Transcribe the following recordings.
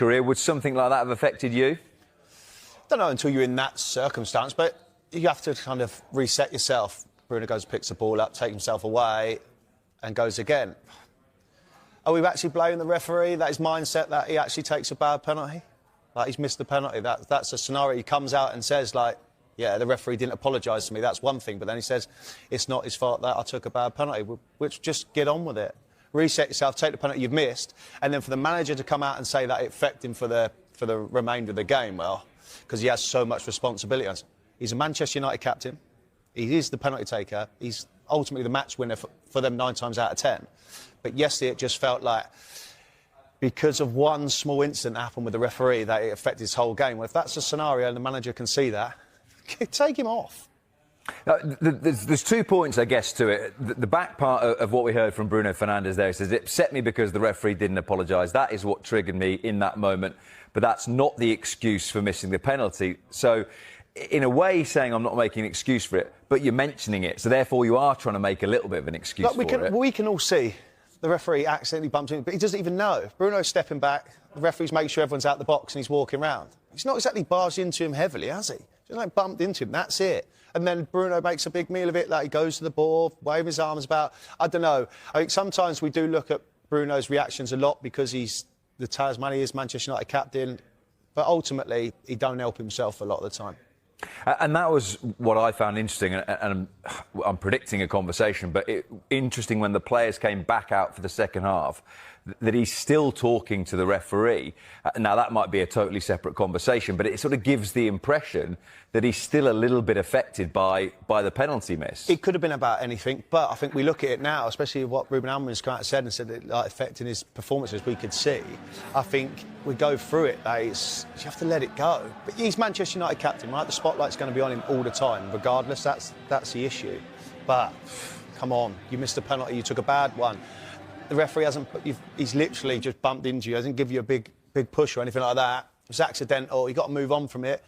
career. Would something like that have affected you? I don't know until you're in that circumstance, but you have to kind of reset yourself. Bruno goes, picks the ball up, takes himself away and goes again. Are we actually blaming the referee? That his mindset that he actually takes a bad penalty? Like, he's missed the penalty. That's a scenario. He comes out and says, like, yeah, the referee didn't apologise to me. That's one thing. But then he says, it's not his fault that I took a bad penalty. Which, just get on with it. Reset yourself, take the penalty you've missed. And then for the manager to come out and say that it affected him for the remainder of the game, well, because he has so much responsibility. He's a Manchester United captain. He is the penalty taker. He's ultimately the match winner for them 9 times out of 10. But yesterday it just felt like, because of one small incident that happened with the referee, that it affected his whole game. Well, if that's a scenario and the manager can see that, take him off. There's 2 points, I guess, to it. The back part of what we heard from Bruno Fernandes there, he says, it upset me because the referee didn't apologise. That is what triggered me in that moment. But that's not the excuse for missing the penalty. So, in a way, he's saying, I'm not making an excuse for it, but you're mentioning it. So, therefore, you are trying to make a little bit of an excuse for it. We can all see the referee accidentally bumped him, but he doesn't even know. Bruno's stepping back. The referee's making sure everyone's out the box and he's walking round. He's not exactly barged into him heavily, has he? Just like bumped into him, that's it. And then Bruno makes a big meal of it, like he goes to the ball, waving his arms about. I don't know. I think sometimes we do look at Bruno's reactions a lot because he's the Tasmanian, he is Manchester United captain, but ultimately he don't help himself a lot of the time. And that was what I found interesting, and I'm predicting a conversation, but interesting when the players came back out for the second half, that he's still talking to the referee. Now, that might be a totally separate conversation, but it sort of gives the impression that he's still a little bit affected by the penalty miss. It could have been about anything, but I think we look at it now, especially what Ruben Amorim's kind of said and said it like affecting his performances, we could see. I think we go through it, you have to let it go. But he's Manchester United captain, right? The spotlight's going to be on him all the time, regardless. That's the issue. But come on, you missed a penalty, you took a bad one. The referee hasn't. He's literally just bumped into you. Hasn't given you a big push or anything like that. It was accidental. He got to move on from it.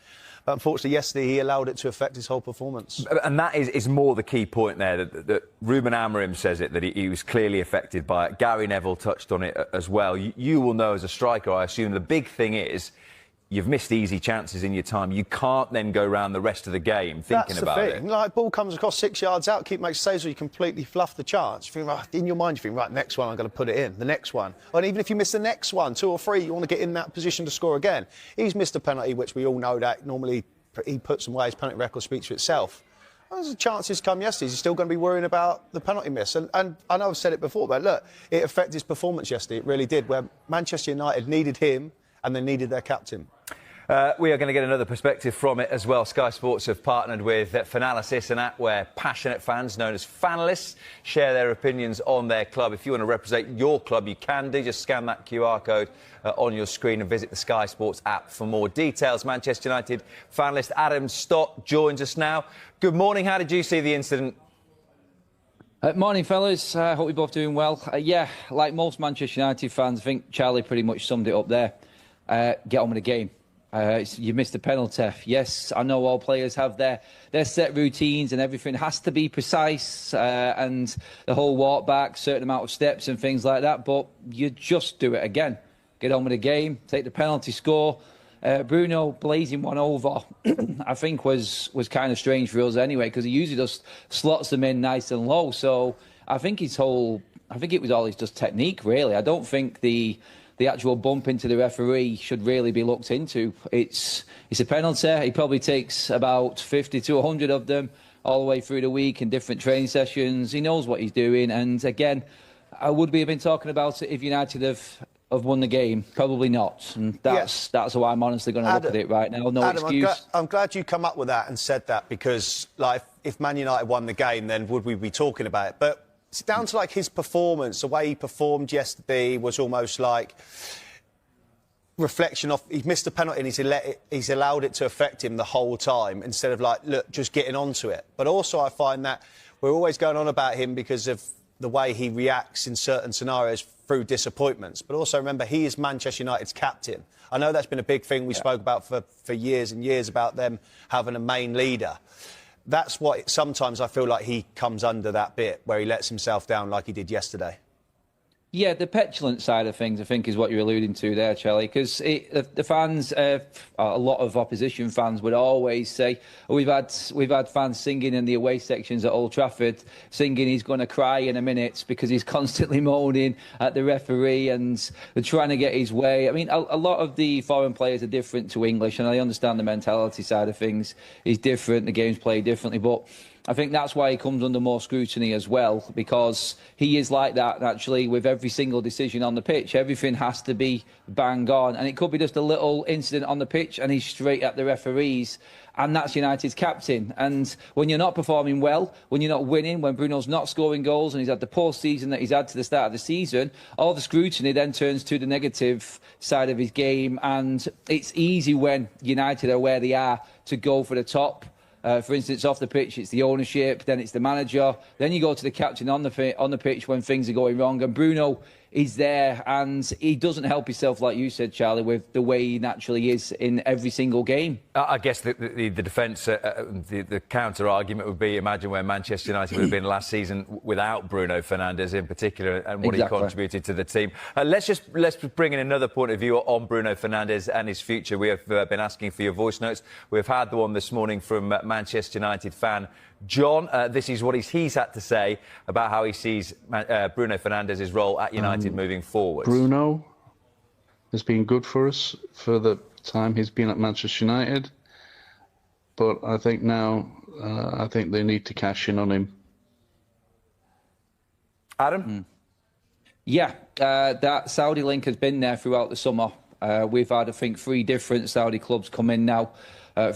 But unfortunately, yesterday he allowed it to affect his whole performance. And that is more the key point there. That Ruben Amorim says it, that he was clearly affected by it. Gary Neville touched on it as well. You will know as a striker, I assume, the big thing is you've missed easy chances in your time. You can't then go around the rest of the game thinking about it. That's the thing. Like, ball comes across 6 yards out, keep making saves, or you completely fluff the chance. You think, right, in your mind, you think, right, next one, I'm going to put it in. The next one. And even if you miss the next one, 2 or 3, you want to get in that position to score again. He's missed a penalty, which we all know that normally he puts away. His penalty record speaks for itself. As the chances come yesterday, he's still going to be worrying about the penalty miss. And I know I've said it before, but look, it affected his performance yesterday. It really did, where Manchester United needed him and they needed their captain. We are going to get another perspective from it as well. Sky Sports have partnered with Fanalysis, an app where passionate fans known as Fanalists share their opinions on their club. If you want to represent your club, you can do. Just scan that QR code on your screen and visit the Sky Sports app for more details. Manchester United Fanalist Adam Stott joins us now. Good morning. How did you see the incident? Morning, fellas. Hope you're both doing well. Yeah, like most Manchester United fans, I think Charlie pretty much summed it up there. Get on with the game. You missed a penalty. Yes, I know all players have their set routines and everything has to be precise and the whole walk back, certain amount of steps and things like that, but you just do it again. Get on with the game, take the penalty, score. Bruno blazing one over, I think was kind of strange for us anyway, because he usually just slots them in nice and low. So I think it was all his just technique, really. I don't think the actual bump into the referee should really be looked into. It's a penalty. He probably takes about 50 to 100 of them all the way through the week in different training sessions. He knows what he's doing. And again, would we have been talking about it if United have won the game? Probably not. And that's how I'm honestly going to look at it right now. No excuse. I'm glad you come up with that and said that, because like if Man United won the game, then would we be talking about it? But it's down to like his performance. The way he performed yesterday was almost like reflection of he missed a penalty and he's allowed it to affect him the whole time instead of like, look, just getting onto it. But also I find that we're always going on about him because of the way he reacts in certain scenarios through disappointments. But also remember, he is Manchester United's captain. I know that's been a big thing we spoke about for years and years about them having a main leader. That's what sometimes I feel like he comes under that bit where he lets himself down like he did yesterday. Yeah, the petulant side of things, I think, is what you're alluding to there, Charlie, because the fans, a lot of opposition fans would always say, we've had fans singing in the away sections at Old Trafford, singing he's going to cry in a minute because he's constantly moaning at the referee and trying to get his way. I mean, a lot of the foreign players are different to English, and I understand the mentality side of things is different, the game's played differently, but I think that's why he comes under more scrutiny as well, because he is like that, actually, with every single decision on the pitch. Everything has to be bang on, and it could be just a little incident on the pitch and he's straight at the referees, and that's United's captain. And when you're not performing well, when you're not winning, when Bruno's not scoring goals and he's had the poor season that he's had to the start of the season, all the scrutiny then turns to the negative side of his game, and it's easy when United are where they are to go for the top. For instance, off the pitch, it's the ownership, then it's the manager, then you go to the captain on the pitch when things are going wrong. And Bruno is there, and he doesn't help himself, like you said, Charlie, with the way he naturally is in every single game. I guess the defence, the counter-argument would be, imagine where Manchester United would have been last season without Bruno Fernandes in particular and what he contributed to the team. Let's bring in another point of view on Bruno Fernandes and his future. We have been asking for your voice notes. We've had the one this morning from Manchester United fan John. This is what he's had to say about how he sees Bruno Fernandes' role at United moving forward. Bruno has been good for us for the time he's been at Manchester United, but I think now I think they need to cash in on him. Adam? Yeah, that Saudi link has been there throughout the summer. We've had, I think, 3 different Saudi clubs come in now.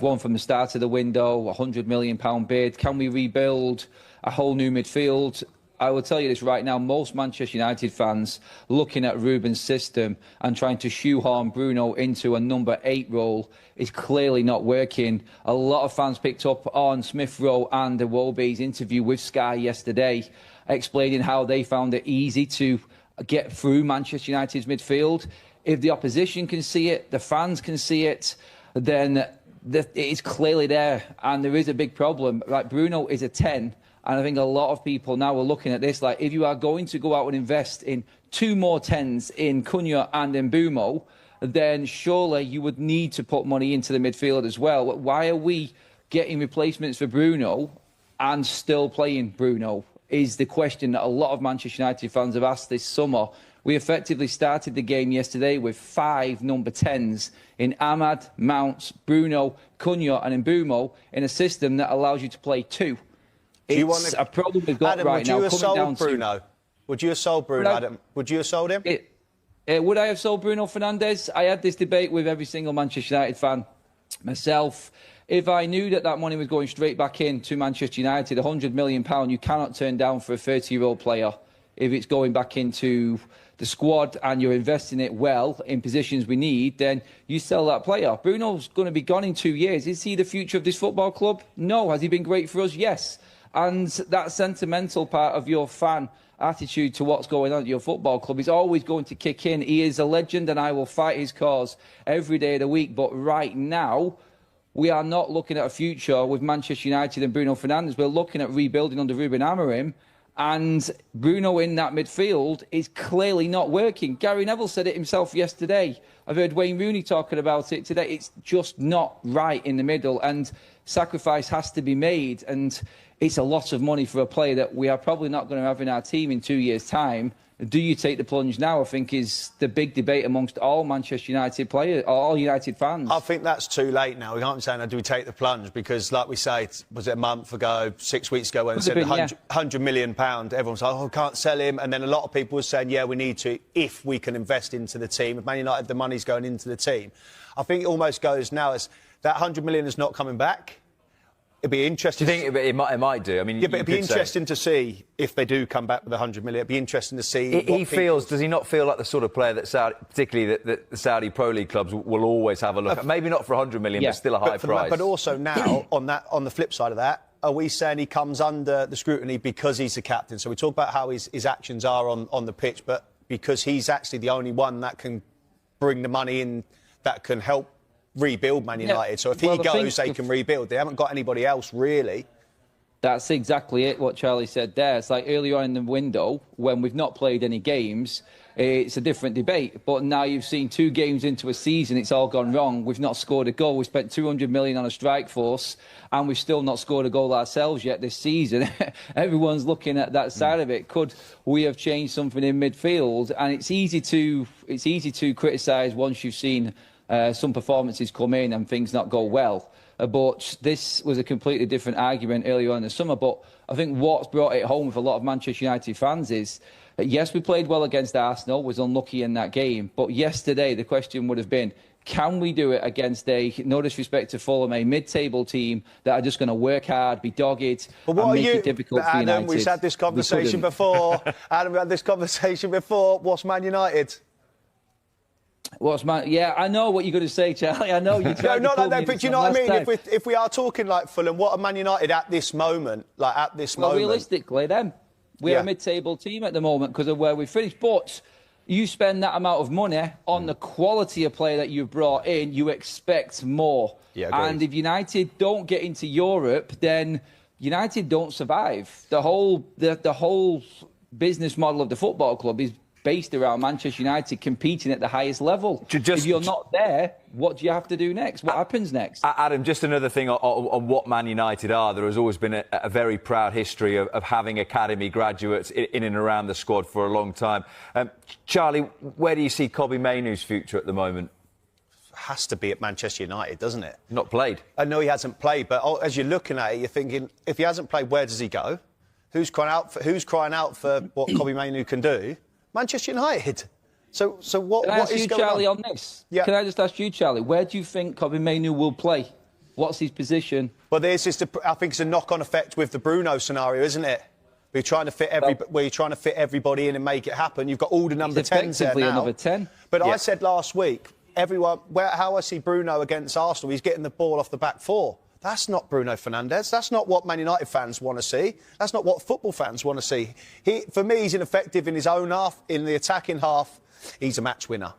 One from the start of the window, £100 million bid. Can we rebuild a whole new midfield? I will tell you this right now, most Manchester United fans looking at Ruben's system and trying to shoehorn Bruno into a number 8 role is clearly not working. A lot of fans picked up on Smith Rowe and Iwobi's interview with Sky yesterday, explaining how they found it easy to get through Manchester United's midfield. If the opposition can see it, the fans can see it, then it is clearly there, and there is a big problem. Like, Bruno is a 10, and I think a lot of people now are looking at this like, if you are going to go out and invest in 2 more 10s in Cunha and in Mbeumo, then surely you would need to put money into the midfield as well. Why are we getting replacements for Bruno and still playing Bruno is the question that a lot of Manchester United fans have asked this summer. We effectively started the game yesterday with 5 number 10s in Ahmad, Mount, Bruno, Cunha and Mbeumo in a system that allows you to play 2. It's a problem we've got Adam, right now. Would you have sold Bruno? Would you have sold Bruno, Adam? Would you have sold him? Would I have sold Bruno Fernandes? I had this debate with every single Manchester United fan myself. If I knew that that money was going straight back in to Manchester United, £100 million you cannot turn down for a 30-year-old player. If it's going back into the squad and you're investing it well in positions we need, then you sell that player. Bruno's going to be gone in 2 years. Is he the future of this football club? No. Has he been great for us? Yes. And that sentimental part of your fan attitude to what's going on at your football club is always going to kick in. He is a legend and I will fight his cause every day of the week. But right now, we are not looking at a future with Manchester United and Bruno Fernandes. We're looking at rebuilding under Ruben Amorim. And Bruno in that midfield is clearly not working. Gary Neville said it himself yesterday. I've heard Wayne Rooney talking about it today. It's just not right in the middle, and sacrifice has to be made. And it's a lot of money for a player that we are probably not going to have in our team in 2 years' time. Do you take the plunge now, I think, is the big debate amongst all Manchester United players, all United fans. I think that's too late now. We can't say, do we take the plunge? Because, like we say, was it a month ago, 6 weeks ago, when it said £100 million, everyone's like, oh, we can't sell him. And then a lot of people were saying, yeah, we need to, if we can invest into the team. If Man United, the money's going into the team. I think it almost goes now as that £100 million is not coming back. It'd be interesting. Do you think it might do? I mean, yeah, but it'd be interesting to see if they do come back with $100 million. It'd be interesting to see. Does he not feel like the sort of player that particularly the Saudi Pro League clubs will always have a look at? Maybe not for $100 million, but still a high price. But also now, on the flip side of that, are we saying he comes under the scrutiny because he's the captain? So we talk about how his actions are on the pitch, but because he's actually the only one that can bring the money in, that can help rebuild Man United. So if he goes, they can rebuild. They haven't got anybody else, really. That's exactly it, what Charlie said there. It's like earlier on in the window, when we've not played any games, it's a different debate. But now you've seen 2 games into a season, it's all gone wrong. We've not scored a goal. We spent 200 million on a strike force, and we've still not scored a goal ourselves yet this season. Everyone's looking at that side of it. Could we have changed something in midfield? And it's easy to criticise once you've seen some performances come in and things not go well. But this was a completely different argument earlier on in the summer. But I think what's brought it home with a lot of Manchester United fans is that, yes, we played well against Arsenal, was unlucky in that game. But yesterday, the question would have been, can we do it against no disrespect to Fulham, a mid-table team that are just going to work hard, be dogged, and make it difficult for United? Adam, we've had this conversation before. Adam, we had this conversation before. What's Man United? Yeah, I know what you're going to say, Charlie. I know you. No, not like that. But you know what I mean? If we are talking like Fulham, what are Man United at this moment? Like at this moment? Realistically, then we're a mid-table team at the moment because of where we finished. But you spend that amount of money on the quality of player that you've brought in, you expect more. Yeah, and if United don't get into Europe, then United don't survive. The whole business model of the football club is based around Manchester United competing at the highest level. If you're not there, what do you have to do next? What happens next? Adam, just another thing on what Man United are. There has always been a very proud history of having academy graduates in and around the squad for a long time. Charlie, where do you see Kobbie Mainoo's future at the moment? Has to be at Manchester United, doesn't it? Not played. I know he hasn't played, but as you're looking at it, you're thinking, if he hasn't played, where does he go? Who's crying out for what Kobbie Mainoo can do? Manchester United. So what is going on? Can I ask you, Charlie, on this? Yeah. Can I just ask you, Charlie, where do you think Kobbie Mainoo will play? What's his position? Well, I think it's a knock-on effect with the Bruno scenario, isn't it? We're trying to fit everybody in and make it happen. You've got all the number 10s there now. Another 10. But I said last week, how I see Bruno against Arsenal, he's getting the ball off the back 4. That's not Bruno Fernandes. That's not what Man United fans want to see. That's not what football fans want to see. For me, he's ineffective in his own half. In the attacking half, he's a match winner.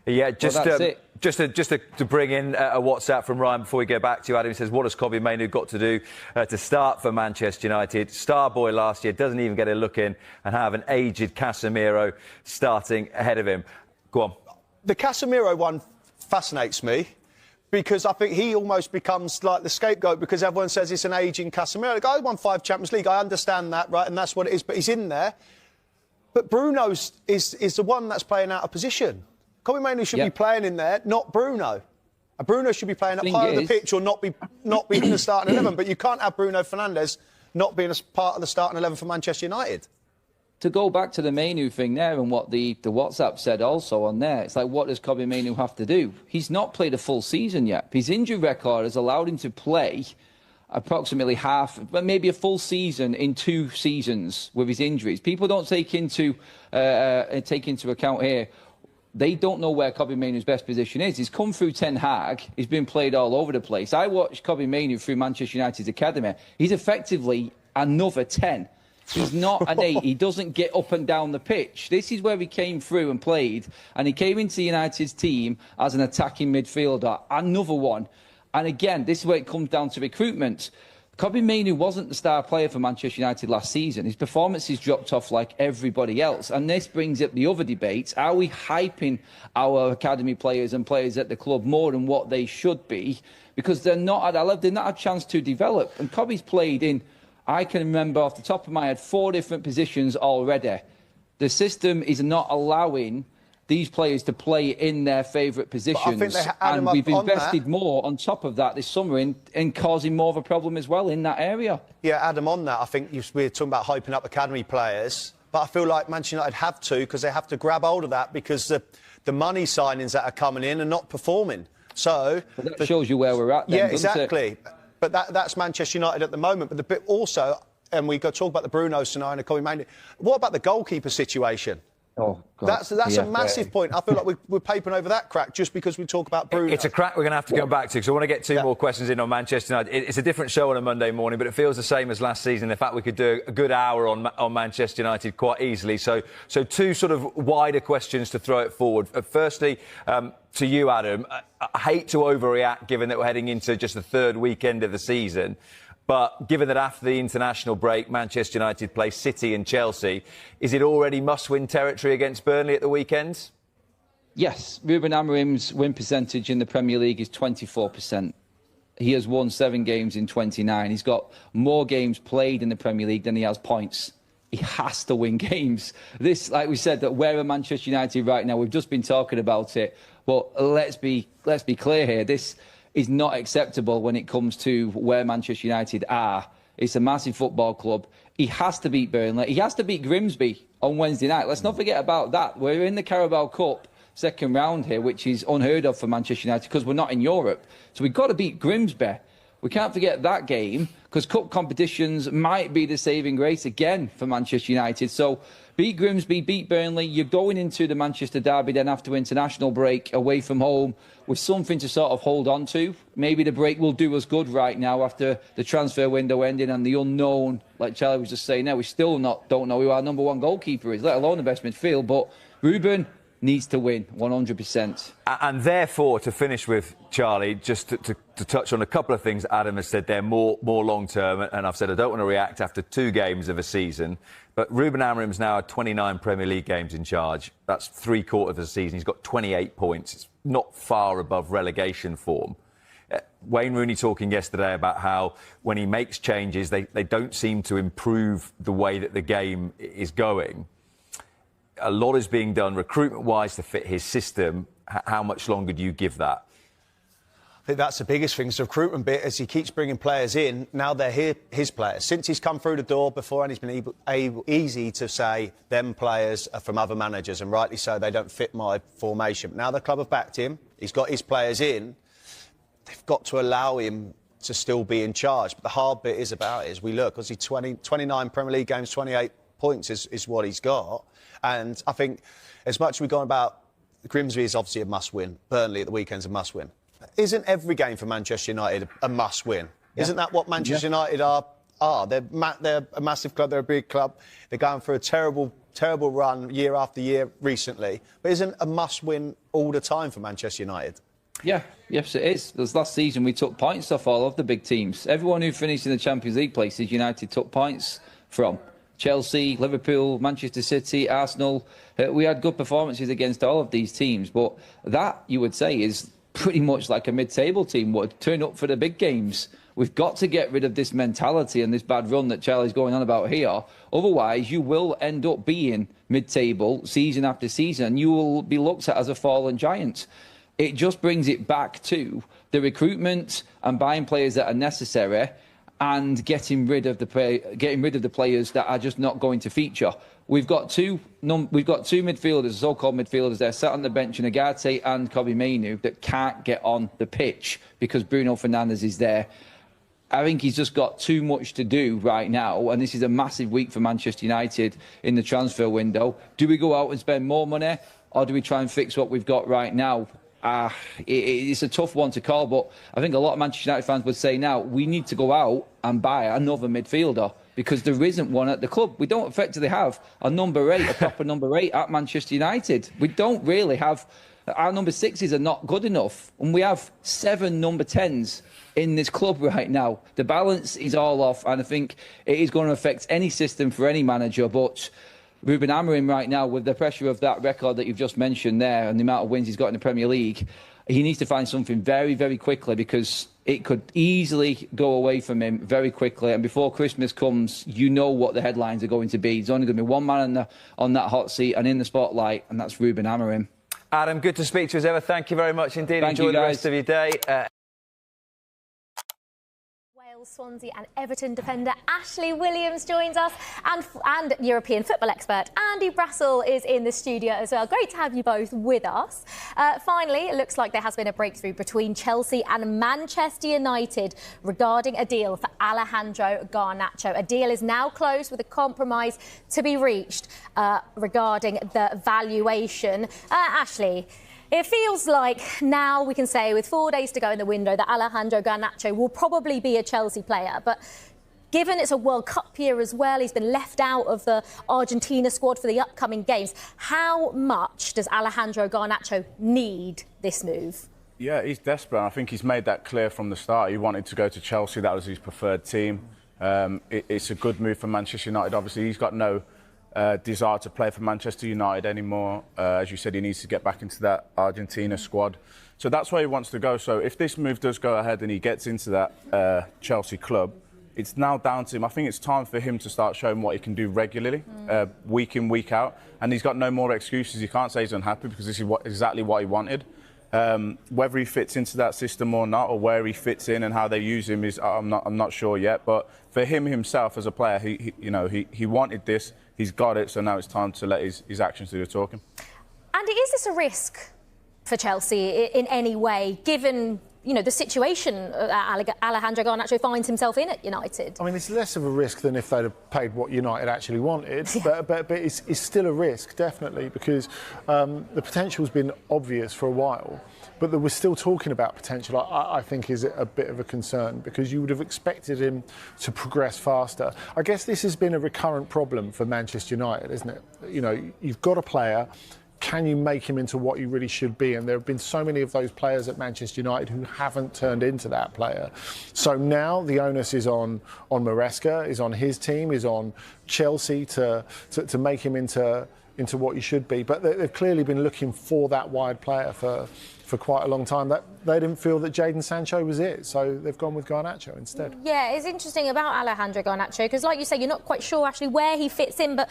Yeah, just to bring in a WhatsApp from Ryan before we go back to you, Adam. He says, what has Kobbie Mainoo got to do to start for Manchester United? Star boy last year, doesn't even get a look in, and have an aged Casemiro starting ahead of him. Go on. The Casemiro one fascinates me, because I think he almost becomes like the scapegoat because everyone says it's an ageing Casemiro. The guy won 5 Champions League. I understand that, right? And that's what it is. But he's in there. But Bruno is the one that's playing out of position. Kobbie Mainoo should be playing in there, not Bruno. And Bruno should be playing up high on the pitch or not be in the starting 11. But you can't have Bruno Fernandes not being a part of the starting 11 for Manchester United. To go back to the Mainoo thing there and what the WhatsApp said also on there, it's like, what does Kobbie Mainoo have to do? He's not played a full season yet. His injury record has allowed him to play approximately half, but maybe a full season in 2 seasons with his injuries. People don't take into account here. They don't know where Kobbie Mainoo's best position is. He's come through Ten Hag. He's been played all over the place. I watched Kobbie Mainoo through Manchester United's academy. He's effectively another 10. He's not an 8. He doesn't get up and down the pitch. This is where he came through and played. And he came into United's team as an attacking midfielder. Another one. And again, this is where it comes down to recruitment. Kobbie Mainoo wasn't the star player for Manchester United last season. His performances dropped off like everybody else. And this brings up the other debates. Are we hyping our academy players and players at the club more than what they should be? Because they're not at that level. They're not a chance to develop. And Kobbie's played in, I can remember off the top of my head, 4 different positions already. The system is not allowing these players to play in their favourite positions. And we've invested more on top of that this summer in causing more of a problem as well in that area. Yeah, Adam, on that, I think we're talking about hyping up academy players, but I feel like Manchester United have to, because they have to grab hold of that, because the money signings that are coming in are not performing. So that shows you where we're at then, yeah, exactly. But that's Manchester United at the moment. But the bit also, and we got to talk about the Bruno scenario and Kobbie Mainoo. What about the goalkeeper situation? Oh, God. That's a massive point. I feel like we're papering over that crack just because we talk about Bruno. It's a crack we're going to have to go back to, because I want to get 2 more questions in on Manchester United. It's a different show on a Monday morning, but it feels the same as last season. In fact, we could do a good hour on Manchester United quite easily. So 2 sort of wider questions to throw it forward. Firstly, to you, Adam, I hate to overreact given that we're heading into just the 3rd weekend of the season, But given that after the international break, Manchester United play City and Chelsea, is it already must-win territory against Burnley at the weekend? Yes, Ruben Amorim's win percentage in the Premier League is 24%. He has won 7 games in 29. He's got more games played in the Premier League than he has points. He has to win games. This, like we said, that where are Manchester United right now? We've just been talking about it. But let's be clear here. This is not acceptable when it comes to where Manchester United are. It's a massive football club. He has to beat Burnley. He has to beat Grimsby on Wednesday night. Let's not forget about that. We're in the Carabao Cup second round here, which is unheard of for Manchester United because we're not in Europe. So we've got to beat Grimsby. We can't forget that game because cup competitions might be the saving grace again for Manchester United. So beat Grimsby, beat Burnley. You're going into the Manchester derby then after international break away from home with something to sort of hold on to. Maybe the break will do us good right now after the transfer window ending and the unknown, like Charlie was just saying now, we still don't know who our number 1 goalkeeper is, let alone the best midfield. But Ruben needs to win 100%. And therefore, to finish with, Charlie, just to touch on a couple of things Adam has said there, more long-term, and I've said I don't want to react after 2 games of a season, but Ruben Amorim's now had 29 Premier League games in charge. That's 3/4 of the season. He's got 28 points. It's not far above relegation form. Wayne Rooney talking yesterday about how when he makes changes, they don't seem to improve the way that the game is going. A lot is being done recruitment-wise to fit his system. How much longer do you give that? I think that's the biggest thing. The recruitment bit, as he keeps bringing players in, now they're his players. Since he's come through the door before, and he's been easy to say them players are from other managers, and rightly so, they don't fit my formation. Now the club have backed him. He's got his players in. They've got to allow him to still be in charge. But the hard bit is about it, as we look, because he's 29 Premier League games, 28 points is what he's got. And I think as much as we've gone about Grimsby is obviously a must-win. Burnley at the weekend's a must-win. Isn't every game for Manchester United a must-win? Yeah. Isn't that what Manchester United are? They're a massive club, they're a big club. They're going through a terrible run year after year recently. But isn't a must-win all the time for Manchester United? Yeah, yes it is. Because last season we took points off all of the big teams. Everyone who finished in the Champions League places, United took points from. Chelsea, Liverpool, Manchester City, Arsenal. We had good performances against all of these teams. But that, you would say, is pretty much like a mid-table team would turn up for the big games. We've got to get rid of this mentality and this bad run that Charlie's going on about here. Otherwise, you will end up being mid-table season after season. You will be looked at as a fallen giant. It just brings it back to the recruitment and buying players that are necessary and getting rid of the players that are just not going to feature. We've got two midfielders, so-called midfielders, there sat on the bench in Agate and Kobbie Mainoo that can't get on the pitch because Bruno Fernandes is there. I think he's just got too much to do right now, and this is a massive week for Manchester United in the transfer window. Do we go out and spend more money, or do we try and fix what we've got right now? It's a tough one to call, but I think a lot of Manchester United fans would say now we need to go out and buy another midfielder because there isn't one at the club. We don't effectively have a number 8, a proper number 8 at Manchester United. We don't really have. Our number 6s are not good enough, and we have 7 number 10s in this club right now. The balance is all off, and I think it is going to affect any system for any manager, but Ruben Amorim right now, with the pressure of that record that you've just mentioned there and the amount of wins he's got in the Premier League, he needs to find something very, very quickly because it could easily go away from him very quickly. And before Christmas comes, you know what the headlines are going to be. There's only going to be one man on that hot seat and in the spotlight, and that's Ruben Amorim. Adam, good to speak to you as ever. Thank you very much indeed. Enjoy the rest of your day. Swansea and Everton defender Ashley Williams joins us, and European football expert Andy Brassell is in the studio as well. Great to have you both with us. Finally, it looks like there has been a breakthrough between Chelsea and Manchester United regarding a deal for Alejandro Garnacho. A deal is now closed with a compromise to be reached regarding the valuation. Ashley, it feels like now we can say with 4 days to go in the window that Alejandro Garnacho will probably be a Chelsea player. But given it's a World Cup year as well, he's been left out of the Argentina squad for the upcoming games. How much does Alejandro Garnacho need this move? Yeah, he's desperate. I think he's made that clear from the start. He wanted to go to Chelsea. That was his preferred team. It's a good move for Manchester United. Obviously, he's got no desire to play for Manchester United anymore. As you said, he needs to get back into that Argentina squad. So that's where he wants to go. So if this move does go ahead and he gets into that Chelsea club, it's now down to him. I think it's time for him to start showing what he can do regularly, week in, week out. And he's got no more excuses. He can't say he's unhappy because this is exactly what he wanted. Whether he fits into that system or not, or where he fits in and how they use him, I'm not sure yet. But for him himself as a player, he wanted this. He's got it. So now it's time to let his actions do the talking. Andy, is this a risk for Chelsea in any way, given the situation Alejandro Garnacho finds himself in at United? I mean, it's less of a risk than if they'd have paid what United actually wanted, but it's still a risk, definitely, because the potential's been obvious for a while, but that we're still talking about potential, I think is a bit of a concern, because you would have expected him to progress faster. I guess this has been a recurrent problem for Manchester United, isn't it? You've got a player. Can you make him into what he really should be? And there have been so many of those players at Manchester United who haven't turned into that player. So now the onus is on Maresca, is on his team, is on Chelsea to make him into what he should be. But they've clearly been looking for that wide player for quite a long time. That they didn't feel that Jadon Sancho was it, so they've gone with Garnacho instead. Yeah, it's interesting about Alejandro Garnacho, because like you say, you're not quite sure actually where he fits in, but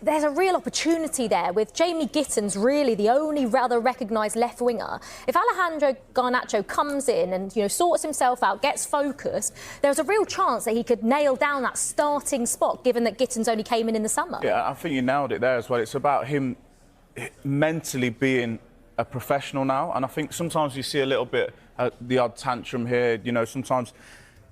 there's a real opportunity there with Jamie Gittins really the only rather recognised left winger. If Alejandro Garnacho comes in and sorts himself out, gets focused, there's a real chance that he could nail down that starting spot, given that Gittins only came in the summer. Yeah, I think you nailed it there as well. It's about him mentally being a professional now, and I think sometimes you see a little bit the odd tantrum here. Sometimes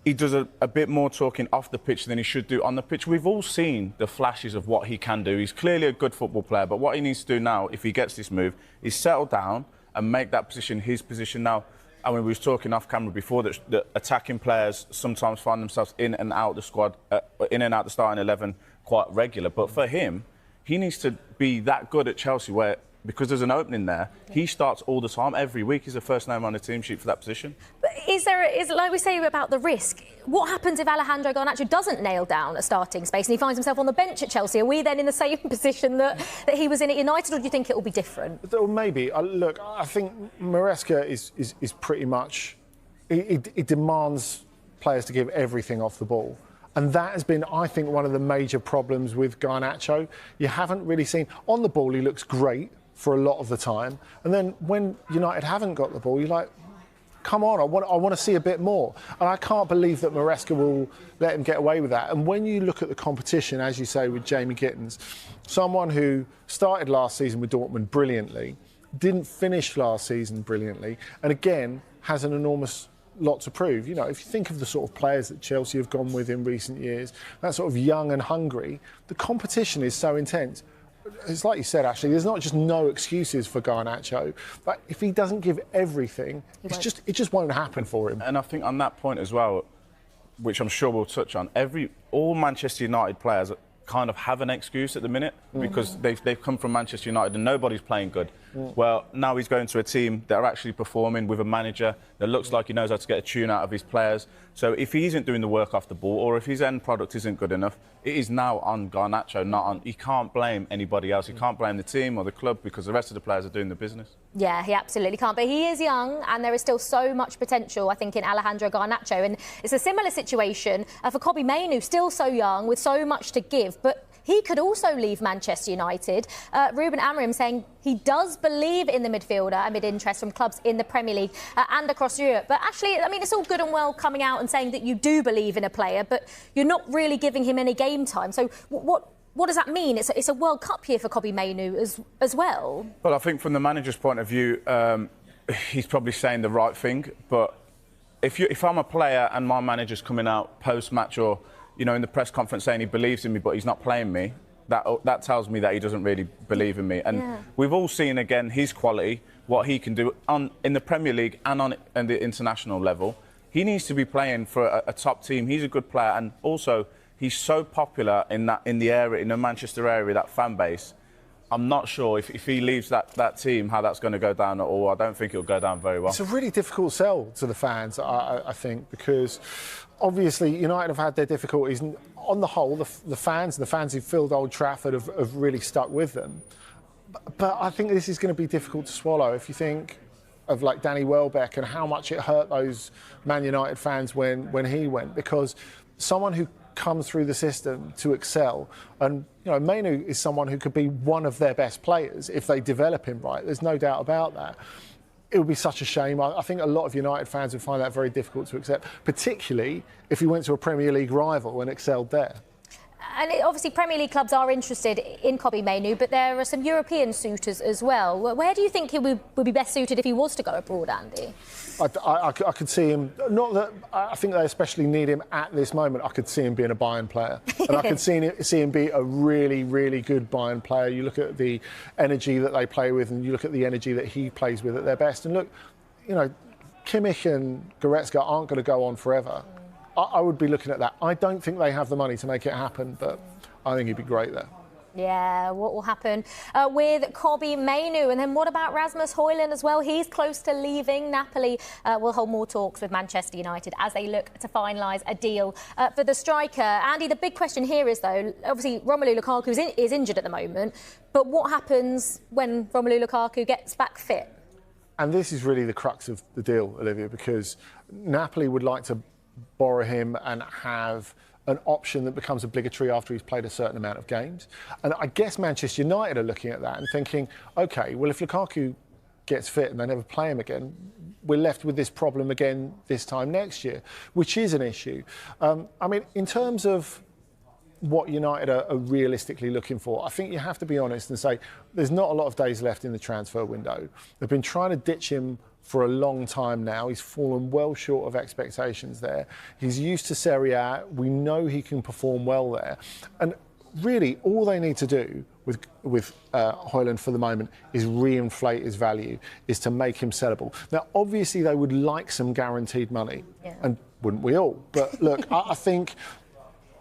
he does a bit more talking off the pitch than he should do on the pitch. We've all seen the flashes of what he can do. He's clearly a good football player, but what he needs to do now, if he gets this move, is settle down and make that position his position now. I mean, we was talking off camera before that the attacking players sometimes find themselves in and out the squad, in and out the starting 11 quite regular. But for him, he needs to be that good at Chelsea where, because there's an opening there, he starts all the time. Every week he's the first name on the team sheet for that position. But is like we say about the risk, what happens if Alejandro Garnacho doesn't nail down a starting space and he finds himself on the bench at Chelsea? Are we then in the same position that he was in at United, or do you think it will be different? Well, maybe. Look, I think Maresca is pretty much... He demands players to give everything off the ball. And that has been, I think, one of the major problems with Garnacho. You haven't really seen... On the ball, he looks great for a lot of the time. And then when United haven't got the ball, you're like, come on, I want to see a bit more. And I can't believe that Maresca will let him get away with that. And when you look at the competition, as you say, with Jamie Gittins, someone who started last season with Dortmund brilliantly, didn't finish last season brilliantly, and again, has an enormous lot to prove. If you think of the sort of players that Chelsea have gone with in recent years, that sort of young and hungry, the competition is so intense. It's like you said, Ashley, there's not just no excuses for Garnacho, but if he doesn't give everything, it just won't happen for him. And I think on that point as well, which I'm sure we'll touch on, all Manchester United players kind of have an excuse at the minute because they've come from Manchester United and nobody's playing good. Well, now he's going to a team that are actually performing with a manager that looks like he knows how to get a tune out of his players. So if he isn't doing the work off the ball, or if his end product isn't good enough, it is now on Garnacho, not on... He can't blame anybody else. He can't blame the team or the club because the rest of the players are doing the business. Yeah, he absolutely can't. But he is young and there is still so much potential, I think, in Alejandro Garnacho. And it's a similar situation for Kobbie Mainoo, still so young with so much to give. But he could also leave Manchester United. Ruben Amorim saying he does believe in the midfielder amid interest from clubs in the Premier League and across Europe. But actually, I mean, it's all good and well coming out and saying that you do believe in a player, but you're not really giving him any game time. So what does that mean? It's a World Cup year for Kobbie Mainoo as well. Well, I think from the manager's point of view, he's probably saying the right thing. But if I'm a player and my manager's coming out post-match or in the press conference saying he believes in me, but he's not playing me, that tells me that he doesn't really believe in me. And we've all seen, again, his quality, what he can do in the Premier League and on the international level. He needs to be playing for a top team. He's a good player. And also, he's so popular in the area, in the Manchester area, that fan base. I'm not sure if he leaves that team, how that's going to go down at all. I don't think it'll go down very well. It's a really difficult sell to the fans, I think, because obviously United have had their difficulties. And on the whole, the fans who filled Old Trafford have really stuck with them. But I think this is going to be difficult to swallow. If you think of like Danny Welbeck and how much it hurt those Man United fans when he went, because someone who comes through the system to excel, and Mainu is someone who could be one of their best players if they develop him right. There's no doubt about that. It would be such a shame. I think a lot of United fans would find that very difficult to accept, particularly if he went to a Premier League rival and excelled there. And obviously Premier League clubs are interested in Kobbie Mainoo, but there are some European suitors as well. Where do you think he would be best suited if he was to go abroad, Andy? I could see him, not that I think they especially need him at this moment. I could see him being a Bayern player. And I could see him be a really, really good Bayern player. You look at the energy that they play with and you look at the energy that he plays with at their best. And look, Kimmich and Goretzka aren't going to go on forever. I would be looking at that. I don't think they have the money to make it happen, but I think he'd be great there. Yeah, what will happen with Kobbie Mainoo? And then what about Rasmus Højlund as well? He's close to leaving. Napoli will hold more talks with Manchester United as they look to finalise a deal for the striker. Andy, the big question here is, though, obviously Romelu Lukaku is injured at the moment, but what happens when Romelu Lukaku gets back fit? And this is really the crux of the deal, Olivia, because Napoli would like to borrow him and have an option that becomes obligatory after he's played a certain amount of games. And I guess Manchester United are looking at that and thinking, OK, well, if Lukaku gets fit and they never play him again, we're left with this problem again this time next year, which is an issue. I mean, in terms of what United are realistically looking for, I think you have to be honest and say there's not a lot of days left in the transfer window. They've been trying to ditch him for a long time now. He's fallen well short of expectations there. He's used to Serie A. We know he can perform well there. And really, all they need to do with Højlund for the moment is reinflate his value, is to make him sellable. Now, obviously, they would like some guaranteed money, and wouldn't we all? But look, I think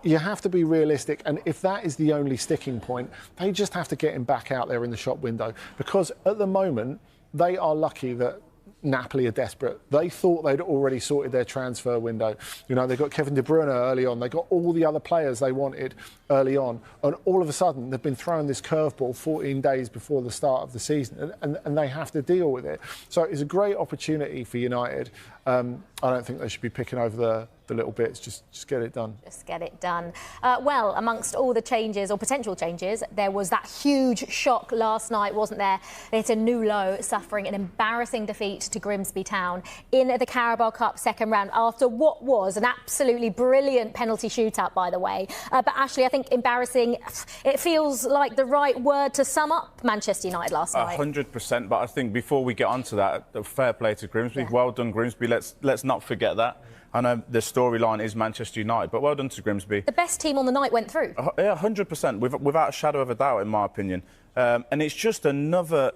you have to be realistic, and if that is the only sticking point, they just have to get him back out there in the shop window, because at the moment, they are lucky that Napoli are desperate. They thought they'd already sorted their transfer window. They got Kevin De Bruyne early on. They got all the other players they wanted early on. And all of a sudden, they've been throwing this curveball 14 days before the start of the season. And they have to deal with it. So it's a great opportunity for United. I don't think they should be picking over the little bits. Just get it done. Just get it done. Well, amongst all the changes, or potential changes, there was that huge shock last night, wasn't there? They hit a new low, suffering an embarrassing defeat to Grimsby Town in the Carabao Cup second round after what was an absolutely brilliant penalty shootout, by the way. But Ashley, I think embarrassing, it feels like the right word to sum up Manchester United last night. 100%, but I think before we get onto that, fair play to Grimsby. Yeah. Well done, Grimsby. Let's not forget that. I know the storyline is Manchester United, but well done to Grimsby. The best team on the night went through. Yeah, 100%, without a shadow of a doubt, in my opinion. And it's just another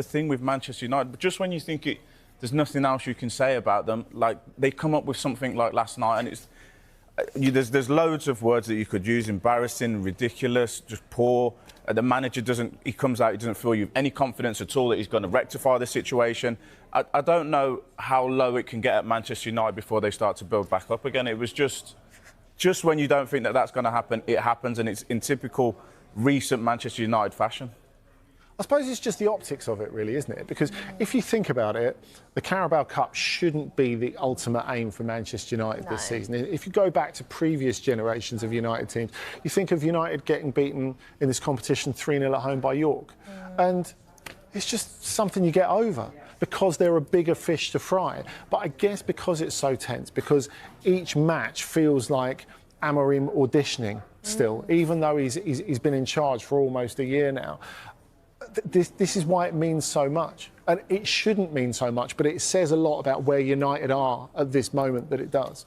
thing with Manchester United. But just when you think there's nothing else you can say about them, like they come up with something like last night, and it's there's loads of words that you could use: embarrassing, ridiculous, just poor. The manager he comes out, he doesn't feel you have any confidence at all that he's going to rectify the situation. I don't know how low it can get at Manchester United before they start to build back up again. It was just when you don't think that that's going to happen, it happens, and it's in typical recent Manchester United fashion. I suppose it's just the optics of it, really, isn't it? Because if you think about it, the Carabao Cup shouldn't be the ultimate aim for Manchester United this season. If you go back to previous generations of United teams, you think of United getting beaten in this competition 3-0 at home by York. And it's just something you get over because they're a bigger fish to fry. But I guess because it's so tense, because each match feels like Amorim auditioning still, even though he's been in charge for almost a year now. This is why it means so much. And it shouldn't mean so much, but it says a lot about where United are at this moment that it does.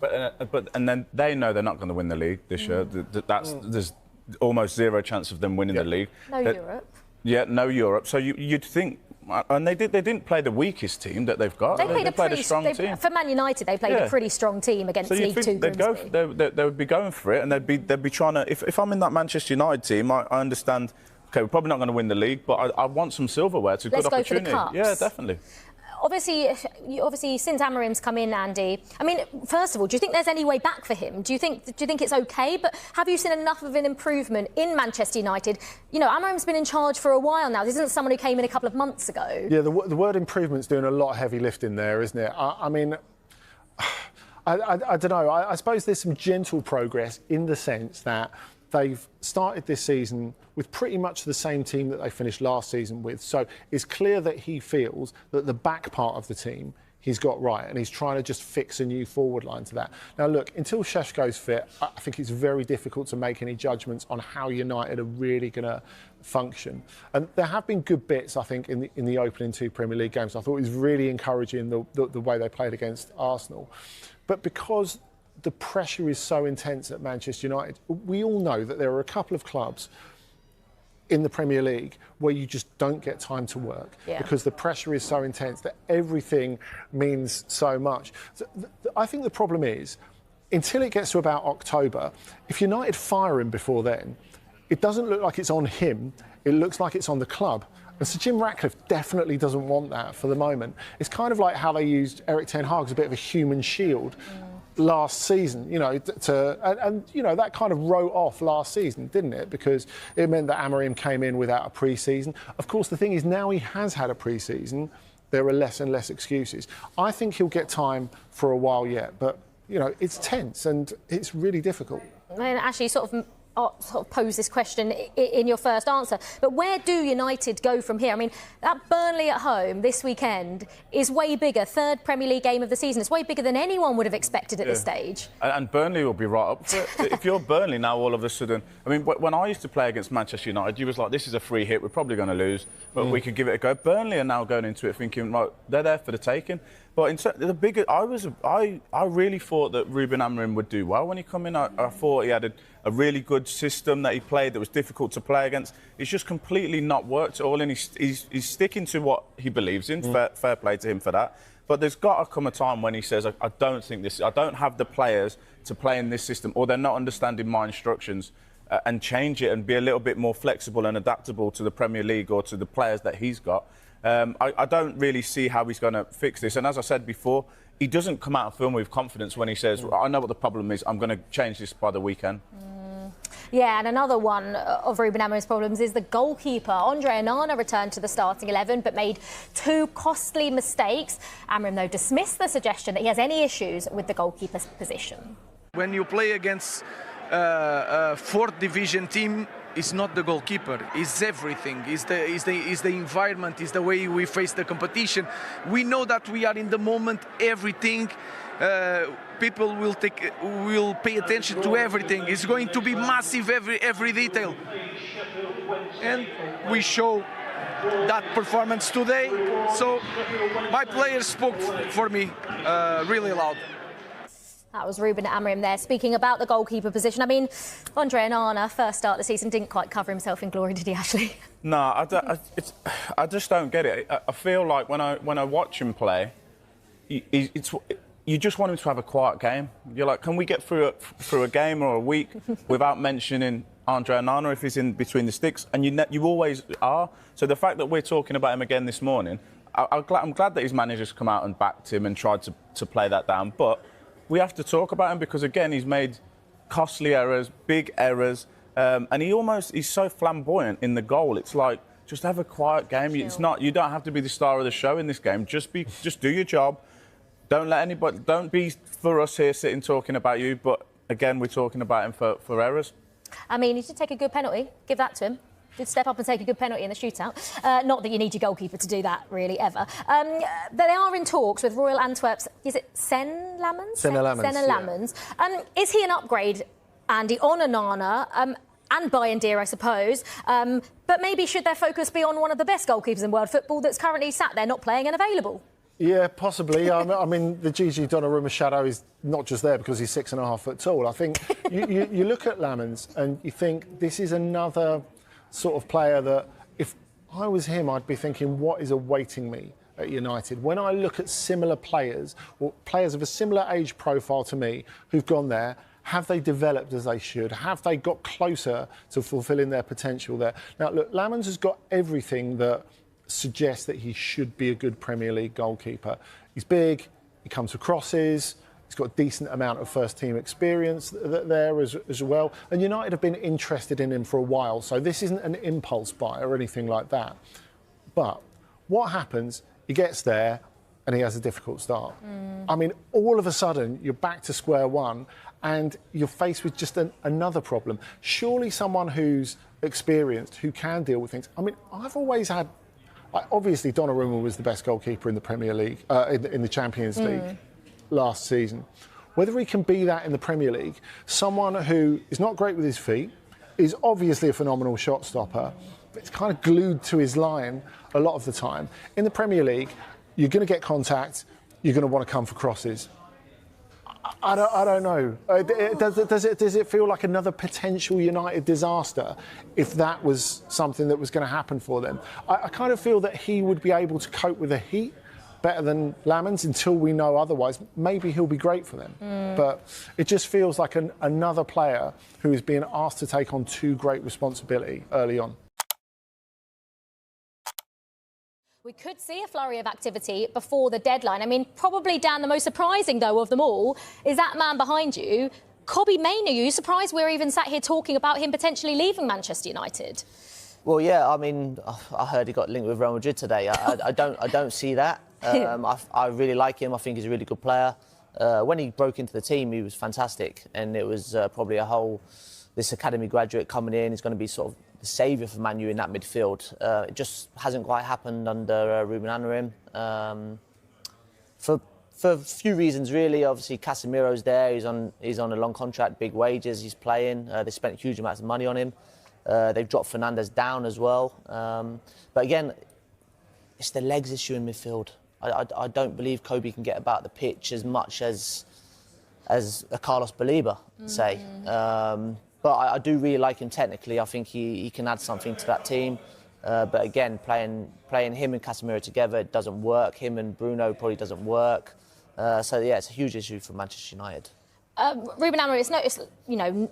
And then they know they're not going to win the league this year. There's almost zero chance of them winning the league. No Europe. Yeah, no Europe. So you'd think, and they didn't play the weakest team that they've got. They played a strong team. For Man United, they played a pretty strong team against League Two Grimsby. They would be going for it, and they'd be trying to. If I'm in that Manchester United team, I understand okay, we're probably not going to win the league, but I want some silverware. It's a good opportunity. Go for the Yeah, cups. definitely. Obviously, since Amorim's come in, Andy, I mean, first of all, do you think there's any way back for him? Do you think it's okay? But have you seen enough of an improvement in Manchester United? You know, Amorim's been in charge for a while now. This isn't someone who came in a couple of months ago. Yeah, the word improvement's doing a lot of heavy lifting there, isn't it? I mean, I don't know. I suppose there's some gentle progress in the sense that they've started this season with pretty much the same team that they finished last season with. So it's clear that he feels that the back part of the team he's got right, and he's trying to just fix a new forward line to that. Now, look, until Šeško's fit, I think it's very difficult to make any judgments on how United are really going to function. And there have been good bits, I think, in the opening 2 Premier League games. I thought it was really encouraging the way they played against Arsenal. But because the pressure is so intense at Manchester United, we all know that there are a couple of clubs in the Premier League where you just don't get time to work because the pressure is so intense that everything means so much. So I think the problem is, until it gets to about October, if United fire him before then, it doesn't look like it's on him, it looks like it's on the club. And Sir Jim Ratcliffe definitely doesn't want that for the moment. It's kind of like how they used Eric Ten Hag as a bit of a human shield last season, you know, and you know, that kind of wrote off last season, didn't it? Because it meant that Amorim came in without a pre-season. Of course, the thing is, now he has had a pre-season, there are less and less excuses. I think he'll get time for a while yet, but, you know, it's tense and it's really difficult. I mean, actually, sort of pose this question in your first answer, but where do United go from here? I mean, that Burnley at home this weekend is way bigger, 3rd Premier League game of the season. It's way bigger than anyone would have expected at this stage. And Burnley will be right up for it. If you're Burnley now, all of a sudden, I mean, when I used to play against Manchester United, you was like, this is a free hit, we're probably going to lose, but we could give it a go. Burnley are now going into it thinking, right, they're there for the taking. But in the bigger, I really thought that Ruben Amorim would do well when he come in. I thought he had a really good system that he played that was difficult to play against. It's just completely not worked at all, and he's sticking to what he believes in. Fair play to him for that. But there's got to come a time when he says, I don't have the players to play in this system, or they're not understanding my instructions, and change it and be a little bit more flexible and adaptable to the Premier League or to the players that he's got. I don't really see how he's going to fix this. And as I said before, he doesn't come out of film with confidence when he says, I know what the problem is, I'm going to change this by the weekend. Yeah, and another one of Ruben Amorim's problems is the goalkeeper. Andre Onana returned to the starting 11 but made 2 costly mistakes. Amorim, though, dismissed the suggestion that he has any issues with the goalkeeper's position. When you play against a 4th division team, it's not the goalkeeper, it's everything. It's the environment, it's the way we face the competition. We know that we are in the moment, everything. People will pay attention to everything. It's going to be massive, every detail. And we show that performance today. So my players spoke for me really loud. That was Ruben Amorim there, speaking about the goalkeeper position. I mean, Andre Onana, first start of the season, didn't quite cover himself in glory, did he, Ashley? No, I just don't get it. I feel like when I watch him play, you just want him to have a quiet game. You're like, can we get through a game or a week without mentioning Andre Onana if he's in between the sticks? And you always are. So the fact that we're talking about him again this morning, I'm glad that his managers come out and backed him and tried to play that down. But we have to talk about him because, again, he's made costly errors, big errors, and he's so flamboyant in the goal. It's like, just have a quiet game. You don't have to be the star of the show in this game. Just do your job. Don't be for us here sitting talking about you. But again, we're talking about him for errors. I mean, he did take a good penalty. Give that to him. Did step up and take a good penalty in the shootout. Not that you need your goalkeeper to do that, really, ever. They are in talks with Royal Antwerp's, is it Senna Lammens? Is he an upgrade, Andy, on Onana and Bayindir, I suppose? But maybe should their focus be on one of the best goalkeepers in world football that's currently sat there not playing and available? Yeah, possibly. I mean, the Gigi Donnarumma shadow is not just there because he's 6.5 foot tall. I think you look at Lammens and you think this is another sort of player that, if I was him, I'd be thinking, what is awaiting me at United? When I look at similar players, or players of a similar age profile to me, who've gone there, Have they developed as they should? Have they got closer to fulfilling their potential there? Now, look, Lamans has got everything that suggests that he should be a good Premier League goalkeeper. He's big, he comes for crosses, he's got a decent amount of first-team experience there as well. And United have been interested in him for a while, so this isn't an impulse buy or anything like that. But what happens, he gets there and he has a difficult start. I mean, all of a sudden, you're back to square one and you're faced with just another problem. Surely someone who's experienced, who can deal with things. I mean, I've always had... Obviously, Donnarumma was the best goalkeeper in the Premier League, in the Champions League last season. Whether he can be that in the Premier League, someone who is not great with his feet, is obviously a phenomenal shot stopper, but it's kind of glued to his line a lot of the time. In the Premier League, you're going to get contact, you're going to want to come for crosses. I don't know. Does it feel like another potential United disaster if that was something that was going to happen for them? I kind of feel that he would be able to cope with the heat better than Lamans until we know otherwise. Maybe he'll be great for them. But it just feels like another player who is being asked to take on too great responsibility early on. We could see a flurry of activity before the deadline. I mean, probably, Dan, the most surprising, though, of them all is that man behind you, Kobbie Mainoo. Are you surprised we're even sat here talking about him potentially leaving Manchester United? Well, yeah, I mean, I heard he got linked with Real Madrid today. I don't see that. I really like him. I think he's a really good player. When he broke into the team, he was fantastic. And it was probably this academy graduate coming in. He's going to be sort of the saviour for Man U in that midfield. It just hasn't quite happened under Ruben Amorim. For a few reasons, really. Obviously, Casemiro's there. He's on a long contract, big wages. He's playing. They spent huge amounts of money on him. They've dropped Fernandes down as well. But again, it's the legs issue in midfield. I don't believe Kobbie can get about the pitch as much as a Carlos Baleba, say. But I do really like him technically. I think he can add something to that team. But again, playing him and Casemiro together, it doesn't work. Him and Bruno probably doesn't work. So, yeah, it's a huge issue for Manchester United. Ruben Amorim,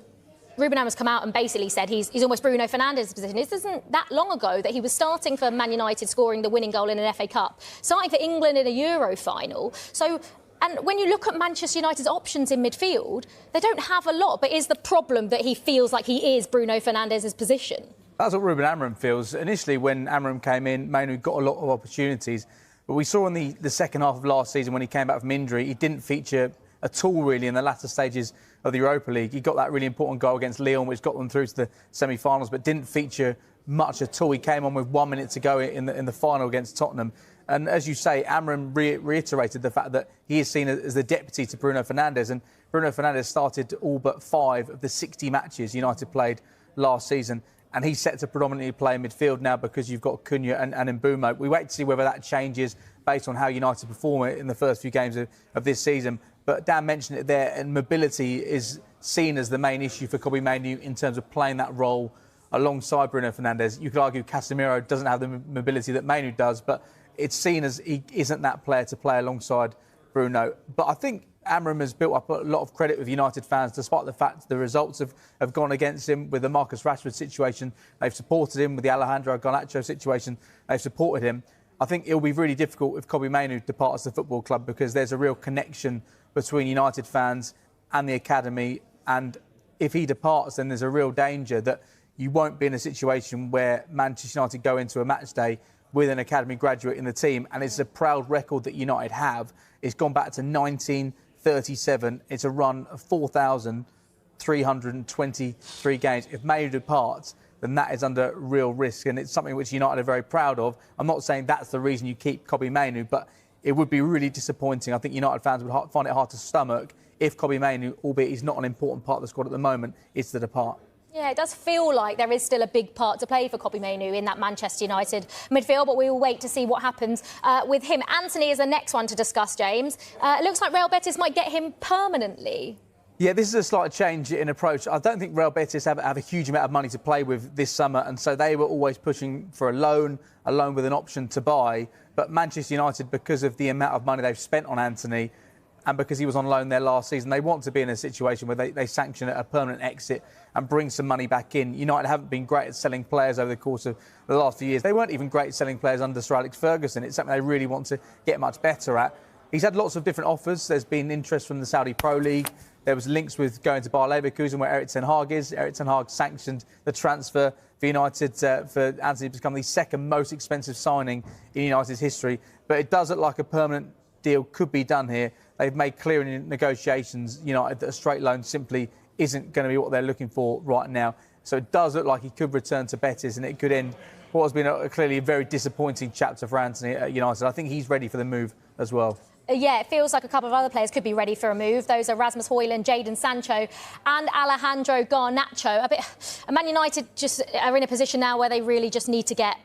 Ruben Amorim's come out and basically said he's almost Bruno Fernandes' position. It isn't that long ago that he was starting for Man United, scoring the winning goal in an FA Cup, starting for England in a Euro final. So... And when you look at Manchester United's options in midfield, they don't have a lot. But is the problem that he feels like he is Bruno Fernandes' position? That's what Ruben Amorim feels. Initially, when Amorim came in, Mainoo got a lot of opportunities. But we saw in the second half of last season, when he came back from injury, he didn't feature at all, really, in the latter stages of the Europa League. He got that really important goal against Lyon, which got them through to the semi-finals, but didn't feature much at all. He came on with 1 minute to go in the final against Tottenham. And as you say, Amorim reiterated the fact that he is seen as the deputy to Bruno Fernandes. And Bruno Fernandes started all but 5 of the 60 matches United played last season. And he's set to predominantly play in midfield now because you've got Cunha and Mbeumo. We wait to see whether that changes based on how United perform in the first few games of this season. But Dan mentioned it there, and mobility is seen as the main issue for Kobbie Mainoo in terms of playing that role alongside Bruno Fernandes. You could argue Casemiro doesn't have the mobility that Mainoo does, but it's seen as he isn't that player to play alongside Bruno. But I think Amorim has built up a lot of credit with United fans, despite the fact the results have gone against him. With the Marcus Rashford situation, they've supported him. With the Alexander-Garnacho situation, they've supported him. I think it'll be really difficult if Kobbie Mainoo departs the football club, because there's a real connection between United fans and the academy. And if he departs, then there's a real danger that you won't be in a situation where Manchester United go into a match day with an academy graduate in the team. And it's a proud record that United have. It's gone back to 1937. It's a run of 4,323 games. If Mainoo departs, then that is under real risk. And it's something which United are very proud of. I'm not saying that's the reason you keep Kobbie Mainoo, but it would be really disappointing. I think United fans would find it hard to stomach if Kobbie Mainoo, albeit he's not an important part of the squad at the moment, is to depart. Yeah, it does feel like there is still a big part to play for Kobbie Mainoo in that Manchester United midfield, but we will wait to see what happens with him. Anthony is the next one to discuss, James. It looks like Real Betis might get him permanently. Yeah, this is a slight change in approach. I don't think Real Betis have a huge amount of money to play with this summer, and so they were always pushing for a loan with an option to buy. But Manchester United, because of the amount of money they've spent on Anthony and because he was on loan there last season, they want to be in a situation where they sanction a permanent exit and bring some money back in. United haven't been great at selling players over the course of the last few years. They weren't even great at selling players under Sir Alex Ferguson. It's something they really want to get much better at. He's had lots of different offers. There's been interest from the Saudi Pro League. There was links with going to Bayer Leverkusen, where Erik ten Hag is. Erik ten Hag sanctioned the transfer for United for Anthony to become the second most expensive signing in United's history. But it does look like a permanent deal could be done here. They've made clear in negotiations, United, that a straight loan simply isn't going to be what they're looking for right now. So it does look like he could return to Betis, and it could end what has been clearly a very disappointing chapter for Anthony at United. I think he's ready for the move as well. Yeah, it feels like a couple of other players could be ready for a move. Those are Rasmus Højlund, Jadon Sancho and Alejandro Garnacho. Man United just are in a position now where they really just need to get,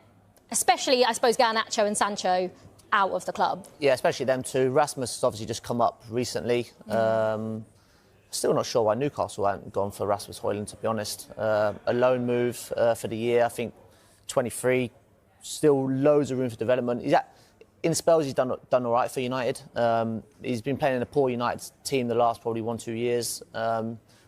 especially, I suppose, Garnacho and Sancho out of the club. Yeah, especially them two. Rasmus has obviously just come up recently. Still not sure why Newcastle haven't gone for Rasmus Højlund, to be honest. A loan move for the year, I think 23, still loads of room for development. In spells, he's done all right for United. He's been playing in a poor United team the last probably 1-2 years,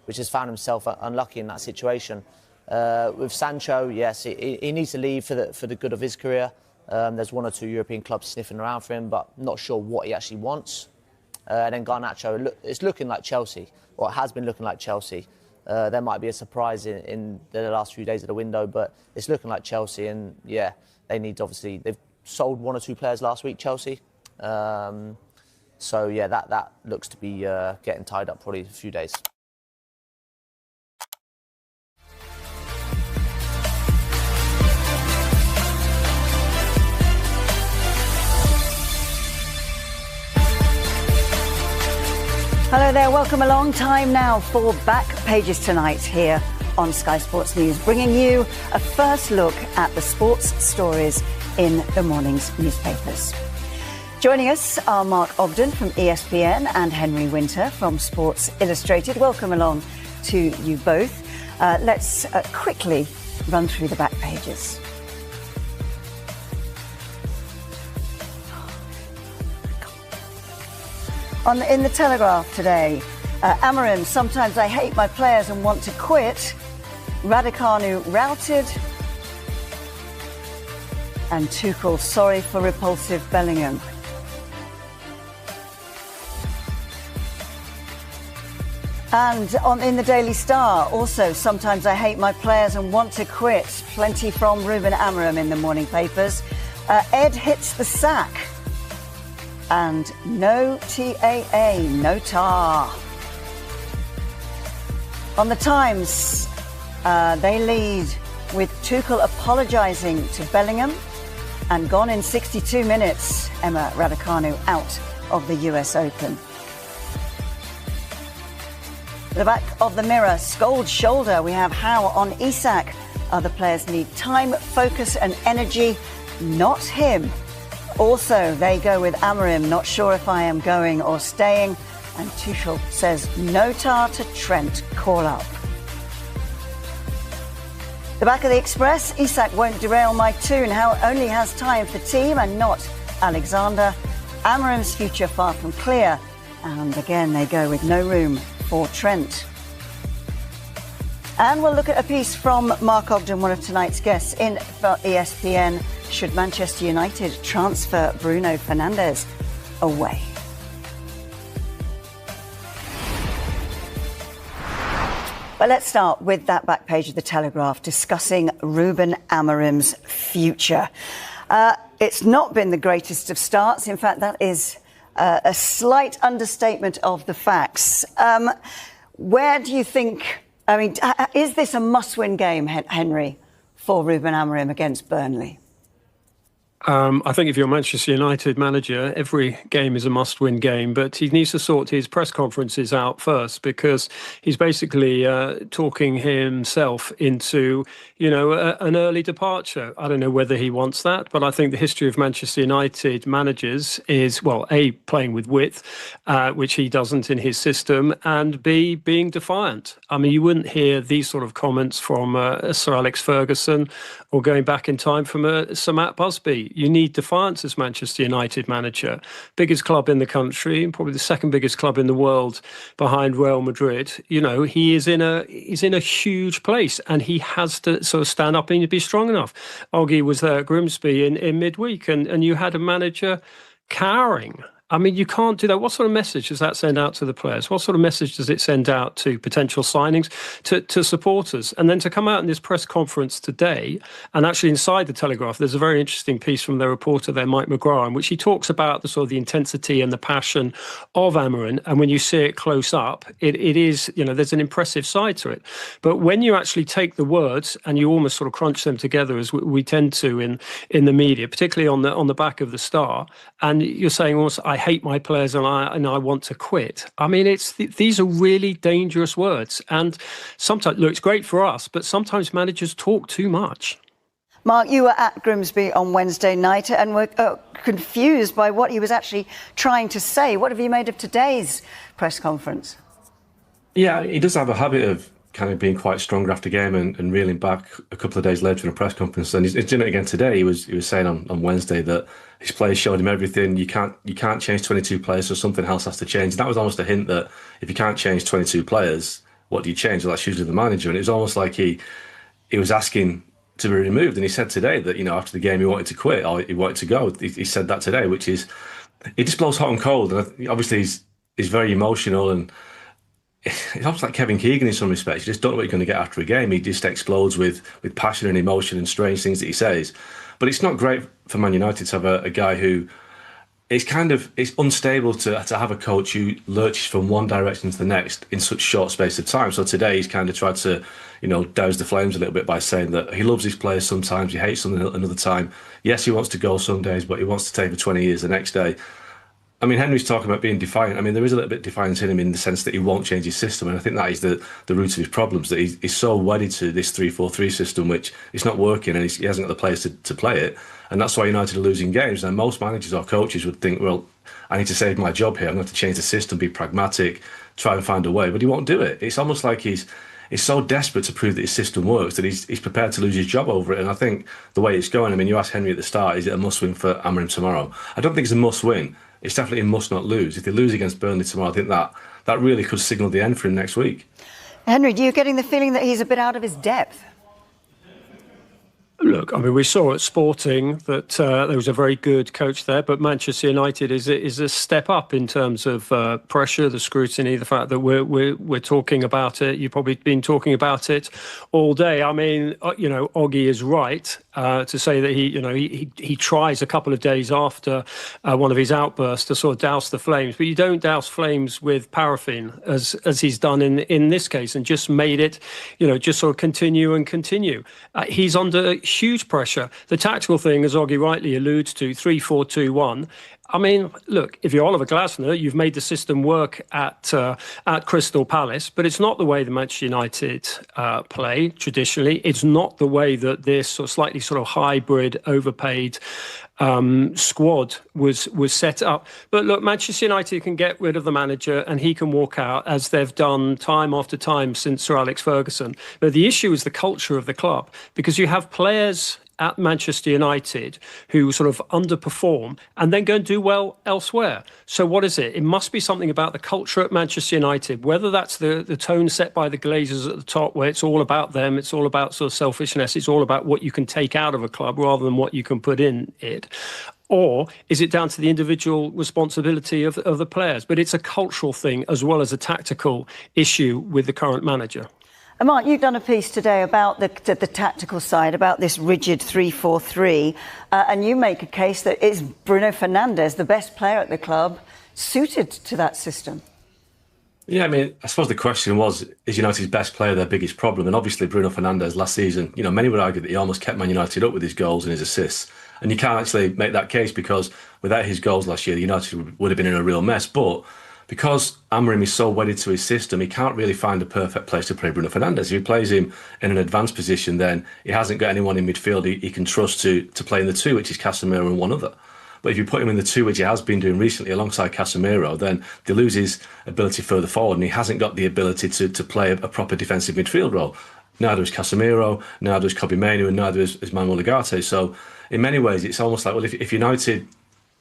which has found himself unlucky in that situation. With Sancho, yes, he needs to leave for the good of his career. There's 1 or 2 European clubs sniffing around for him, but not sure what he actually wants. And then Garnacho, it's looking like Chelsea, or it has been looking like Chelsea. There might be a surprise in the last few days of the window, but it's looking like Chelsea, and yeah, they need obviously they've sold 1 or 2 players last week, Chelsea. So yeah, that looks to be getting tied up probably a few days. Hello there, welcome along. Time now for Back Pages Tonight here on Sky Sports News, bringing you a first look at the sports stories in the morning's newspapers. Joining us are Mark Ogden from ESPN and Henry Winter from Sports Illustrated. Welcome along to you both. Let's quickly run through the back pages. In the Telegraph today, Amorim, sometimes I hate my players and want to quit. Raducanu routed. And Tuchel, sorry for repulsive Bellingham. And in the Daily Star, also, sometimes I hate my players and want to quit. Plenty from Ruben Amorim in the morning papers. Ed hits the sack. And no TAA, no tar. On the Times, they lead with Tuchel apologising to Bellingham, and gone in 62 minutes, Emma Raducanu out of the US Open. The back of the Mirror, Scholes shoulder, we have Howe on Isak. Other players need time, focus and energy, not him. Also, they go with Amorim, not sure if I am going or staying. And Tuchel says no tar to Trent, call up. The back of the Express, Isak won't derail my tune. How only has time for team and not Alexander. Amorim's future far from clear. And again, they go with no room for Trent. And we'll look at a piece from Mark Ogden, one of tonight's guests in for ESPN. Should Manchester United transfer Bruno Fernandes away? Well, let's start with that back page of the Telegraph discussing Ruben Amorim's future. It's not been the greatest of starts. In fact, that is a slight understatement of the facts. Where do you think, is this a must-win game, Henry, for Ruben Amorim against Burnley? I think if you're a Manchester United manager, every game is a must-win game, but he needs to sort his press conferences out first, because he's basically talking himself into, an early departure. I don't know whether he wants that, but I think the history of Manchester United managers is, well, A, playing with width, which he doesn't in his system, and B, being defiant. I mean, you wouldn't hear these sort of comments from Sir Alex Ferguson, or going back in time from Sir Matt Busby. You need defiance as Manchester United manager. Biggest club in the country, probably the second biggest club in the world behind Real Madrid. You know, he's in a huge place, and he has to sort of stand up and be strong enough. Oggy was there at Grimsby in midweek, and you had a manager cowering. I mean, you can't do that. What sort of message does that send out to the players? What sort of message does it send out to potential signings, to supporters? And then to come out in this press conference today, and actually inside the Telegraph, there's a very interesting piece from their reporter there, Mike McGrath, in which he talks about the sort of the intensity and the passion of Amorim. And when you see it close up, it is, you know, there's an impressive side to it. But when you actually take the words and you almost sort of crunch them together, as we tend to in the media, particularly on the back of the Star, and you're saying almost, I hate my players and I want to quit. I mean, these are really dangerous words. And sometimes, look, it's great for us, but sometimes managers talk too much. Mark, you were at Grimsby on Wednesday night and were confused by what he was actually trying to say. What have you made of today's press conference? Yeah, he does have a habit of kind of being quite stronger after game and reeling back a couple of days later in a press conference. And he's doing it again today. He was saying on Wednesday that his players showed him everything. You can't change 22 players, so something else has to change. And that was almost a hint that if you can't change 22 players, what do you change? Well, that's usually the manager. And it was almost like he was asking to be removed. And he said today that, you know, after the game he wanted to quit or he wanted to go. He said that today, which is, it just blows hot and cold. And obviously he's very emotional, and it's almost like Kevin Keegan in some respects. You just don't know what you're going to get after a game. He just explodes with passion and emotion and strange things that he says. But it's not great for Man United to have a guy who it's unstable to have a coach who lurches from one direction to the next in such short space of time. So today he's kind of tried to, you know, douse the flames a little bit by saying that he loves his players sometimes, he hates them another time. Yes, he wants to go some days, but he wants to stay for 20 years the next day. I mean, Henry's talking about being defiant. I mean, there is a little bit of defiance in him in the sense that he won't change his system. And I think that is the root of his problems, that he's so wedded to this 3-4-3 system, which is not working, and he hasn't got the players to play it. And that's why United are losing games. And most managers or coaches would think, well, I need to save my job here. I'm going to change the system, be pragmatic, try and find a way. But he won't do it. It's almost like he's so desperate to prove that his system works that he's prepared to lose his job over it. And I think the way it's going, I mean, you asked Henry at the start, is it a must-win for Amorim tomorrow? I don't think it's a must-win. It's definitely a must not lose. If they lose against Burnley tomorrow, I think that really could signal the end for him next week. Henry, are you getting the feeling that he's a bit out of his depth? Look, I mean, we saw at Sporting that there was a very good coach there, but Manchester United is a step up in terms of pressure, the scrutiny, the fact that we're talking about it. You've probably been talking about it all day. I mean, you know, Oggy is right to say that he tries a couple of days after one of his outbursts to sort of douse the flames, but you don't douse flames with paraffin as he's done in this case, and just made it, you know, just sort of continue. He's under huge pressure. The tactical thing, as Oggy rightly alludes to, 3-4-2-1. I mean, look, if you're Oliver Glasner, you've made the system work at Crystal Palace, but it's not the way the Manchester United play traditionally. It's not the way that this slightly sort of hybrid, overpaid squad was set up. But look, Manchester United can get rid of the manager and he can walk out, as they've done time after time since Sir Alex Ferguson. But the issue is the culture of the club, because you have players at Manchester United who sort of underperform and then go and do well elsewhere. So what is it? It must be something about the culture at Manchester United, whether that's the tone set by the Glazers at the top, where it's all about them, it's all about sort of selfishness, it's all about what you can take out of a club rather than what you can put in it. Or is it down to the individual responsibility of the players? But it's a cultural thing as well as a tactical issue with the current manager. Mark, you've done a piece today about the tactical side, about this rigid 3-4-3, and you make a case that is Bruno Fernandes, the best player at the club, suited to that system. Yeah, I mean, I suppose the question was, is United's best player their biggest problem? And obviously Bruno Fernandes last season, you know, many would argue that he almost kept Man United up with his goals and his assists. And you can't actually make that case, because without his goals last year, the United would have been in a real mess. But because Amorim is so wedded to his system, he can't really find a perfect place to play Bruno Fernandes. If he plays him in an advanced position, then he hasn't got anyone in midfield he can trust to play in the two, which is Casemiro and one other. But if you put him in the two, which he has been doing recently alongside Casemiro, then they lose his ability further forward, and he hasn't got the ability to play a proper defensive midfield role. Neither is Casemiro, neither is Kobbie Mainoo, and neither is Manuel Ugarte. So in many ways, it's almost like, well, if United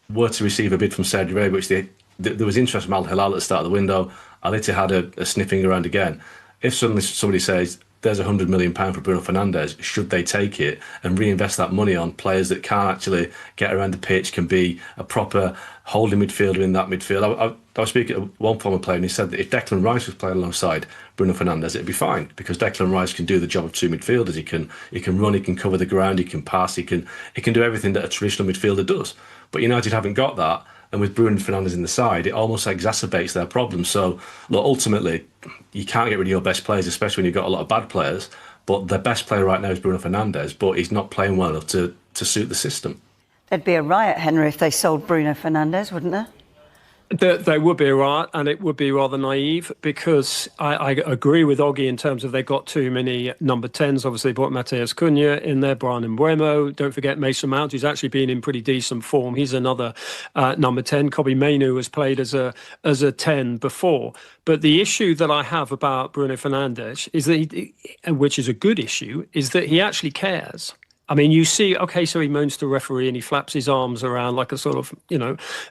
were to receive a bid from Saudi Arabia, which there was interest from Al Hilal at the start of the window, Al Ittihad had a sniffing around again. If suddenly somebody says, there's £100 million for Bruno Fernandes, should they take it and reinvest that money on players that can't actually get around the pitch, can be a proper holding midfielder in that midfield? I was speaking to one former player and he said that if Declan Rice was playing alongside Bruno Fernandes, it'd be fine, because Declan Rice can do the job of two midfielders. He can run, he can cover the ground, he can pass, he can do everything that a traditional midfielder does. But United haven't got that. And with Bruno Fernandes in the side, it almost exacerbates their problems. So, look, ultimately, you can't get rid of your best players, especially when you've got a lot of bad players. But their best player right now is Bruno Fernandes, but he's not playing well enough to suit the system. There'd be a riot, Henry, if they sold Bruno Fernandes, wouldn't there? There would be a riot, and it would be rather naive, because I agree with Oggy in terms of they've got too many number 10s. Obviously, they brought Matheus Cunha in there, Brian Mbeumo. Don't forget Mason Mount, who's actually been in pretty decent form. He's another number 10. Kobbie Mainoo has played as a 10 before. But the issue that I have about Bruno Fernandes is that, which is a good issue, is that he actually cares. I mean, you see, OK, so he moans to the referee and he flaps his arms around like a sort of,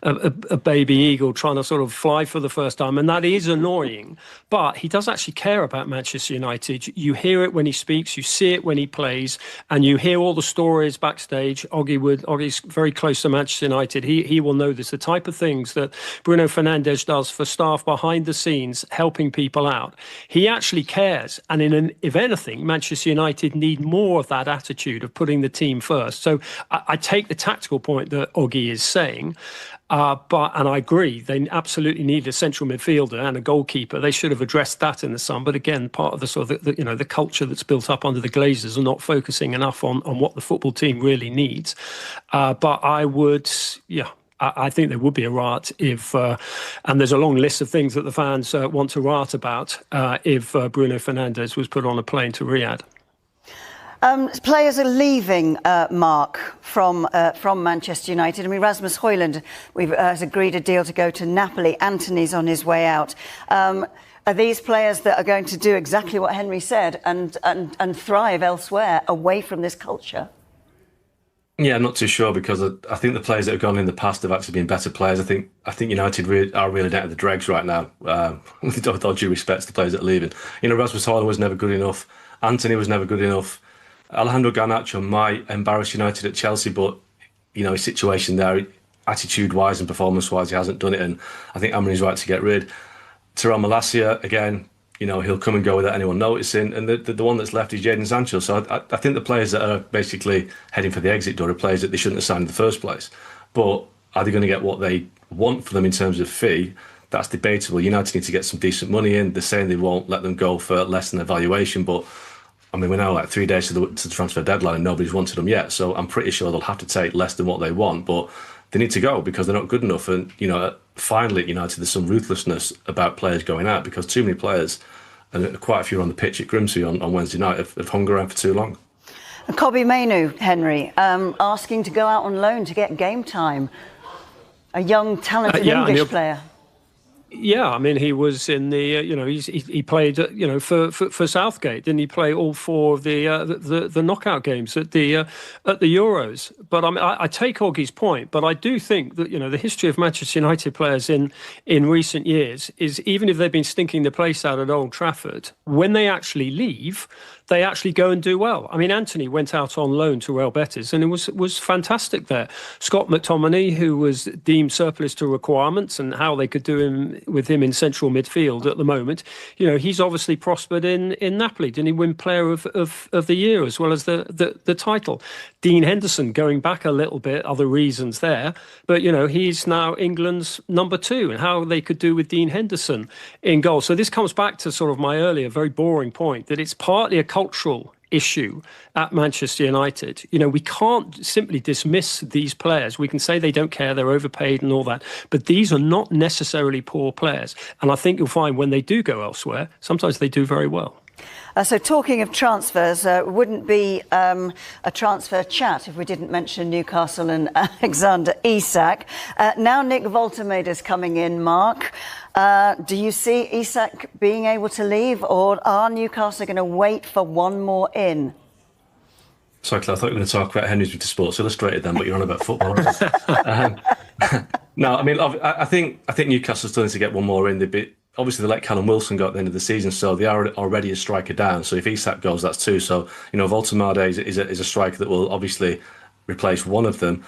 a baby eagle trying to sort of fly for the first time. And that is annoying. But he does actually care about Manchester United. You hear it when he speaks, you see it when he plays, and you hear all the stories backstage. Oggy's very close to Manchester United. He will know this. The type of things that Bruno Fernandes does for staff behind the scenes, helping people out. He actually cares. And if anything, Manchester United need more of that attitude of putting the team first. So I take the tactical point that Oggy is saying, and I agree, they absolutely need a central midfielder and a goalkeeper. They should have addressed that in the summer. But again, part of the sort of the culture that's built up under the Glazers are not focusing enough on what the football team really needs. But I would, I think there would be a riot if, and there's a long list of things that the fans want to riot about if Bruno Fernandes was put on a plane to Riyadh. Players are leaving, Mark, from Manchester United. I mean, Rasmus Højlund has agreed a deal to go to Napoli. Antony's on his way out. Are these players that are going to do exactly what Henry said and thrive elsewhere, away from this culture? Yeah, I'm not too sure, because I think the players that have gone in the past have actually been better players. I think United are really down to the dregs right now, with all due respect to the players that are leaving. Rasmus Højlund was never good enough. Antony was never good enough. Alejandro Garnacho might embarrass United at Chelsea, but, his situation there, attitude-wise and performance-wise, he hasn't done it, and I think Amorim's right to get rid. Tyrell Malacia, again, he'll come and go without anyone noticing, and the one that's left is Jadon Sancho. So I think the players that are basically heading for the exit door are players that they shouldn't have signed in the first place. But are they going to get what they want for them in terms of fee? That's debatable. United need to get some decent money in. They're saying they won't let them go for less than their valuation, but I mean, we're now like 3 days to the transfer deadline and nobody's wanted them yet. So I'm pretty sure they'll have to take less than what they want, but they need to go because they're not good enough. And, finally at United, there's some ruthlessness about players going out, because too many players, and quite a few on the pitch at Grimsby on Wednesday night, have hung around for too long. And Kobbie Mainoo, Henry, asking to go out on loan to get game time. A young, talented English player. Yeah, I mean, he was in the, he played, for Southgate. Didn't he play all 4 of the knockout games at the Euros? But I mean, I take Oggy's point, but I do think that, the history of Manchester United players in recent years is, even if they've been stinking the place out at Old Trafford, when they actually leave, they actually go and do well. I mean, Antony went out on loan to Real Betis and it was fantastic there. Scott McTominay, who was deemed surplus to requirements and how they could do with him in central midfield at the moment, he's obviously prospered in Napoli. Didn't he win Player of the Year as well as the title? Dean Henderson, going back a little bit, other reasons there, but he's now England's number 2, and how they could do with Dean Henderson in goal. So this comes back to sort of my earlier very boring point that it's partly a cultural issue at Manchester United. We can't simply dismiss these players. We can say they don't care, they're overpaid and all that, but these are not necessarily poor players. And I think you'll find when they do go elsewhere, sometimes they do very well. So talking of transfers, wouldn't be a transfer chat if we didn't mention Newcastle and Alexander-Isak. Now Nick Woltermeder's coming in, Mark. Do you see Isak being able to leave, or are Newcastle going to wait for one more in? Sorry, Claire, I thought you were going to talk about Henry's to Sports Illustrated then, but you're on about football. Aren't you? No, I mean, I think Newcastle still needs to get one more in. Obviously, they let Callum Wilson go at the end of the season, so they are already a striker down. So if Isak goes, that's two. So, Voltemade is a striker that will obviously replace one of them.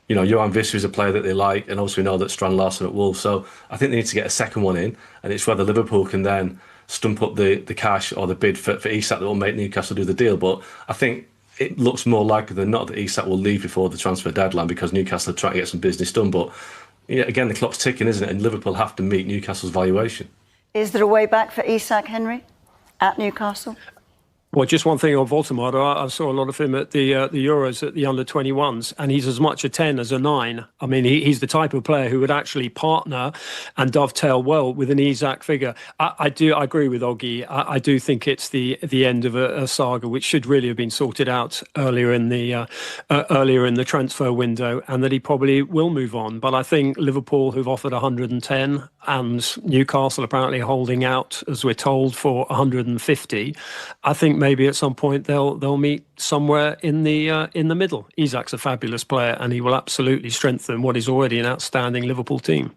Johan Visser is a player that they like, and also we know that Strand Larsen at Wolves. So I think they need to get a second one in, and it's whether Liverpool can then stump up the cash or the bid for Isak that will make Newcastle do the deal. But I think it looks more likely than not that Isak will leave before the transfer deadline because Newcastle are trying to get some business done. But again, the clock's ticking, isn't it? And Liverpool have to meet Newcastle's valuation. Is there a way back for Isak, Henry, at Newcastle? Well, just one thing on Voltemade. I saw a lot of him at the Euros at the under-21s, and he's as much a 10 as a 9. I mean, he's the type of player who would actually partner and dovetail well with an Isak figure. I agree with Oggy. I do think it's the end of a saga which should really have been sorted out earlier in the transfer window, and that he probably will move on. But I think Liverpool, who've offered 110, and Newcastle apparently holding out, as we're told, for 150. I think maybe at some point they'll meet somewhere in the middle. Isak's a fabulous player, and he will absolutely strengthen what is already an outstanding Liverpool team.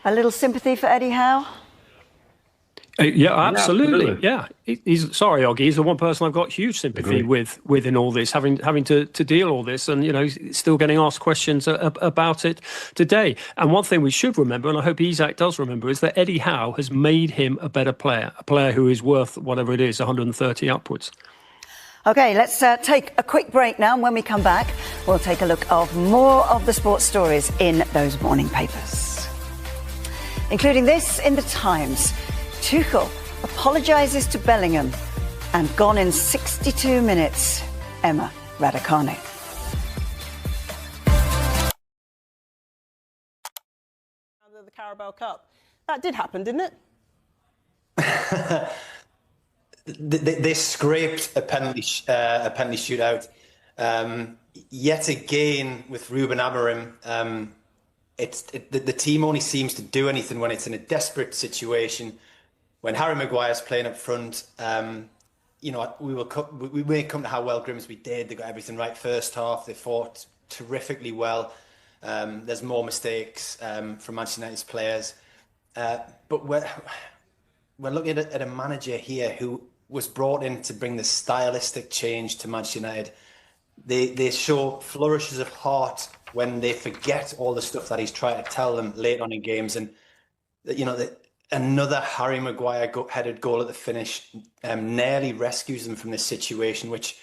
A little sympathy for Eddie Howe? Yeah, absolutely. Yeah, he's sorry, Oggy. He's the one person I've got huge sympathy with in all this, having to deal all this, and he's still getting asked questions about it today. And one thing we should remember, and I hope Isak does remember, is that Eddie Howe has made him a better player, a player who is worth whatever it is, 130 upwards. OK, let's take a quick break now, and when we come back, we'll take a look of more of the sports stories in those morning papers, including this in the Times. Tuchel apologises to Bellingham and gone in 62 minutes. Emma Raducanu. The Carabao Cup. That did happen, didn't it? They scraped a penalty shootout. Yet again with Ruben Amorim, the team only seems to do anything when it's in a desperate situation. When Harry Maguire's playing up front, we may come to how well Grimsby did. They got everything right first half. They fought terrifically well. There's more mistakes from Manchester United's players. But we're looking at a manager here who was brought in to bring the stylistic change to Manchester United. They show flourishes of heart when they forget all the stuff that he's trying to tell them late on in games. And, another Harry Maguire headed goal at the finish nearly rescues them from this situation, which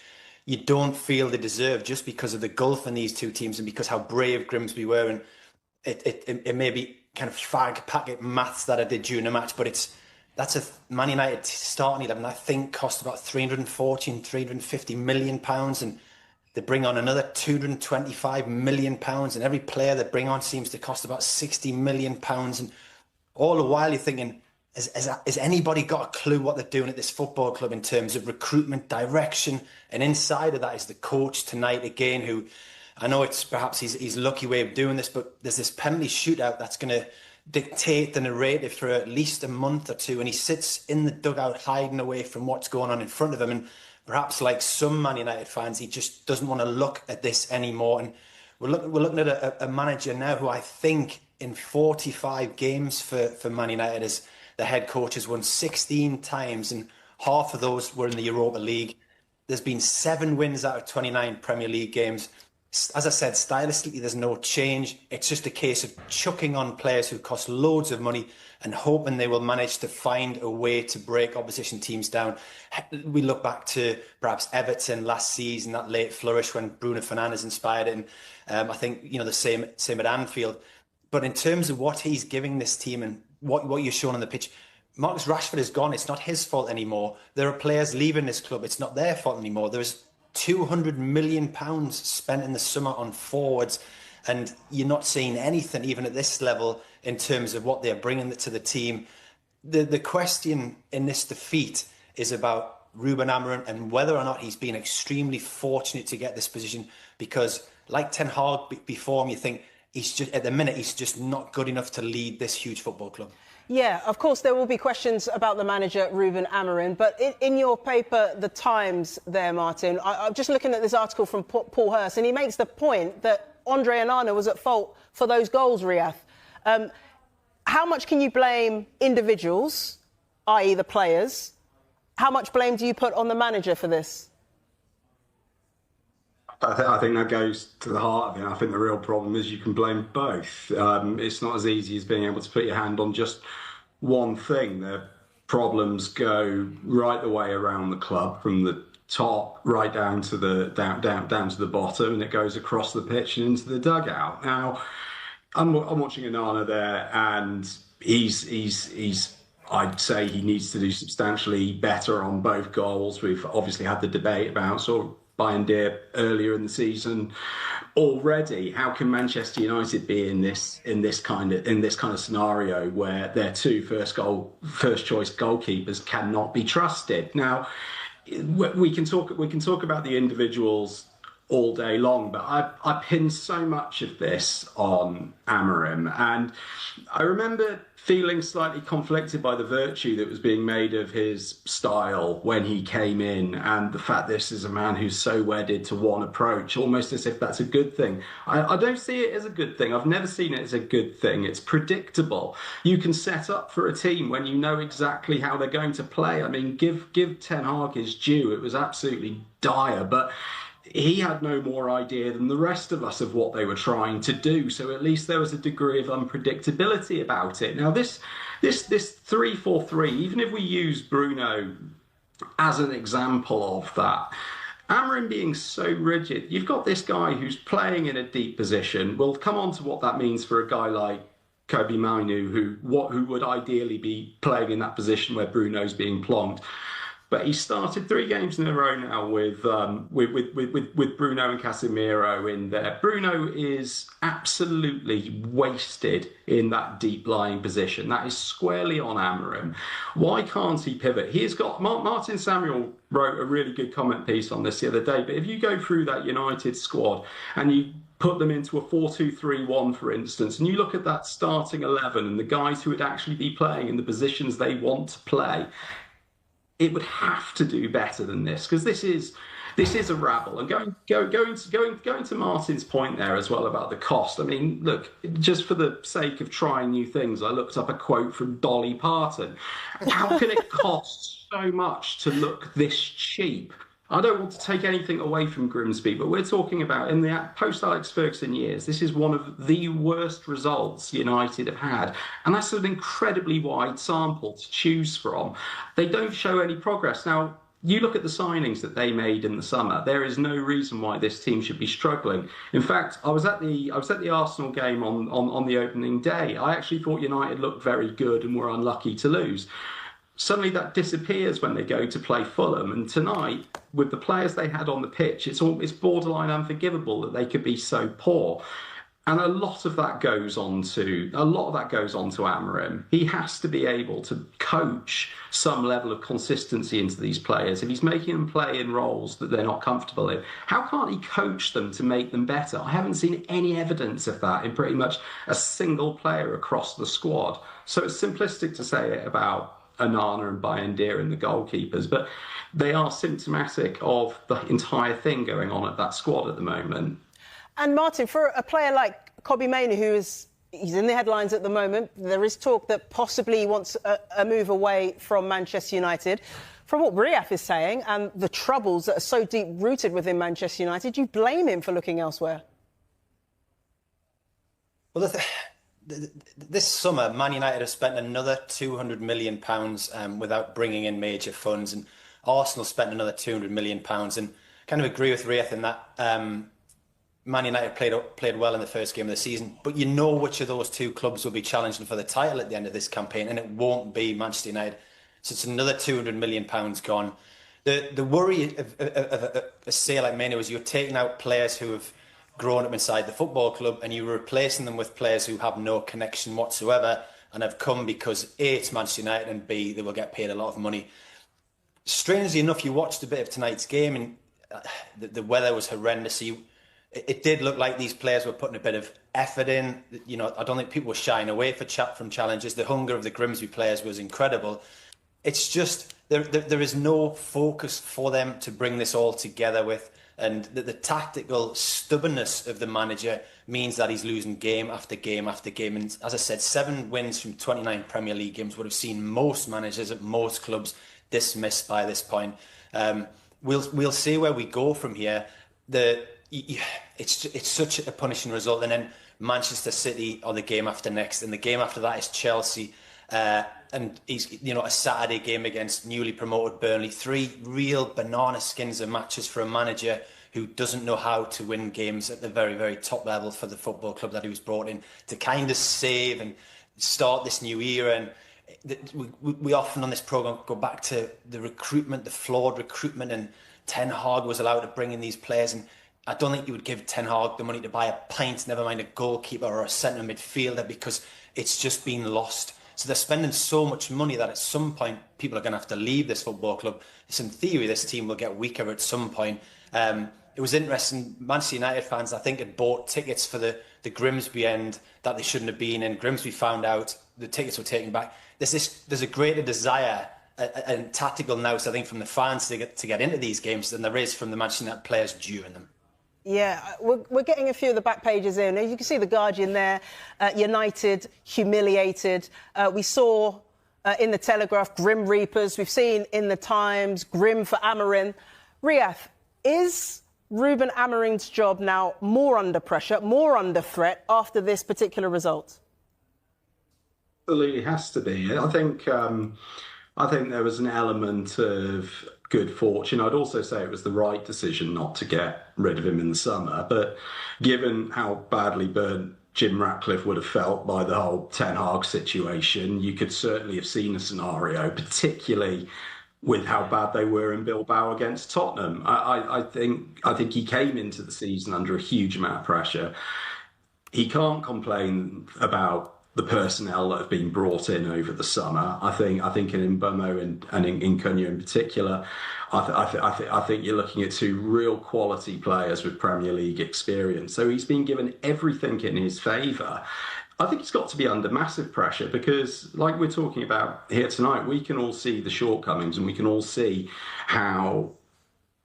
you don't feel they deserve just because of the gulf in these two teams and because how brave Grimsby were. And it may be kind of fag packet maths that I did during the match, but that's a Man United starting 11, I think, cost about £350 million, and they bring on another £225 million, and every player they bring on seems to cost about £60 million. And all the while you're thinking, has anybody got a clue what they're doing at this football club in terms of recruitment, direction? And inside of that is the coach tonight again, who I know it's perhaps his lucky way of doing this, but there's this penalty shootout that's going to dictate the narrative for at least a month or two, and he sits in the dugout hiding away from what's going on in front of him. And perhaps like some Man United fans, he just doesn't want to look at this anymore. And we're looking at a manager now who I think in 45 games for Man United as the head coach has won 16 times, and half of those were in the Europa League. There's been 7 wins out of 29 Premier League games. As I said, stylistically, there's no change. It's just a case of chucking on players who cost loads of money and hoping they will manage to find a way to break opposition teams down. We look back to perhaps Everton last season, that late flourish when Bruno Fernandes inspired it. And I think, the same at Anfield. But in terms of what he's giving this team and what you're showing on the pitch, Marcus Rashford is gone. It's not his fault anymore. There are players leaving this club. It's not their fault anymore. There's £200 million spent in the summer on forwards, and you're not seeing anything even at this level in terms of what they're bringing to the team. The question in this defeat is about Ruben Amorim and whether or not he's been extremely fortunate to get this position, because like Ten Hag before him, you think he's just at the minute he's just not good enough to lead this huge football club. Yeah, of course, there will be questions about the manager, Ruben Amorim. But in your paper, The Times there, Martin, I'm just looking at this article from Paul Hurst, and he makes the point that Andre Onana was at fault for those goals, Riyadh. How much can you blame individuals, i.e. the players? How much blame do you put on the manager for this? I think that goes to the heart of it. I think the real problem is you can blame both. It's not as easy as being able to put your hand on just one thing. The problems go right the way around the club, from the top right down to the down to the bottom, and it goes across the pitch and into the dugout. Now, I'm watching Onana there, and he's I'd say he needs to do substantially better on both goals. We've obviously had the debate about sort of Bayern earlier in the season already. How can Manchester United be in this kind of scenario where their two first choice goalkeepers cannot be trusted? Now, we can talk about the individuals all day long, but I pin so much of this on Amorim, and I remember feeling slightly conflicted by the virtue that was being made of his style when he came in, and the fact this is a man who's so wedded to one approach, almost as if that's a good thing. I don't see it as a good thing. I've never seen it as a good thing. It's predictable. You can set up for a team when you know exactly how they're going to play. I mean, give Ten Hag his due. It was absolutely dire, but he had no more idea than the rest of us of what they were trying to do. So at least there was a degree of unpredictability about it. Now, this 3-4-3, even if we use Bruno as an example of that, Amorim being so rigid, you've got this guy who's playing in a deep position. We'll come on to what that means for a guy like Kobbie Mainoo, who would ideally be playing in that position where Bruno's being plonked. But he started 3 games in a row now with Bruno and Casemiro in there. Bruno is absolutely wasted in that deep-lying position. That is squarely on Amorim. Why can't he pivot? He's got Martin Samuel wrote a really good comment piece on this the other day. But if you go through that United squad and you put them into a 4-2-3-1, for instance, and you look at that starting 11 and the guys who would actually be playing in the positions they want to play, it would have to do better than this, because this is a rabble. And going to Martin's point there as well about the cost. I mean, look, just for the sake of trying new things, I looked up a quote from Dolly Parton. How can it cost so much to look this cheap? I don't want to take anything away from Grimsby, but we're talking about, in the post-Alex Ferguson years, this is one of the worst results United have had. And that's an incredibly wide sample to choose from. They don't show any progress. Now, you look at the signings that they made in the summer, there is no reason why this team should be struggling. In fact, I was at the Arsenal game on the opening day. I actually thought United looked very good and were unlucky to lose. Suddenly that disappears when they go to play Fulham, and tonight, with the players they had on the pitch, it's borderline unforgivable that they could be so poor. And a lot of that goes on to Amorim. He has to be able to coach some level of consistency into these players. If he's making them play in roles that they're not comfortable in, how can't he coach them to make them better? I haven't seen any evidence of that in pretty much a single player across the squad. So it's simplistic to say it about Onana and Bayern and the goalkeepers, but they are symptomatic of the entire thing going on at that squad at the moment. And Martin, for a player like Kobbie Mainoo, he's in the headlines at the moment, there is talk that possibly he wants a move away from Manchester United. From what Riyadh is saying and the troubles that are so deep-rooted within Manchester United, do you blame him for looking elsewhere? Well, this summer, Man United have spent another £200 million without bringing in major funds, and Arsenal spent another £200 million. And kind of agree with Riyadh in that Man United played well in the first game of the season, but you know which of those two clubs will be challenging for the title at the end of this campaign, and it won't be Manchester United. So it's another £200 million gone. The worry of a sale like Mainoo is you're taking out players who have grown up inside the football club and you're replacing them with players who have no connection whatsoever and have come because A, it's Manchester United, and B, they will get paid a lot of money. Strangely enough, you watched a bit of tonight's game and the weather was horrendous. it did look like these players were putting a bit of effort in. You know, I don't think people were shying away from challenges. The hunger of the Grimsby players was incredible. It's just there is no focus for them to bring this all together with, and the tactical stubbornness of the manager means that he's losing game after game after game. And as I said, 7 wins from 29 Premier League games would have seen most managers at most clubs dismissed by this point. We'll see where we go from here. It's such a punishing result, and then Manchester City are the game after next, and the game after that is Chelsea. And he's, a Saturday game against newly promoted Burnley. 3 real banana skins of matches for a manager who doesn't know how to win games at the very, very top level for the football club that he was brought in to kind of save and start this new era. And we often on this programme go back to the recruitment, the flawed recruitment, and Ten Hag was allowed to bring in these players. And I don't think you would give Ten Hag the money to buy a pint, never mind a goalkeeper or a centre midfielder, because it's just been lost. So they're spending so much money that at some point people are going to have to leave this football club. So in theory, this team will get weaker at some point. It was interesting, Manchester United fans, I think, had bought tickets for the Grimsby end that they shouldn't have been in. Grimsby found out the tickets were taken back. There's a greater desire and tactical nous, I think, from the fans to get into these games than there is from the Manchester United players during them. Yeah, we're getting a few of the back pages in. You can see the Guardian there, United humiliated. We saw in the Telegraph, Grim Reapers. We've seen in the Times, grim for Amorim. Riyadh, is Ruben Amorim's job now more under pressure, more under threat after this particular result? Absolutely has to be. I think there was an element of good fortune. I'd also say it was the right decision not to get rid of him in the summer. But given how badly burnt Jim Ratcliffe would have felt by the whole Ten Hag situation, you could certainly have seen a scenario, particularly with how bad they were in Bilbao against Tottenham. I think he came into the season under a huge amount of pressure. He can't complain about the personnel that have been brought in over the summer. I think in Mbeumo and in Cunha in particular, I think you're looking at 2 real quality players with Premier League experience. So he's been given everything in his favour. I think he's got to be under massive pressure because, like we're talking about here tonight, we can all see the shortcomings and we can all see how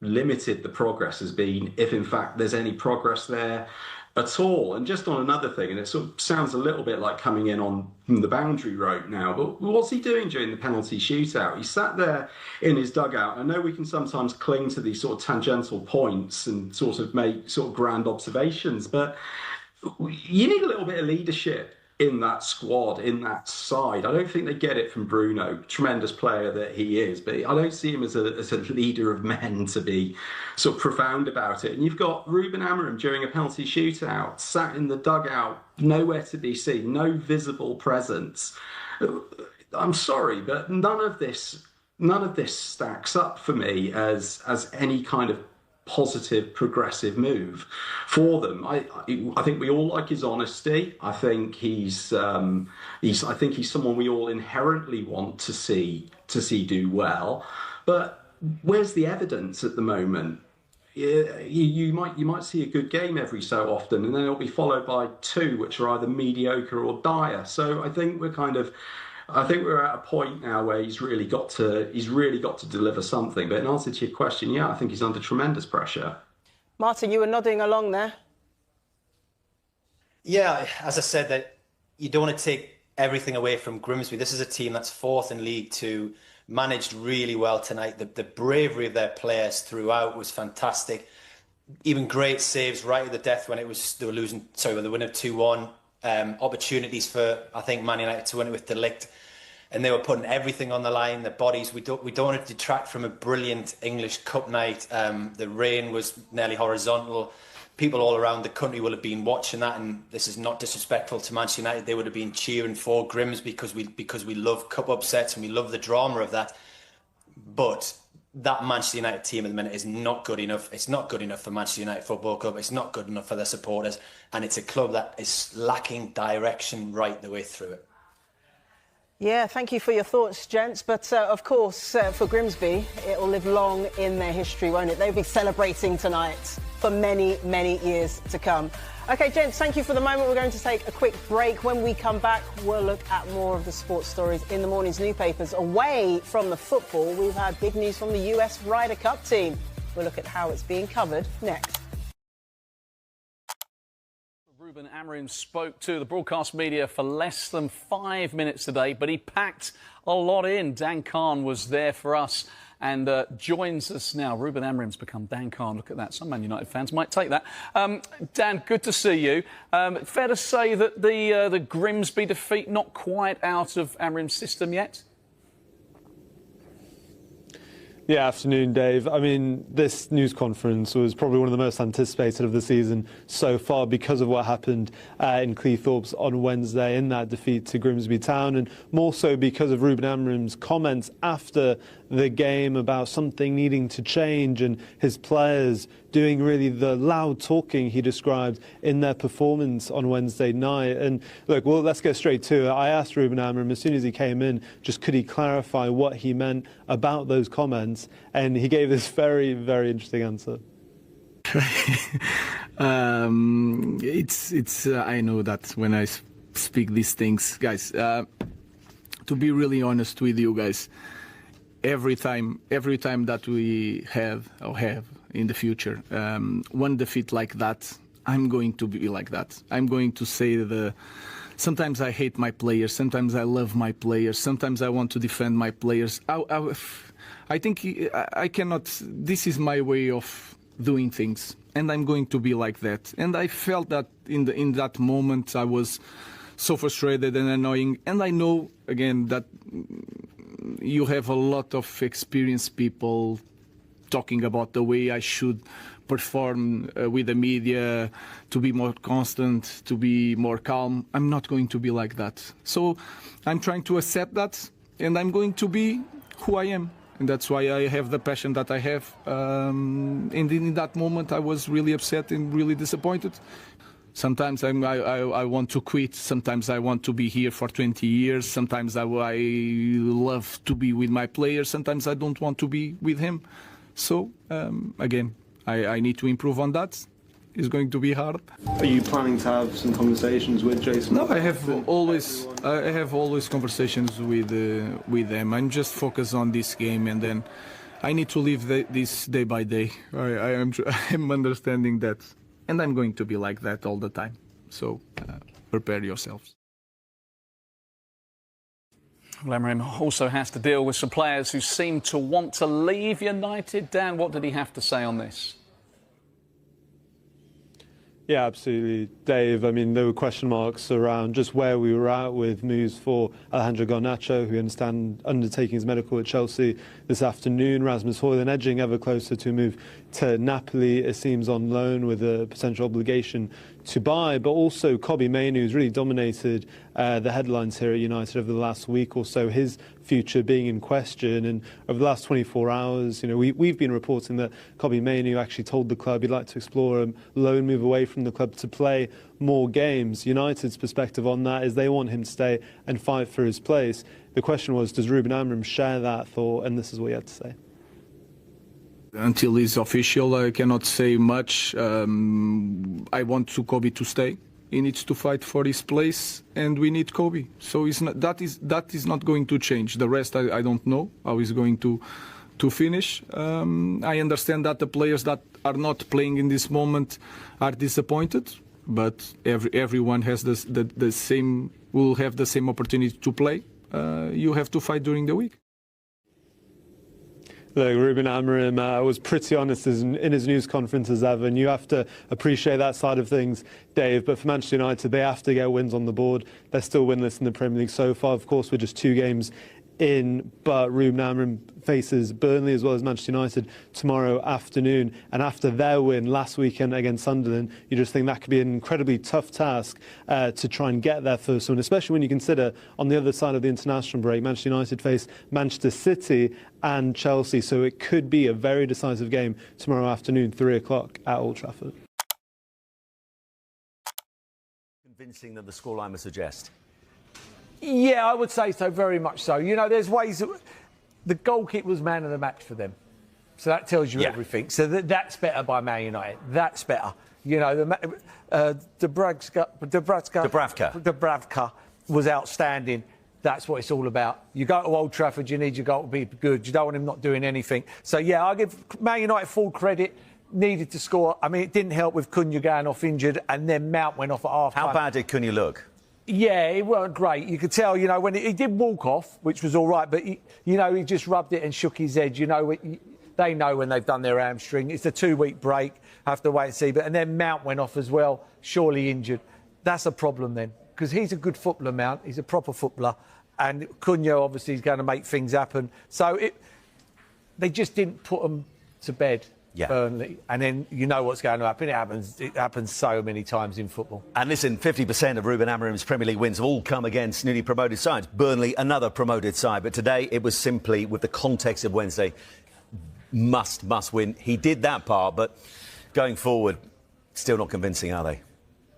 limited the progress has been, if in fact there's any progress there at all. And just on another thing, and it sort of sounds a little bit like coming in on the boundary rope now, but what's he doing during the penalty shootout? He sat there in his dugout. I know we can sometimes cling to these sort of tangential points and sort of make sort of grand observations, but you need a little bit of leadership in that squad, in that side. I don't think they get it from Bruno, tremendous player that he is, but I don't see him as a leader of men to be sort of profound about it. And you've got Ruben Amorim during a penalty shootout, sat in the dugout, nowhere to be seen, no visible presence. I'm sorry, but none of this stacks up for me as any kind of positive, progressive move for them. I think we all like his honesty. I think he's someone we all inherently want to see do well. But where's the evidence at the moment? You might see a good game every so often, and then it'll be followed by 2 which are either mediocre or dire. So I think we're at a point now where he's really got to deliver something. But in answer to your question, yeah, I think he's under tremendous pressure. Martin, you were nodding along there. Yeah, as I said, that you don't want to take everything away from Grimsby. This is a team that's 4th in League 2, managed really well tonight. The bravery of their players throughout was fantastic. Even great saves right at the death when they were winning 2-1. Opportunities for, I think, Man United to win it with De Ligt, and they were putting everything on the line. Their bodies. We don't want to detract from a brilliant English Cup night. The rain was nearly horizontal. People all around the country will have been watching that, and this is not disrespectful to Manchester United. They would have been cheering for Grimsby because we love cup upsets and we love the drama of that. But that Manchester United team at the minute is not good enough. It's not good enough for Manchester United Football Club. It's not good enough for their supporters. And it's a club that is lacking direction right the way through it. Yeah, thank you for your thoughts, gents. But of course, for Grimsby, it will live long in their history, won't it? They'll be celebrating tonight. for many, many years to come. OK, gents, thank you for the moment. We're going to take a quick break. When we come back, we'll look at more of the sports stories in the morning's newspapers. Away from the football, we've had big news from the US Ryder Cup team. We'll look at how it's being covered next. Ruben Amorim spoke to the broadcast media for less than 5 minutes today, but he packed a lot in. Dan Khan was there for us and joins us now. Ruben Amorim's become Dan Khan. Look at that. Some Man United fans might take that. Dan, good to see you. Fair to say that the Grimsby defeat not quite out of Amorim's system yet? Yeah, afternoon, Dave. I mean, this news conference was probably one of the most anticipated of the season so far because of what happened in Cleethorpes on Wednesday in that defeat to Grimsby Town, and more so because of Ruben Amorim's comments after the game about something needing to change and his players doing really the loud talking he described in their performance on Wednesday night. And look, well, let's get straight to it. I asked Ruben Amorim as soon as he came in, just could he clarify what he meant about those comments, and he gave this very, very interesting answer. I know that when I speak these things, guys, to be really honest with you guys, every time that we have in the future one defeat like that, I'm going to be like that. I'm going to say sometimes I hate my players, sometimes I love my players, sometimes I want to defend my players. I think I cannot. This is my way of doing things, and I'm going to be like that. And I felt that in that moment I was so frustrated and annoying. And I know again that you have a lot of experienced people talking about the way I should perform with the media, to be more constant, to be more calm. I'm not going to be like that. So I'm trying to accept that, and I'm going to be who I am. And that's why I have the passion that I have. And in that moment, I was really upset and really disappointed. Sometimes I want to quit. Sometimes I want to be here for 20 years. Sometimes I love to be with my players. Sometimes I don't want to be with him. So, again, I need to improve on that. It's going to be hard. Are you planning to have some conversations with Jason? No, I have always conversations with them. I'm just focused on this game, and then I need to live this day by day. I'm understanding that, and I'm going to be like that all the time. So prepare yourselves. Amorim also has to deal with some players who seem to want to leave United. Dan, what did he have to say on this? Yeah, absolutely, Dave. I mean, there were question marks around just where we were at with moves for Alexander Garnacho, who we understand undertaking his medical at Chelsea this afternoon. Rasmus Højlund edging ever closer to a move to Napoli, it seems, on loan with a potential obligation to buy. But also Kobbie Mainoo, who's really dominated the headlines here at United over the last week or so, his future being in question. And over the last 24 hours, you know, we've been reporting that Kobbie Mainoo actually told the club he'd like to explore a loan move away from the club to play more games. United's perspective on that is they want him to stay and fight for his place. The question was, does Ruben Amorim share that thought? And this is what he had to say. Until it's official, I cannot say much. I want Kobbie to stay. He needs to fight for his place, and we need Kobbie. So that is not going to change. The rest, I don't know how he's going to finish. I understand that the players that are not playing in this moment are disappointed, but everyone has the same, will have the same opportunity to play. You have to fight during the week. Look, Ruben Amorim was pretty honest in his news conference as ever, and you have to appreciate that side of things, Dave. But for Manchester United, they have to get wins on the board. They're still winless in the Premier League so far. Of course, we're just 2 games in, but Ruben Amorim faces Burnley as well as Manchester United tomorrow afternoon. And after their win last weekend against Sunderland, you just think that could be an incredibly tough task to try and get their first win, especially when you consider on the other side of the international break, Manchester United face Manchester City and Chelsea. So it could be a very decisive game tomorrow afternoon, 3 o'clock at Old Trafford. Convincing than the scoreline would suggest. Yeah, I would say so, very much so. You know, there's ways that the goalkeeper was man of the match for them. So that tells you everything. So that's better by Man United. That's better. You know, Dubravka was outstanding. That's what it's all about. You go to Old Trafford, you need your goal to be good. You don't want him not doing anything. So, yeah, I give Man United full credit. Needed to score. I mean, it didn't help with Cunha going off injured, and then Mount went off at half-time. How bad did Cunha look? Yeah, it weren't great. You could tell, you know, when he did walk off, which was all right, but, he just rubbed it and shook his head. You know, they know when they've done their hamstring. It's a 2-week break. Have to wait and see. And then Mount went off as well, surely injured. That's a problem then, because he's a good footballer, Mount. He's a proper footballer. And Cunha obviously is going to make things happen. So they just didn't put them to bed, Burnley. And then you know what's going to happen. It happens so many times in football. And listen, 50% of Ruben Amorim's Premier League wins have all come against newly promoted sides. Burnley, another promoted side. But today it was simply, with the context of Wednesday, must win. He did that part, but going forward, still not convincing, are they?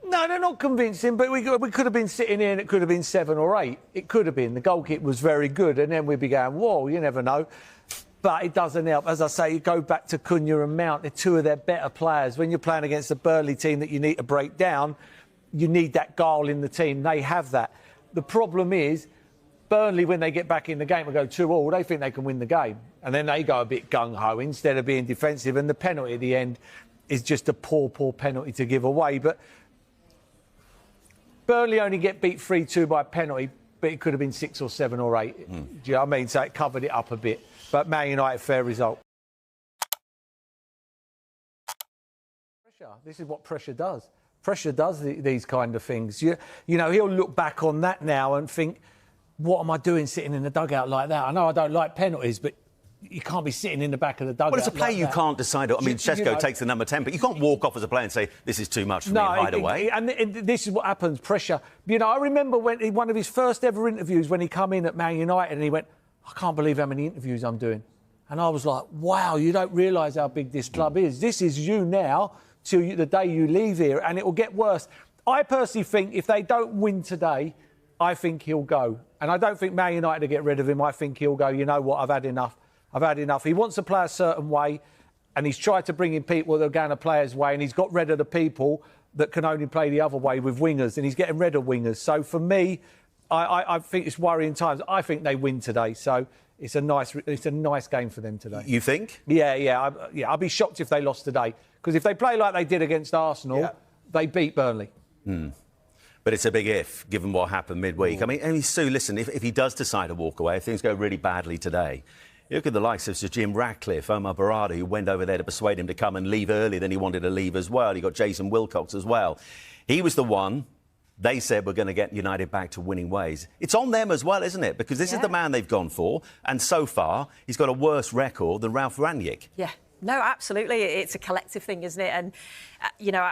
No, they're not convincing, but we could have been sitting here and it could have been 7 or 8. It could have been. The goalkeeper was very good, and then we'd be going, whoa, you never know. But it doesn't help. As I say, you go back to Cunha and Mount. They're two of their better players. When you're playing against a Burnley team that you need to break down, you need that goal in the team. They have that. The problem is, Burnley, when they get back in the game and go 2-2, they think they can win the game. And then they go a bit gung-ho instead of being defensive. And the penalty at the end is just a poor penalty to give away. But Burnley only get beat 3-2 by penalty, but it could have been 6 or 7 or 8. Do you know what I mean? So it covered it up a bit. But Man United, fair result. Pressure. This is what pressure does. Pressure does these kind of things. You know, he'll look back on that now and think, what am I doing sitting in the dugout like that? I know I don't like penalties, but you can't be sitting in the back of the dugout. Well, as a player, like you can't decide. I mean, Šeško takes the number 10, but you can't walk off as a player and say, this is too much for me and hide away. And this is what happens, pressure. You know, I remember when in one of his first ever interviews when he come in at Man United and he went, I can't believe how many interviews I'm doing. And I was like, wow, you don't realise how big this club is. This is you now till the day you leave here, and it will get worse. I personally think if they don't win today, I think he'll go. And I don't think Man United will get rid of him. I think he'll go, you know what, I've had enough. I've had enough. He wants to play a certain way, and he's tried to bring in people that are going to play his way, and he's got rid of the people that can only play the other way with wingers, and he's getting rid of wingers. So for me, I think it's worrying times. I think they win today, so it's a nice game for them today. You think? Yeah. I'll be shocked if they lost today, because if they play like they did against Arsenal, they beat Burnley. But it's a big if, given what happened midweek. I mean, Sue, listen, if he does decide to walk away, if things go really badly today, you look at the likes of Sir Jim Ratcliffe, Omar Barada, who went over there to persuade him to come and leave earlier than he wanted to leave as well. You got Jason Wilcox as well. He was the one they said we're going to get United back to winning ways. It's on them as well, isn't it? Because this is the man they've gone for, and so far he's got a worse record than Ralf Rangnick. Yeah, no, absolutely. It's a collective thing, isn't it? And, you know,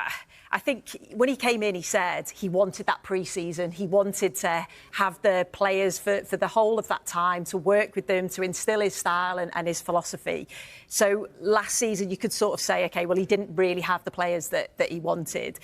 I think when he came in, he said he wanted that pre-season. He wanted to have the players for the whole of that time, to work with them, to instil his style and his philosophy. So last season, you could sort of say, OK, well, he didn't really have the players that he wanted.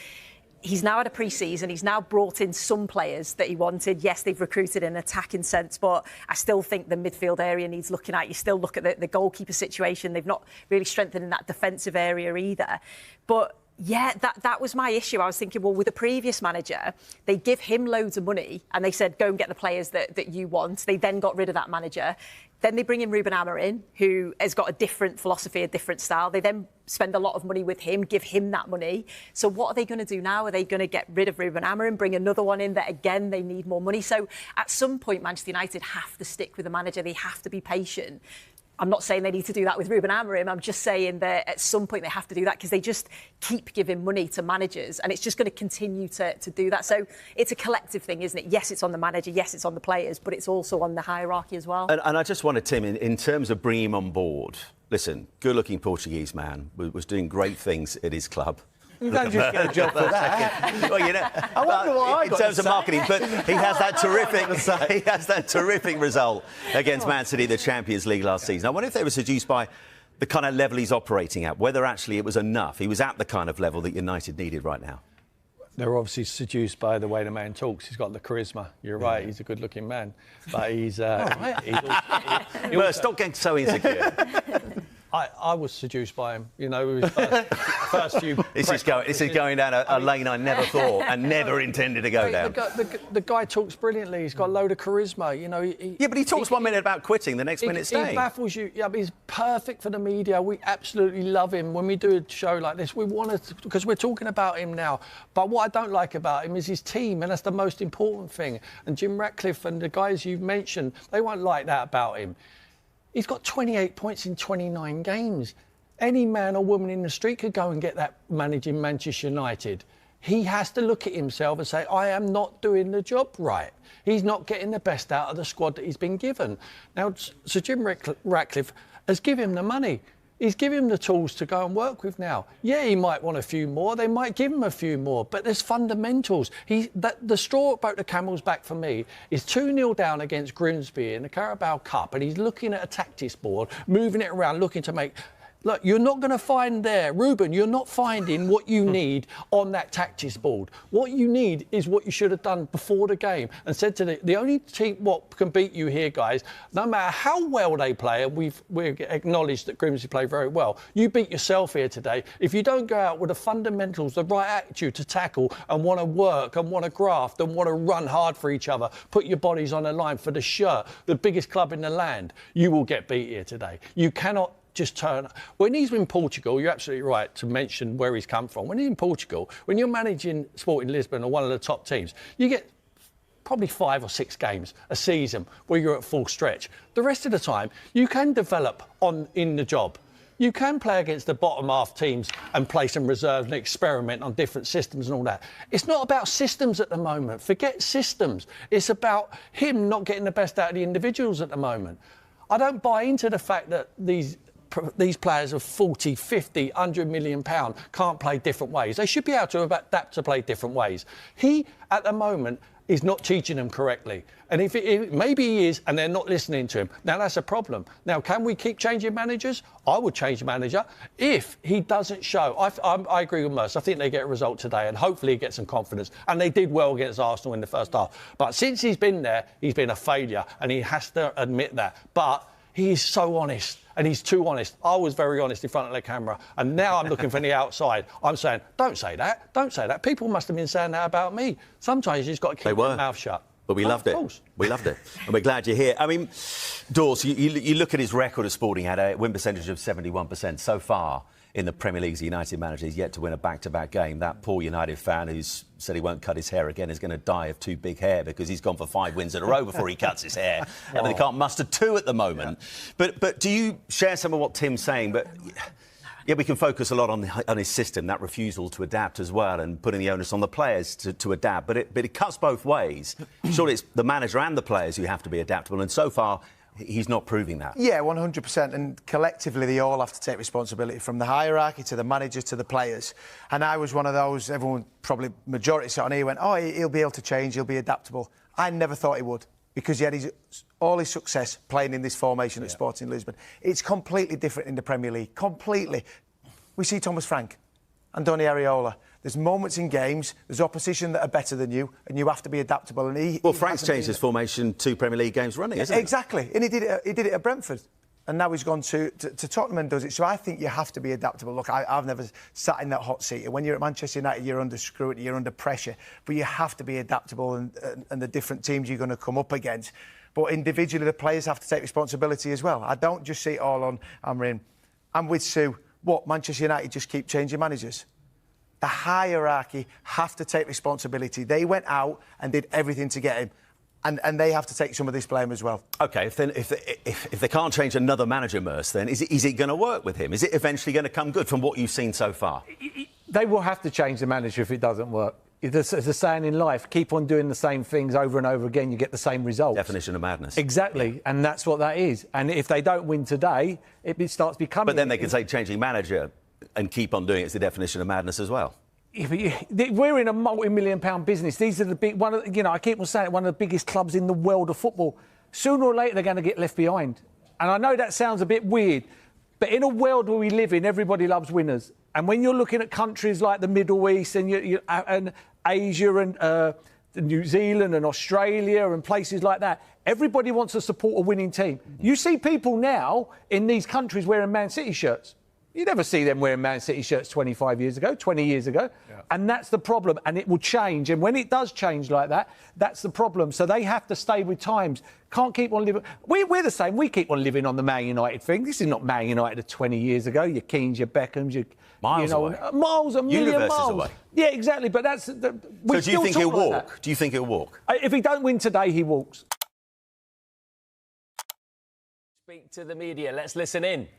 He's now had a pre-season. He's now brought in some players that he wanted. Yes, they've recruited in an attacking sense, but I still think the midfield area needs looking at. You still look at the goalkeeper situation. They've not really strengthened in that defensive area either. But yeah, that was my issue. I was thinking, well, with the previous manager, they give him loads of money and they said, go and get the players that you want. They then got rid of that manager. Then they bring in Ruben Amorim, who has got a different philosophy, a different style. They then spend a lot of money with him, give him that money. So what are they going to do now? Are they going to get rid of Ruben Amorim, bring another one in that, again, they need more money? So at some point, Manchester United have to stick with the manager. They have to be patient. I'm not saying they need to do that with Ruben Amorim. I'm just saying that at some point they have to do that because they just keep giving money to managers and it's just going to continue to do that. So it's a collective thing, isn't it? Yes, it's on the manager. Yes, it's on the players, but it's also on the hierarchy as well. And I just wanted, Tim, in terms of bringing him on board, listen, good-looking Portuguese man was doing great things at his club. You don't just get a job for that. Well, you know, I wonder what I in terms of marketing, but he has that terrific result against Man City, the Champions League last season. I wonder if they were seduced by the kind of level he's operating at, whether actually it was enough. He was at the kind of level that United needed right now. They're obviously seduced by the way the man talks. He's got the charisma. You're right, he's a good-looking man. But he's... Stop getting so insecure. I was seduced by him, you know, with his first few... This is going down a lane I never thought and never intended to go down. The guy talks brilliantly. He's got a load of charisma, you know. Yeah, but he talks 1 minute about quitting, the next minute staying. He baffles you. Yeah, but he's perfect for the media. We absolutely love him. When we do a show like this, we want to, because we're talking about him now. But what I don't like about him is his team, and that's the most important thing. And Jim Ratcliffe and the guys you've mentioned, they won't like that about him. He's got 28 points in 29 games. Any man or woman in the street could go and get that managing Manchester United. He has to look at himself and say, I am not doing the job right. He's not getting the best out of the squad that he's been given. Now, Sir Jim Ratcliffe has given him the money. He's given him the tools to go and work with now. Yeah, he might want a few more. They might give him a few more. But there's fundamentals. The straw that broke the camel's back for me is 2-0 down against Grimsby in the Carabao Cup, and he's looking at a tactics board, moving it around, looking to make... Look, you're not going to find there, Ruben, you're not finding what you need on that tactics board. What you need is what you should have done before the game and said to the only team what can beat you here, guys, no matter how well they play, and we've acknowledged that Grimsby play very well, you beat yourself here today. If you don't go out with the fundamentals, the right attitude to tackle and want to work and want to graft and want to run hard for each other, put your bodies on the line for the shirt, the biggest club in the land, you will get beat here today. You cannot just turn. When he's in Portugal, you're absolutely right to mention where he's come from. When he's in Portugal, when you're managing Sporting Lisbon or one of the top teams, you get probably 5 or 6 games a season where you're at full stretch. The rest of the time, you can develop in the job. You can play against the bottom half teams and play some reserves and experiment on different systems and all that. It's not about systems at the moment. Forget systems. It's about him not getting the best out of the individuals at the moment. I don't buy into the fact that these players of 40, 50, 100 million pound can't play different ways. They should be able to adapt to play different ways. He, at the moment, is not teaching them correctly. And if maybe he is, and they're not listening to him. Now, that's a problem. Now, can we keep changing managers? I would change the manager if he doesn't show. I agree with Merce. I think they get a result today, and hopefully he gets some confidence. And they did well against Arsenal in the first half. But since he's been there, he's been a failure, and he has to admit that. But he is so honest, and he's too honest. I was very honest in front of the camera, and now I'm looking from the outside. I'm saying, don't say that, don't say that. People must have been saying that about me. Sometimes you just got to keep your mouth shut. But we loved it. We loved it. And we're glad you're here. I mean, Dawes, you look at his record at Sporting, had a win percentage of 71% so far in the Premier League's United manager. He's yet to win a back-to-back game. That poor United fan who's said he won't cut his hair again is going to die of too big hair because he's gone for 5 wins in a row before he cuts his hair. And they can't muster 2 at the moment. Yeah. But do you share some of what Tim's saying? But yeah, we can focus a lot on his system, that refusal to adapt as well, and putting the onus on the players to adapt. But it cuts both ways. Surely it's the manager and the players who have to be adaptable. And so far, he's not proving that. Yeah, 100%. And collectively, they all have to take responsibility, from the hierarchy to the manager to the players. And I was one of those, everyone, probably majority sat on here, went, oh, he'll be able to change, he'll be adaptable. I never thought he would, because he had all his success playing in this formation at Sporting Lisbon. It's completely different in the Premier League, completely. We see Thomas Frank and Donny Areola. There's moments in games, there's opposition that are better than you, and you have to be adaptable. And Frank's changed his formation 2 Premier League games running, isn't he? Exactly, and he did it at Brentford, and now he's gone to Tottenham and does it. So I think you have to be adaptable. Look, I've never sat in that hot seat. When you're at Manchester United, you're under scrutiny, you're under pressure, but you have to be adaptable, and the different teams you're going to come up against. But individually, the players have to take responsibility as well. I don't just see it all on Amorim. I'm with Sue. What, Manchester United just keep changing managers? The hierarchy have to take responsibility. They went out and did everything to get him. And they have to take some of this blame as well. OK, if they can't change another manager, Merce, then is it going to work with him? Is it eventually going to come good from what you've seen so far? They will have to change the manager if it doesn't work. There's a saying in life, keep on doing the same things over and over again, you get the same results. Definition of madness. Exactly, yeah. And that's what that is. And if they don't win today, it starts becoming... But then they can say changing manager and keep on doing it is the definition of madness as well. We're in a multi-million-pound business. These are the big... I keep on saying it, one of the biggest clubs in the world of football. Sooner or later, they're going to get left behind. And I know that sounds a bit weird, but in a world where we live in, everybody loves winners. And when you're looking at countries like the Middle East and Asia and New Zealand and Australia and places like that. Everybody wants to support a winning team. You see people now in these countries wearing Man City shirts. You never see them wearing Man City shirts 25 years ago, 20 years ago. Yeah. And that's the problem. And it will change. And when it does change like that, that's the problem. So they have to stay with times. Can't keep on living. We're the same. We keep on living on the Man United thing. This is not Man United of 20 years ago. Your Keanes, your Beckhams, your... Miles away. Miles, a million Universes miles. away. Yeah, exactly. But that's... So do you think he'll walk? Do you think he'll walk? If he don't win today, he walks. Speak to the media. Let's listen in.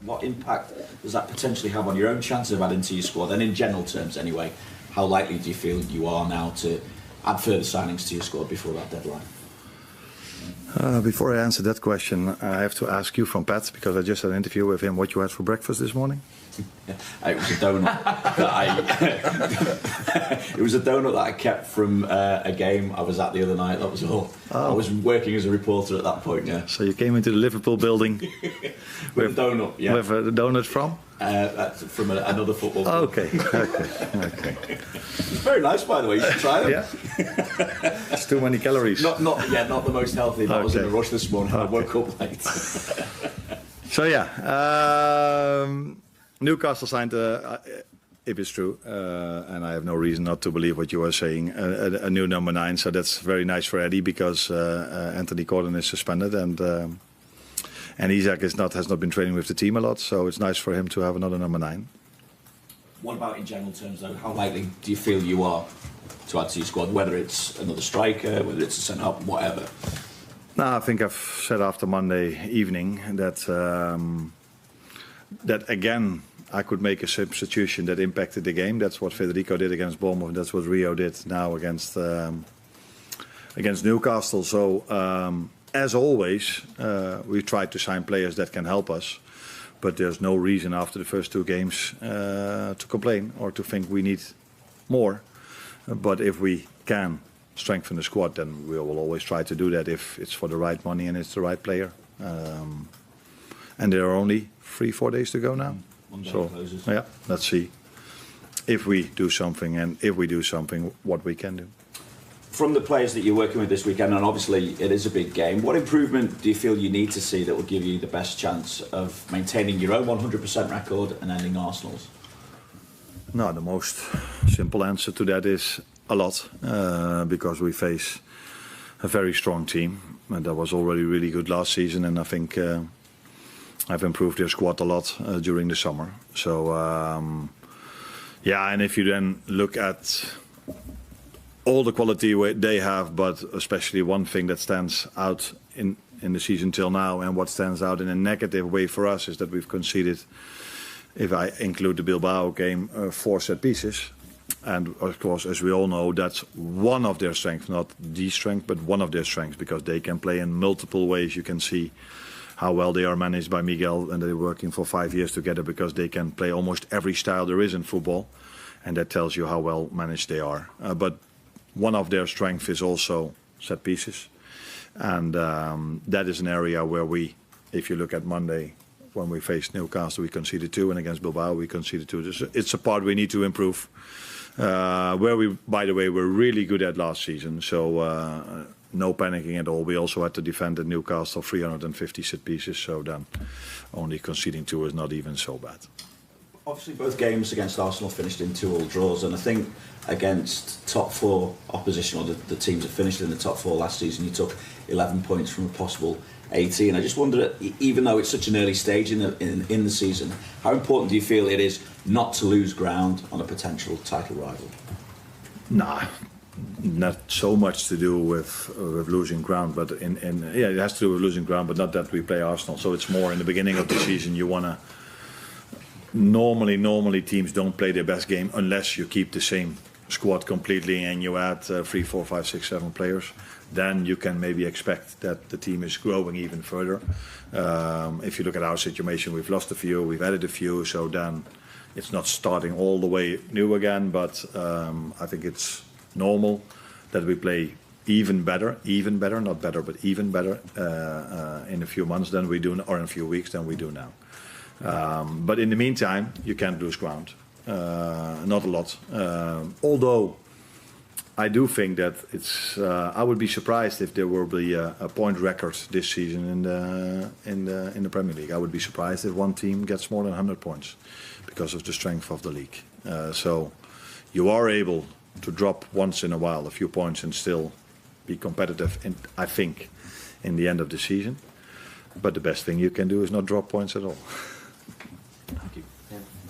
What impact does that potentially have on your own chances of adding to your squad? And in general terms, anyway, how likely do you feel you are now to add further signings to your squad before that deadline? Before I answer that question, I have to ask you from Pat, because I just had an interview with him, what you had for breakfast this morning? It was a donut. It was a donut that I kept from a game I was at the other night. That was all. Oh. I was working as a reporter at that point. Yeah. So you came into the Liverpool building with a donut. Yeah. With a donut from? From another football. Oh, okay. It's very nice, by the way. You should try them. Yeah. It's too many calories. Not the most healthy. I was in a rush this morning. I woke up late. So yeah. Newcastle signed, if it's true, and I have no reason not to believe what you are saying, a new number 9. So that's very nice for Eddie, because Anthony Gordon is suspended, and Isak has not been training with the team a lot. So it's nice for him to have another number 9. What about in general terms, though? How likely do you feel you are to add to your squad, whether it's another striker, whether it's a centre-half, whatever? No, I think I've said after Monday evening that that again I could make a substitution that impacted the game. That's what Federico did against Bournemouth. That's what Rio did now against Newcastle. So as always, we tried to sign players that can help us. But there's no reason after the first 2 games to complain or to think we need more. But if we can strengthen the squad, then we will always try to do that if it's for the right money and it's the right player. And there are only 3-4 days to go now. So yeah, let's see if we do something, and if we do something, what we can do. From the players that you're working with this weekend, and obviously it is a big game, what improvement do you feel you need to see that will give you the best chance of maintaining your own 100% record and ending Arsenal's? No, the most simple answer to that is a lot, because we face a very strong team, and that was already really good last season, and I think I've improved their squad a lot during the summer. So yeah, and if you then look at all the quality they have, but especially one thing that stands out in the season till now, and what stands out in a negative way for us, is that we've conceded, if I include the Bilbao game, 4 set pieces. And of course, as we all know, that's one of their strengths, not the strength, but one of their strengths, because they can play in multiple ways. You can see how well they are managed by Miguel, and they're working for 5 years together, because they can play almost every style there is in football, and that tells you how well managed they are. But one of their strengths is also set pieces, and that is an area where we, if you look at Monday, when we faced Newcastle, we conceded 2, and against Bilbao we conceded 2. It's a part we need to improve, where we, by the way, were really good at last season. So no panicking at all. We also had to defend at Newcastle 350 set pieces, so then only conceding 2 is not even so bad. Obviously, both games against Arsenal finished in 2-2 draws, and I think against top 4 opposition, or the teams that finished in the top 4 last season, you took 11 points from a possible 18. I just wonder, even though it's such an early stage in the season, how important do you feel it is not to lose ground on a potential title rival? Nah, not so much to do with losing ground, but yeah, it has to do with losing ground, but not that we play Arsenal. So it's more in the beginning of the season you want to. Normally teams don't play their best game unless you keep the same squad completely and you add 3, 4, 5, 6, 7 players. Then you can maybe expect that the team is growing even further. If you look at our situation, we've lost a few, we've added a few, so then it's not starting all the way new again, but I think it's normal that we play even better, not better, but even better in a few months than we do, or in a few weeks than we do now. But in the meantime, you can't lose ground. Not a lot. Although I do think that it's. I would be surprised if there will be a point record this season in the Premier League. I would be surprised if one team gets more than 100 points because of the strength of the league. So you are able to drop once in a while a few points and still be competitive. I think in the end of the season. But the best thing you can do is not drop points at all. Thank you.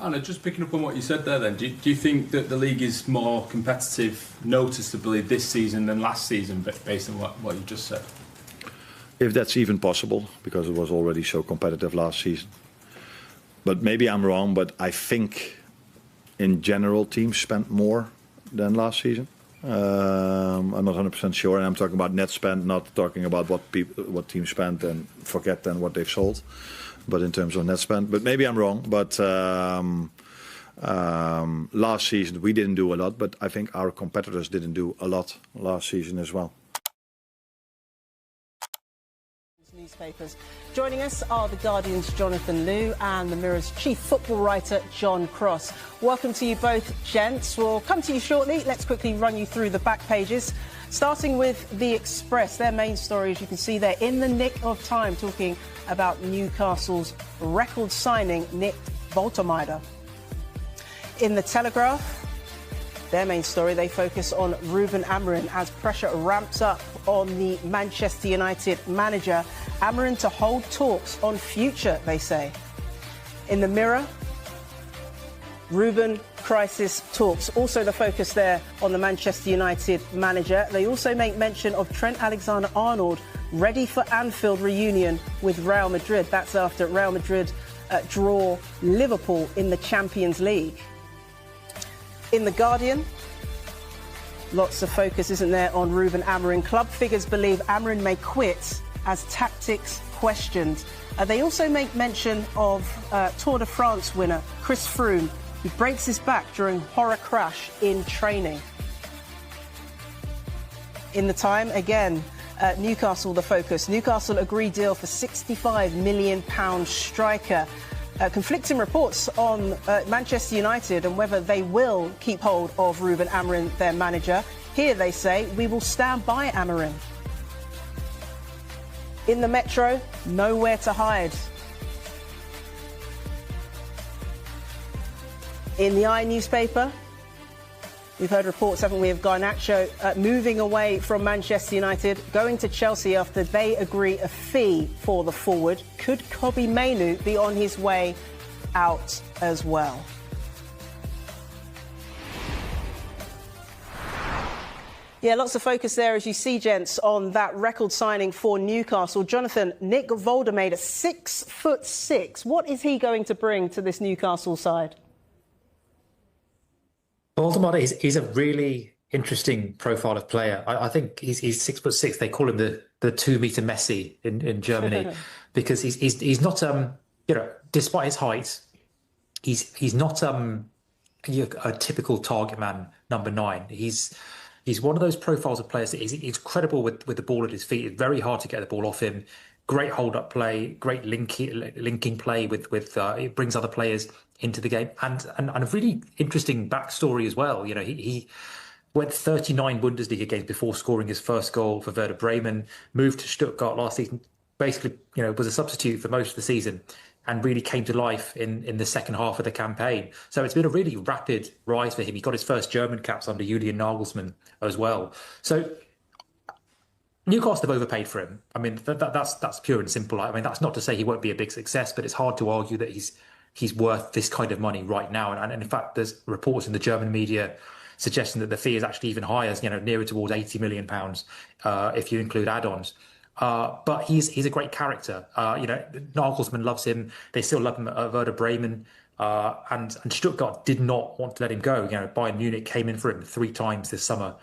Anna, just picking up on what you said there then, do you think that the league is more competitive noticeably this season than last season based on what you just said? If that's even possible, because it was already so competitive last season. But maybe I'm wrong, but I think in general teams spent more than last season. I'm not 100% sure, and I'm talking about net spend, not talking about what teams spent and forget then what they've sold. But in terms of net spend, but maybe I'm wrong. But last season we didn't do a lot, but I think our competitors didn't do a lot last season as well. Newspapers. Joining us are the Guardian's Jonathan Liew and the Mirror's chief football writer John Cross. Welcome to you both, gents. We'll come to you shortly. Let's quickly run you through the back pages. Starting with The Express, their main story, as you can see there, in the nick of time, talking about Newcastle's record signing, Nick Woltemade. In The Telegraph, their main story, they focus on Ruben Amorim as pressure ramps up on the Manchester United manager. Amorim to hold talks on future, they say. In the Mirror, Ruben crisis talks. Also the focus there on the Manchester United manager. They also make mention of Trent Alexander-Arnold ready for Anfield reunion with Real Madrid. That's after Real Madrid draw Liverpool in the Champions League. In The Guardian, lots of focus, isn't there, on Ruben Amorim. Club figures believe Amorim may quit as tactics questioned. They also make mention of Tour de France winner Chris Froome, who breaks his back during horror crash in training. In The Time, again, Newcastle the focus. Newcastle agree deal for £65 million striker. Conflicting reports on Manchester United and whether they will keep hold of Ruben Amorim, their manager. Here they say, we will stand by Amorim. In the Metro, nowhere to hide. In the I newspaper, we've heard reports, haven't we, of Garnacho moving away from Manchester United, going to Chelsea after they agree a fee for the forward. Could Kobbie Mainoo be on his way out as well? Yeah, lots of focus there, as you see, gents, on that record signing for Newcastle. Jonathan, Nick Woltemade, 6'6". What is he going to bring to this Newcastle side? Woltemade is a really interesting profile of player. I think he's 6'6". They call him the 2 meter Messi in Germany because he's not despite his height, he's not a typical target man number 9. He's one of those profiles of players that he's credible with the ball at his feet. It's very hard to get the ball off him. Great hold-up play, great linking play with it brings other players into the game, and a really interesting backstory as well. You know, he went 39 Bundesliga games before scoring his first goal for Werder Bremen. Moved to Stuttgart last season. Basically, was a substitute for most of the season, and really came to life in the second half of the campaign. So it's been a really rapid rise for him. He got his first German caps under Julian Nagelsmann as well. So Newcastle have overpaid for him. I mean, that's pure and simple. I mean, that's not to say he won't be a big success, but it's hard to argue that he's worth this kind of money right now. And in fact, there's reports in the German media suggesting that the fee is actually even higher, nearer towards £80 million if you include add-ons. But he's a great character. Nagelsmann loves him. They still love him at Werder Bremen. And Stuttgart did not want to let him go. Bayern Munich came in for him 3 times this summer,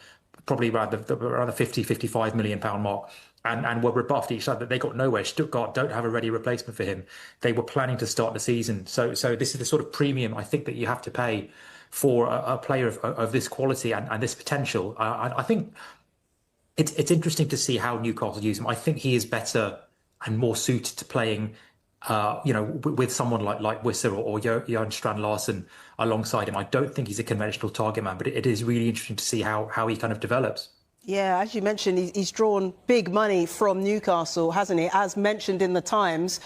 probably around the 50, 55 million pound mark, and were rebuffed each other. They got nowhere. Stuttgart don't have a ready replacement for him. They were planning to start the season. So this is the sort of premium I think that you have to pay for a player of this quality and this potential. I think it's interesting to see how Newcastle use him. I think he is better and more suited to playing with someone like Wissa or Jan Strand Larsen alongside him. I don't think he's a conventional target man, but it is really interesting to see how he kind of develops. Yeah, as you mentioned, he's drawn big money from Newcastle, hasn't he? As mentioned in the Times,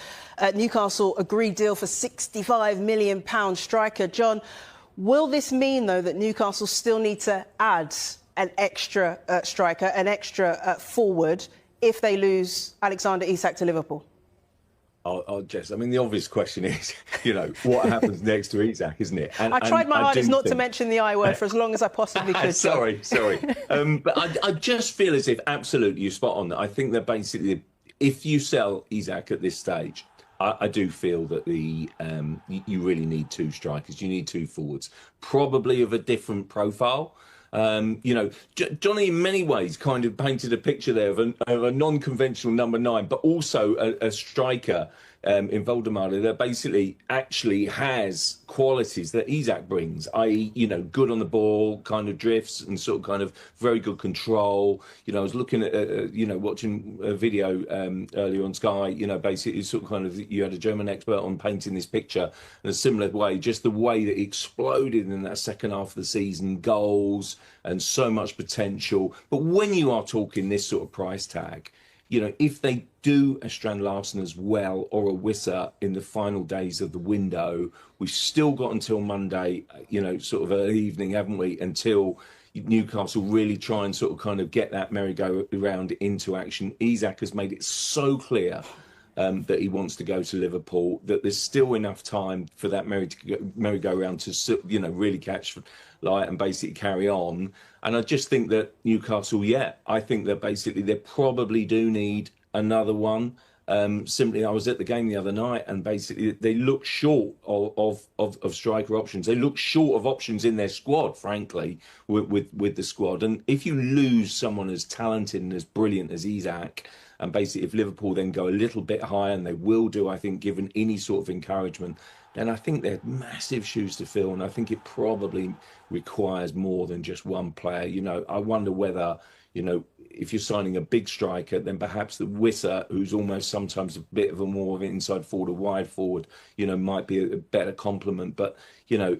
Newcastle agreed deal for £65 million striker. John, will this mean, though, that Newcastle still need to add an extra striker, an extra forward, if they lose Alexander-Isak to Liverpool? Jess, I mean, the obvious question is, what happens next to Isak, isn't it? I tried my hardest not to mention the I word for as long as I possibly could. Sorry. But I just feel as if, absolutely, you're spot on. I think that basically, if you sell Isak at this stage, I do feel that you really need two strikers. You need two forwards, probably of a different profile. Johnny, in many ways, kind of painted a picture there of a non-conventional number 9, but also a striker in Voldemar that basically actually has qualities that Isak brings, i.e., good on the ball, kind of drifts and sort of kind of very good control. I was looking at, watching a video earlier on Sky, basically sort of kind of, you had a German expert on painting this picture in a similar way, just the way that he exploded in that second half of the season, goals and so much potential. But when you are talking this sort of price tag, if they do a Strand Larsen as well or a Wissa in the final days of the window, we've still got until Monday, sort of early evening, haven't we, until Newcastle really try and sort of kind of get that merry-go-round into action. Isak has made it so clear that he wants to go to Liverpool, that there's still enough time for that merry-go-round to, really catch light and basically carry on. And I just think that Newcastle, I think that basically they probably do need another one. Simply, I was at the game the other night and basically they look short of striker options. They look short of options in their squad, frankly, with the squad. And if you lose someone as talented and as brilliant as Isak, and basically if Liverpool then go a little bit higher, and they will do, I think, given any sort of encouragement, then I think they're massive shoes to fill. And I think it probably requires more than just one player. I wonder whether, if you're signing a big striker, then perhaps the Wissa, who's almost sometimes a bit of a more of an inside forward or wide forward, might be a better complement. But,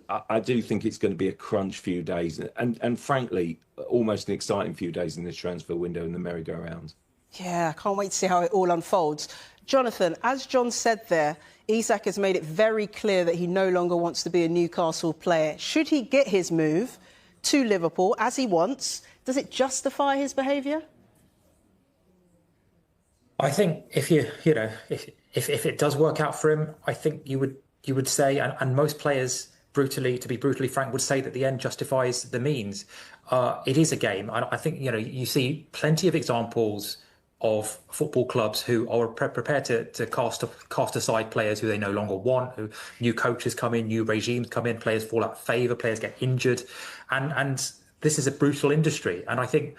I do think it's going to be a crunch few days. And frankly, almost an exciting few days in this transfer window in the merry-go-round. Yeah, I can't wait to see how it all unfolds. Jonathan, as John said there, Isak has made it very clear that he no longer wants to be a Newcastle player. Should he get his move to Liverpool as he wants, does it justify his behaviour? I think if it does work out for him, I think you would say, and most players, to be brutally frank, would say that the end justifies the means. It is a game, and I think you see plenty of examples of football clubs who are prepared to cast aside players who they no longer want, who new coaches come in, new regimes come in, players fall out of favour, players get injured. And this is a brutal industry. And I think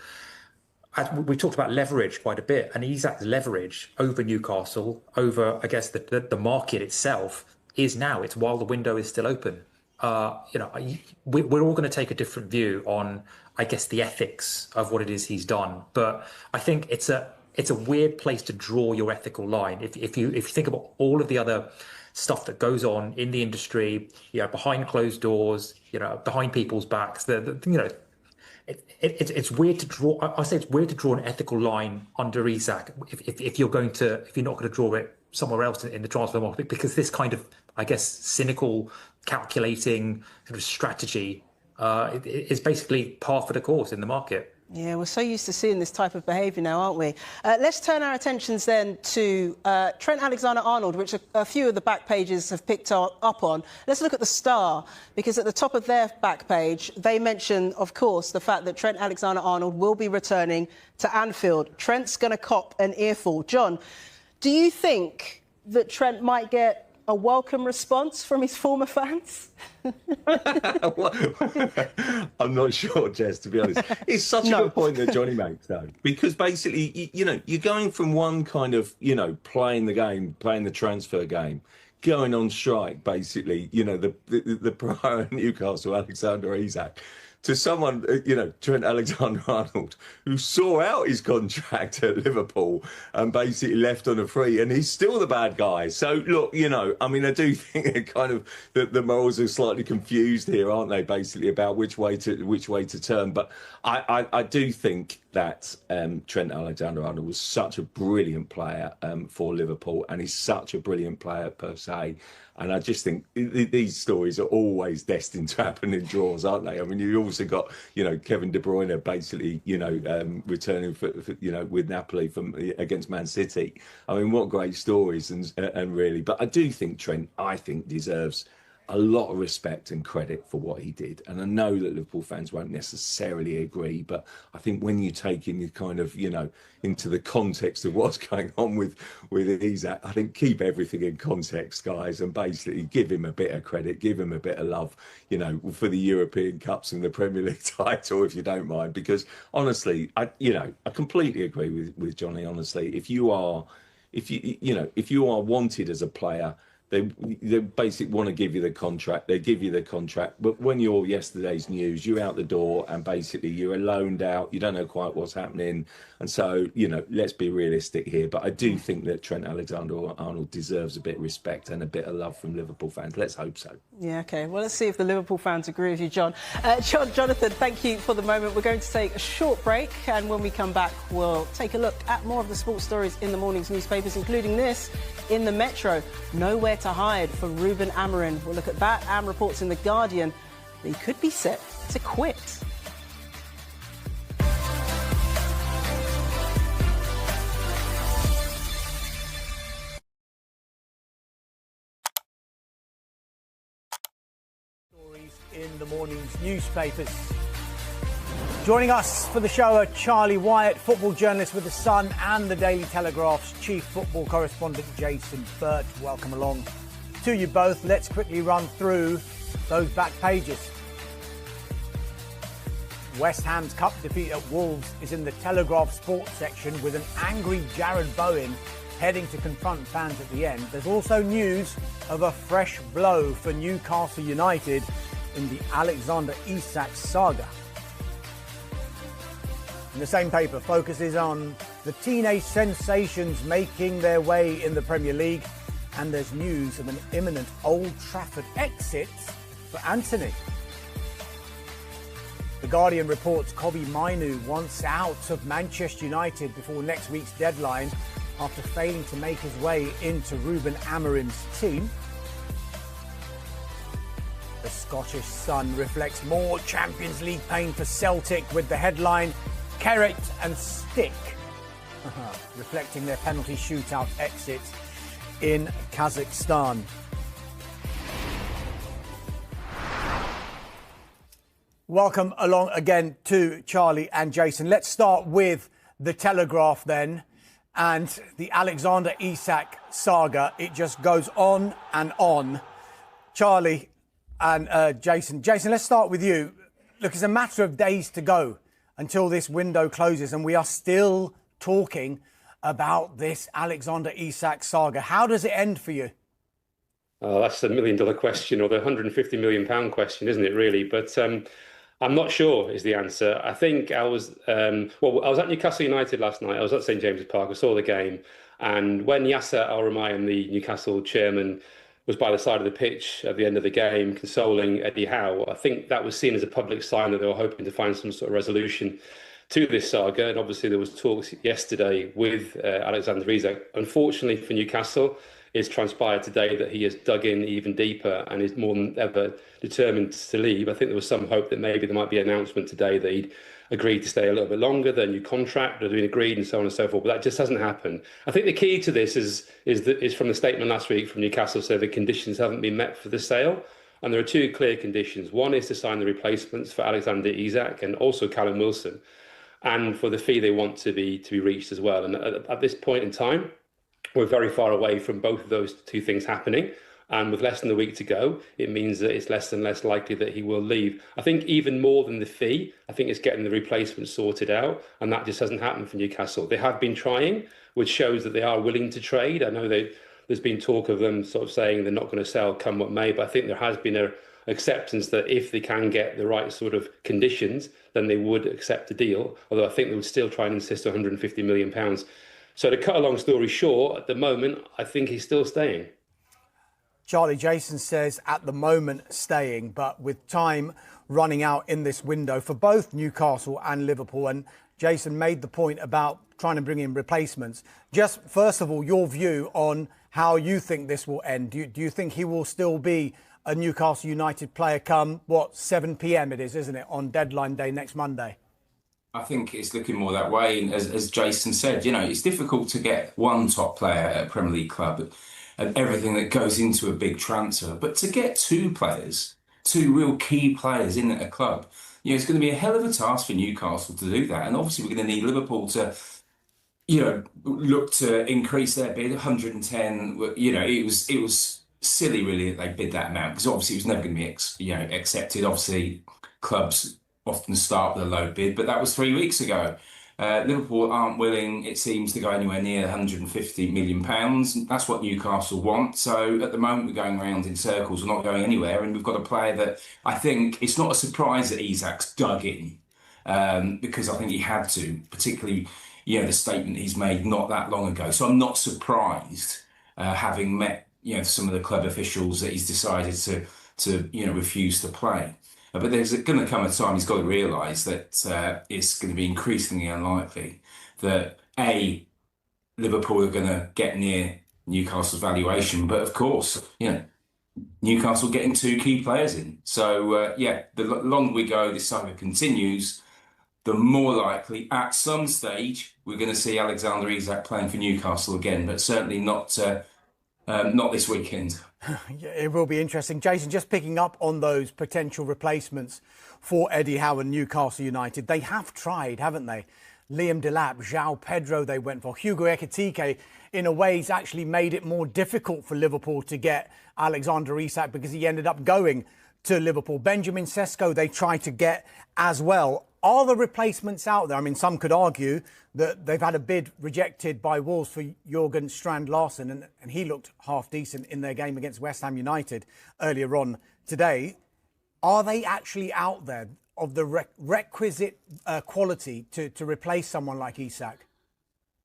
we talked about leverage quite a bit, and Isak's leverage over Newcastle, over, I guess, the market itself, is now. It's while the window is still open. We're all going to take a different view on, I guess, the ethics of what it is he's done. But I think it's a weird place to draw your ethical line. If you think about all of the other stuff that goes on in the industry, behind closed doors, behind people's backs, it's weird to draw. I say it's weird to draw an ethical line under Isak if you're not going to draw it somewhere else in the transfer market, because this kind of, I guess, cynical, calculating sort of strategy is basically par for the course in the market. Yeah, we're so used to seeing this type of behaviour now, aren't we? Let's turn our attentions then to Trent Alexander-Arnold, which a few of the back pages have picked up on. Let's look at the Star, because at the top of their back page, they mention, of course, the fact that Trent Alexander-Arnold will be returning to Anfield. Trent's going to cop an earful. John, do you think that Trent might get a welcome response from his former fans? I'm not sure, Jess, to be honest. It's such a good point that Johnny makes, though, because basically, you're going from one kind of, playing the transfer game, going on strike, basically, the prior Newcastle, Alexander-Isak, to someone, Trent Alexander-Arnold, who saw out his contract at Liverpool and basically left on a free, and he's still the bad guy. So look, I do think kind of the morals are slightly confused here, aren't they? Basically about which way to turn. But I do think that Trent Alexander-Arnold was such a brilliant player for Liverpool, and he's such a brilliant player per se. And I just think these stories are always destined to happen in draws, aren't they? I mean, you also got, Kevin De Bruyne basically, returning for with Napoli against Man City. I mean, what great stories and really. But I do think Trent, deserves a lot of respect and credit for what he did. And I know that Liverpool fans won't necessarily agree, but I think when you take in the kind of, into the context of what's going on with Isak, I think keep everything in context, guys, and basically give him a bit of credit, give him a bit of love, for the European Cups and the Premier League title, if you don't mind. Because honestly, I completely agree with Johnny, honestly. If you are wanted as a player, they basically want to give you the contract. They give you the contract. But when you're yesterday's news, you're out the door and basically you're loaned out. You don't know quite what's happening. And so, let's be realistic here. But I do think that Trent Alexander-Arnold deserves a bit of respect and a bit of love from Liverpool fans. Let's hope so. Yeah, OK. Well, let's see if the Liverpool fans agree with you, John. Jonathan, thank you for the moment. We're going to take a short break. And when we come back, we'll take a look at more of the sports stories in the morning's newspapers, including this in the Metro. Nowhere to hide for Ruben Amorim. We'll look at that and reports in The Guardian that he could be set to quit. Stories in the morning's newspapers. Joining us for the show are Charlie Wyatt, football journalist with The Sun and the Daily Telegraph's chief football correspondent Jason Burt. Welcome along to you both. Let's quickly run through those back pages. West Ham's cup defeat at Wolves is in the Telegraph sports section with an angry Jared Bowen heading to confront fans at the end. There's also news of a fresh blow for Newcastle United in the Alexander-Isak saga. And the same paper focuses on the teenage sensations making their way in the Premier League, and there's news of an imminent Old Trafford exit for Anthony. The Guardian reports Kobbie Mainoo wants out of Manchester United before next week's deadline after failing to make his way into Ruben Amorim's team. The Scottish Sun reflects more Champions League pain for Celtic with the headline Carrot and Stick, reflecting their penalty shootout exit in Kazakhstan. Welcome along again to Charlie and Jason. Let's start with the Telegraph then, and the Alexander-Isak saga. It just goes on and on. Charlie and Jason. Jason, let's start with you. Look, it's a matter of days to go until this window closes, and we are still talking about this Alexander-Isak saga. How does it end for you? Oh, that's the $1 million question, or the £150 million question, isn't it, really? But I'm not sure is the answer. I think I was at Newcastle United last night. I was at St James's Park. I saw the game. And when Yasser Al-Rumayyan, the Newcastle chairman, was by the side of the pitch at the end of the game, consoling Eddie Howe, I think that was seen as a public sign that they were hoping to find some sort of resolution to this saga. And obviously there was talks yesterday with Alexander-Isak. Unfortunately for Newcastle, it's transpired today that he has dug in even deeper and is more than ever determined to leave. I think there was some hope that maybe there might be an announcement today that he'd agreed to stay a little bit longer, the new contract had been agreed and so on and so forth, but that just hasn't happened. I think the key to this is from the statement last week from Newcastle, so the conditions haven't been met for the sale. And there are two clear conditions. One is to sign the replacements for Alexander-Isak and also Callum Wilson, and for the fee they want to be reached as well. And at this point in time, we're very far away from both of those two things happening. And with less than a week to go, it means that it's less and less likely that he will leave. I think even more than the fee, I think it's getting the replacement sorted out. And that just hasn't happened for Newcastle. They have been trying, which shows that they are willing to trade. I know there's been talk of them sort of saying they're not going to sell come what may, but I think there has been acceptance that if they can get the right sort of conditions, then they would accept the deal. Although I think they would still try and insist on £150 million. So to cut a long story short, at the moment, I think he's still staying. Charlie, Jason says at the moment staying, but with time running out in this window for both Newcastle and Liverpool. And Jason made the point about trying to bring in replacements. Just first of all, your view on how you think this will end. Do you think he will still be a Newcastle United player come, 7 p.m. it is, isn't it, on deadline day next Monday? I think it's looking more that way. And as Jason said, it's difficult to get one top player at a Premier League club and everything that goes into a big transfer. But to get two players, two real key players in at a club, it's going to be a hell of a task for Newcastle to do that. And obviously we're going to need Liverpool to, look to increase their bid, 110. It was silly really that they bid that amount, because obviously it was never going to be accepted. Obviously clubs often start with a low bid, but that was 3 weeks ago. Liverpool aren't willing, it seems, to go anywhere near £150 million. That's what Newcastle want. So at the moment, we're going around in circles. We're not going anywhere. And we've got a player that I think it's not a surprise that Isak's dug in, because I think he had to, particularly, the statement he's made not that long ago. So I'm not surprised, having met, some of the club officials, that he's decided to refuse to play. But there's going to come a time he's got to realise that it's going to be increasingly unlikely that Liverpool are going to get near Newcastle's valuation. But of course, Newcastle getting two key players in. So the longer we go, this saga continues, the more likely at some stage we're going to see Alexander-Isak playing for Newcastle again. But certainly not this weekend. Yeah, it will be interesting. Jason, just picking up on those potential replacements for Eddie Howe and Newcastle United. They have tried, haven't they? Liam Delap, João Pedro they went for. Hugo Ekitike, in a way, has actually made it more difficult for Liverpool to get Alexander-Isak because he ended up going to Liverpool. Benjamin Sesko they tried to get as well. Are the replacements out there? I mean, some could argue that they've had a bid rejected by Wolves for Jurgen Strand-Larsen, and he looked half decent in their game against West Ham United earlier on today. Are they actually out there of the requisite quality to replace someone like Isak?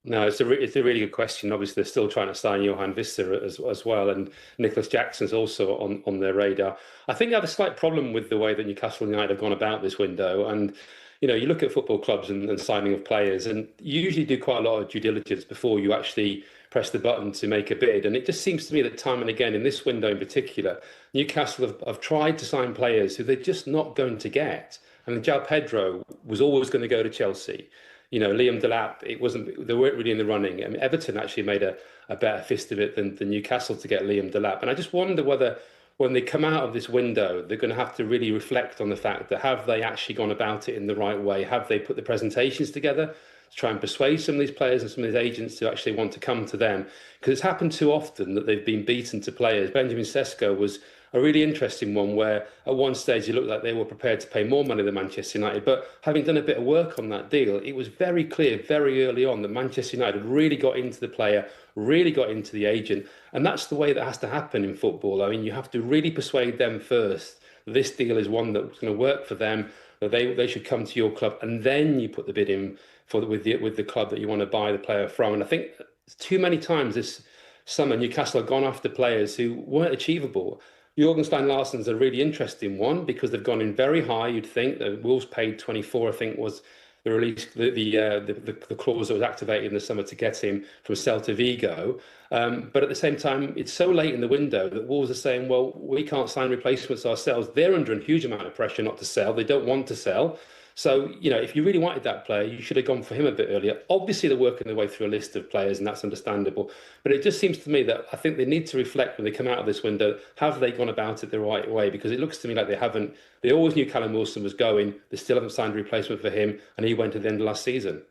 No, it's a really good question. Obviously, they're still trying to sign Johan Visser as well, and Nicholas Jackson's also on their radar. I think they have a slight problem with the way that Newcastle United have gone about this window. And you look at football clubs and signing of players, and you usually do quite a lot of due diligence before you actually press the button to make a bid. And it just seems to me that time and again, in this window in particular, Newcastle have tried to sign players who they're just not going to get. And João Pedro was always going to go to Chelsea. Liam Delap, they weren't really in the running. I mean, Everton actually made a better fist of it than Newcastle to get Liam Delap. And I just wonder whether, when they come out of this window, they're going to have to really reflect on the fact that, have they actually gone about it in the right way? Have they put the presentations together to try and persuade some of these players and some of these agents to actually want to come to them? Because it's happened too often that they've been beaten to players. Benjamin Sesko was a really interesting one, where at one stage it looked like they were prepared to pay more money than Manchester United. But having done a bit of work on that deal, it was very clear very early on that Manchester United really got into the player, really got into the agent. And that's the way that has to happen in football. I mean, you have to really persuade them first that this deal is one that's going to work for them, that they should come to your club, and then you put the bid in with the club that you want to buy the player from. And I think too many times this summer, Newcastle have gone after players who weren't achievable. Jurgen Strand-Larsen's a really interesting one, because they've gone in very high. You'd think that Wolves paid 24, I think, was the release, the clause that was activated in the summer to get him from Celta Vigo. But at the same time, it's so late in the window that Wolves are saying, well, we can't sign replacements ourselves. They're under a huge amount of pressure not to sell. They don't want to sell. So, if you really wanted that player, you should have gone for him a bit earlier. Obviously, they're working their way through a list of players, and that's understandable. But it just seems to me that I think they need to reflect when they come out of this window, have they gone about it the right way? Because it looks to me like they haven't. They always knew Callum Wilson was going. They still haven't signed a replacement for him, and he went at the end of last season.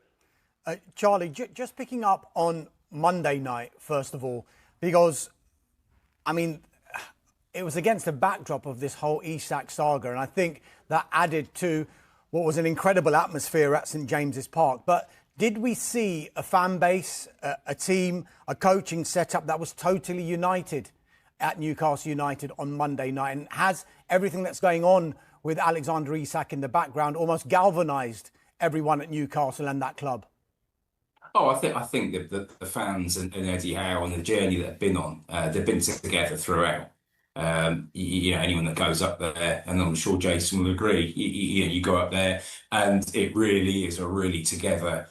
Charlie, just picking up on Monday night, first of all, because, I mean, it was against the backdrop of this whole Isak saga, and I think that added to what was an incredible atmosphere at St James's Park. But did we see a fan base, a team, a coaching setup that was totally united at Newcastle United on Monday night? And has everything that's going on with Alexander-Arnold in the background almost galvanised everyone at Newcastle and that club? Oh, I think that the fans and Eddie Howe and the journey that they've been on, they've been together throughout. Anyone that goes up there, and I'm sure Jason will agree, you go up there and it really is a really together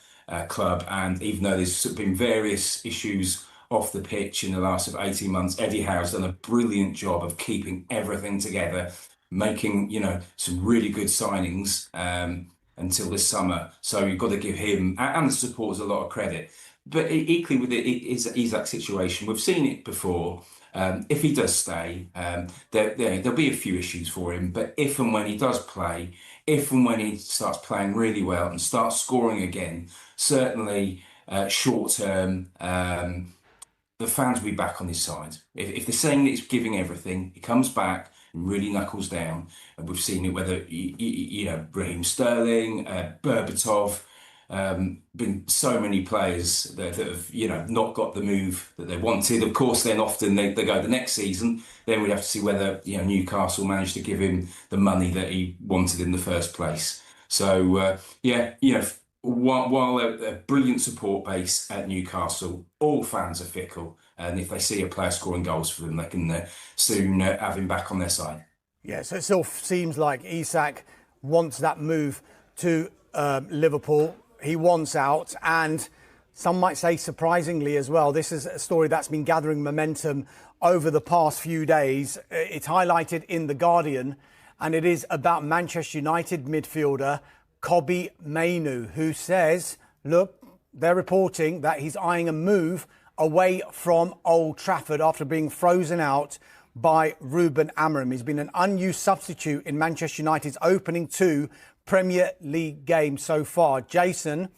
club. And even though there's been various issues off the pitch in the last 18 months, Eddie Howe's done a brilliant job of keeping everything together, making, some really good signings until this summer. So you've got to give him and the supporters a lot of credit. But equally with it is that situation. We've seen it before. If he does stay, there'll be a few issues for him. But if and when he does play, if and when he starts playing really well and starts scoring again, certainly short term, the fans will be back on his side. If they're saying that he's giving everything, he comes back and really knuckles down. And we've seen it whether, Raheem Sterling, Berbatov, been so many players that have, not got the move that they wanted. Of course, then often they go the next season. Then we'd have to see whether, Newcastle managed to give him the money that he wanted in the first place. So, while a brilliant support base at Newcastle, all fans are fickle. And if they see a player scoring goals for them, they can soon have him back on their side. Yeah, so it still seems like Isak wants that move to Liverpool. He wants out, and some might say surprisingly as well. This is a story that's been gathering momentum over the past few days. It's highlighted in The Guardian, and it is about Manchester United midfielder Kobbie Mainoo, who says, look, they're reporting that he's eyeing a move away from Old Trafford after being frozen out by Ruben Amorim. He's been an unused substitute in Manchester United's opening 2 Premier League games so far. Jason,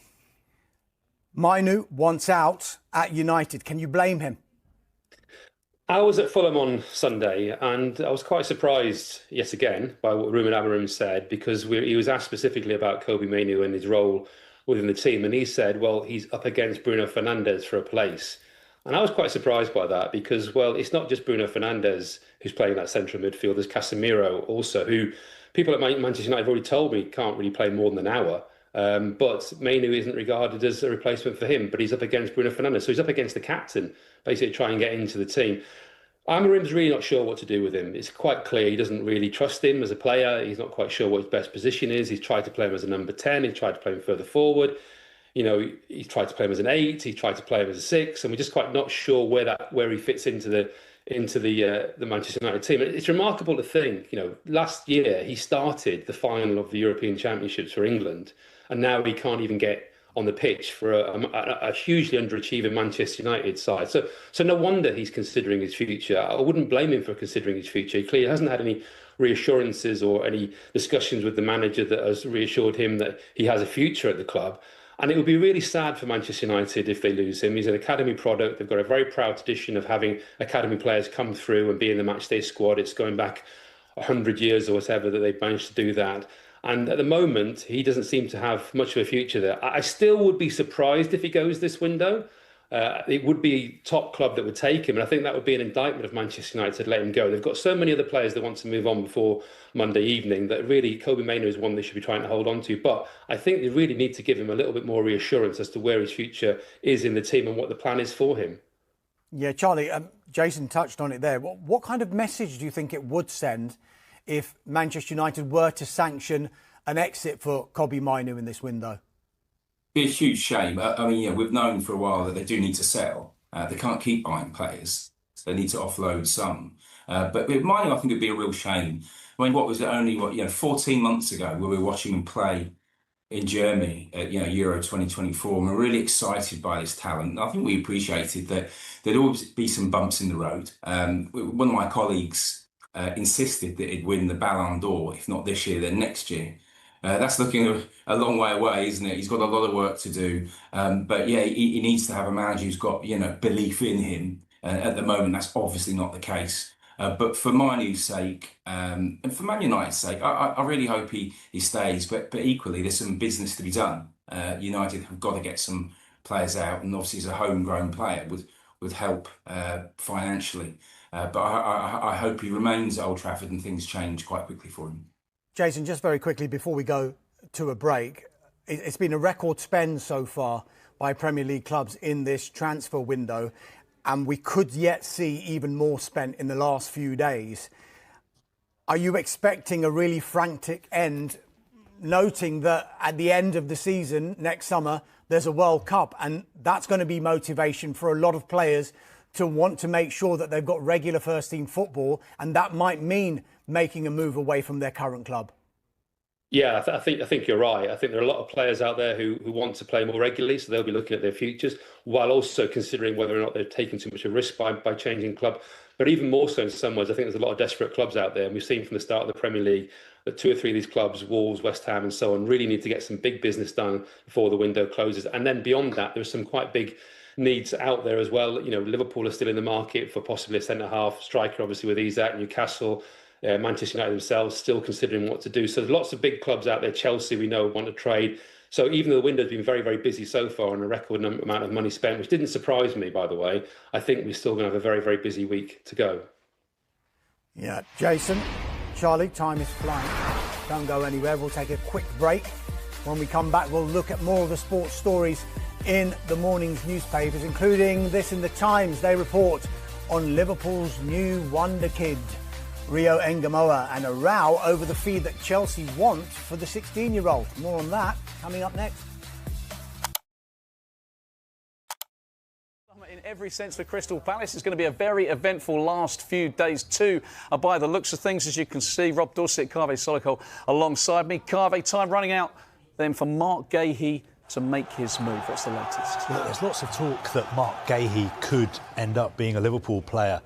Mainoo wants out at United. Can you blame him? I was at Fulham on Sunday, and I was quite surprised yet again by what Ruben Amorim said, because he was asked specifically about Kobbie Mainoo and his role within the team, and he said, well, he's up against Bruno Fernandes for a place. And I was quite surprised by that because, well, it's not just Bruno Fernandes who's playing that central midfield. There's Casemiro also, who people at Manchester United have already told me can't really play more than an hour. But Mainoo isn't regarded as a replacement for him, but he's up against Bruno Fernandes. So he's up against the captain, basically trying to get into the team. Amorim's really not sure what to do with him. It's quite clear he doesn't really trust him as a player. He's not quite sure what his best position is. He's tried to play him as a number 10. He's tried to play him further forward. He's tried to play him as an 8. He tried to play him as a 6, and we're just quite not sure where he fits into the Manchester United team. It's remarkable to think, last year he started the final of the European Championships for England, and now he can't even get on the pitch for a hugely underachieving Manchester United side. So no wonder he's considering his future. I wouldn't blame him for considering his future. He clearly hasn't had any reassurances or any discussions with the manager that has reassured him that he has a future at the club. And it would be really sad for Manchester United if they lose him. He's an academy product. They've got a very proud tradition of having academy players come through and be in the matchday squad. It's going back 100 years or whatever that they've managed to do that. And at the moment, he doesn't seem to have much of a future there. I still would be surprised if he goes this window. It would be a top club that would take him. And I think that would be an indictment of Manchester United to let him go. They've got so many other players that want to move on before Monday evening that really Kobbie Mainoo is one they should be trying to hold on to. But I think they really need to give him a little bit more reassurance as to where his future is in the team and what the plan is for him. Yeah, Charlie, Jason touched on it there. What kind of message do you think it would send if Manchester United were to sanction an exit for Kobbie Mainoo in this window? Be a huge shame. We've known for a while that they do need to sell. They can't keep buying players. They need to offload some. But with Mainoo, I think it'd be a real shame. What was it only 14 months ago we were watching him play in Germany at Euro 2024, and we're really excited by this talent. I think we appreciated that there'd always be some bumps in the road. One of my colleagues insisted that he'd win the Ballon d'Or, if not this year, then next year. That's looking a long way away, isn't it? He's got a lot of work to do. But yeah, he needs to have a manager who's got, belief in him. At the moment, that's obviously not the case. But for Mainoo's sake, and for Man United's sake, I really hope he stays. But equally, there's some business to be done. United have got to get some players out, and obviously, as a homegrown player, would help financially. But I hope he remains at Old Trafford and things change quite quickly for him. Jason, just very quickly before we go to a break, it's been a record spend so far by Premier League clubs in this transfer window, and we could yet see even more spent in the last few days. Are you expecting a really frantic end, noting that at the end of the season next summer there's a World Cup, and that's going to be motivation for a lot of players to want to make sure that they've got regular first team football, and that might mean making a move away from their current club? Yeah, I think you're right. I think there are a lot of players out there who want to play more regularly, so they'll be looking at their futures while also considering whether or not they're taking too much of a risk by changing club. But even more so in some ways, I think there's a lot of desperate clubs out there. And we've seen from the start of the Premier League that 2 or 3 of these clubs, Wolves, West Ham and so on, really need to get some big business done before the window closes. And then beyond that, there's some quite big needs out there as well. You know, Liverpool are still in the market for possibly a centre-half striker, obviously with Isak. Newcastle, Manchester United themselves still considering what to do. So there's lots of big clubs out there. Chelsea, we know, want to trade. So even though the window's been very, very busy so far and a record amount of money spent, which didn't surprise me, by the way, I think we're still going to have a very, very busy week to go. Yeah, Jason, Charlie, time is flying. Don't go anywhere. We'll take a quick break. When we come back, we'll look at more of the sports stories in the morning's newspapers, including this in the Times. They report on Liverpool's new wonder kid, Rio Engamoa, and a row over the fee that Chelsea want for the 16-year-old. More on that coming up next. In every sense for Crystal Palace, it's going to be a very eventful last few days too. By the looks of things, as you can see, Rob Dorset, Kaveh Solokol alongside me. Kaveh, time running out then for marcguehi to make his move. What's the latest? Look, there's lots of talk that marcguehi could end up being a Liverpool player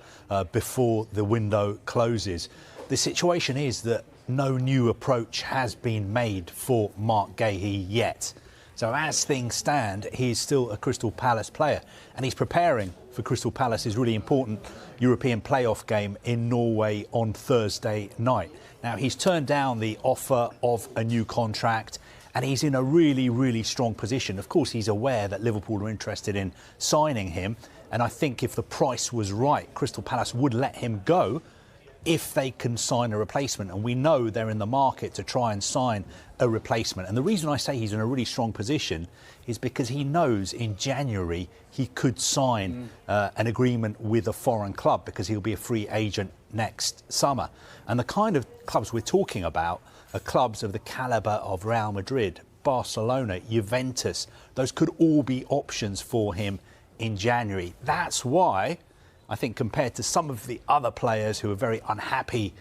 before the window closes. The situation is that no new approach has been made for marcguehi yet. So as things stand, he is still a Crystal Palace player, and he's preparing for Crystal Palace's really important European playoff game in Norway on Thursday night. Now, he's turned down the offer of a new contract, and he's in a really, really strong position. Of course, he's aware that Liverpool are interested in signing him, and I think if the price was right, Crystal Palace would let him go if they can sign a replacement. And we know they're in the market to try and sign a replacement. And the reason I say he's in a really strong position is because he knows in January he could sign an agreement with a foreign club, because he'll be a free agent next summer. And the kind of clubs we're talking about are clubs of the calibre of Real Madrid, Barcelona, Juventus. Those could all be options for him in January. That's why I think, compared to some of the other players who are very unhappy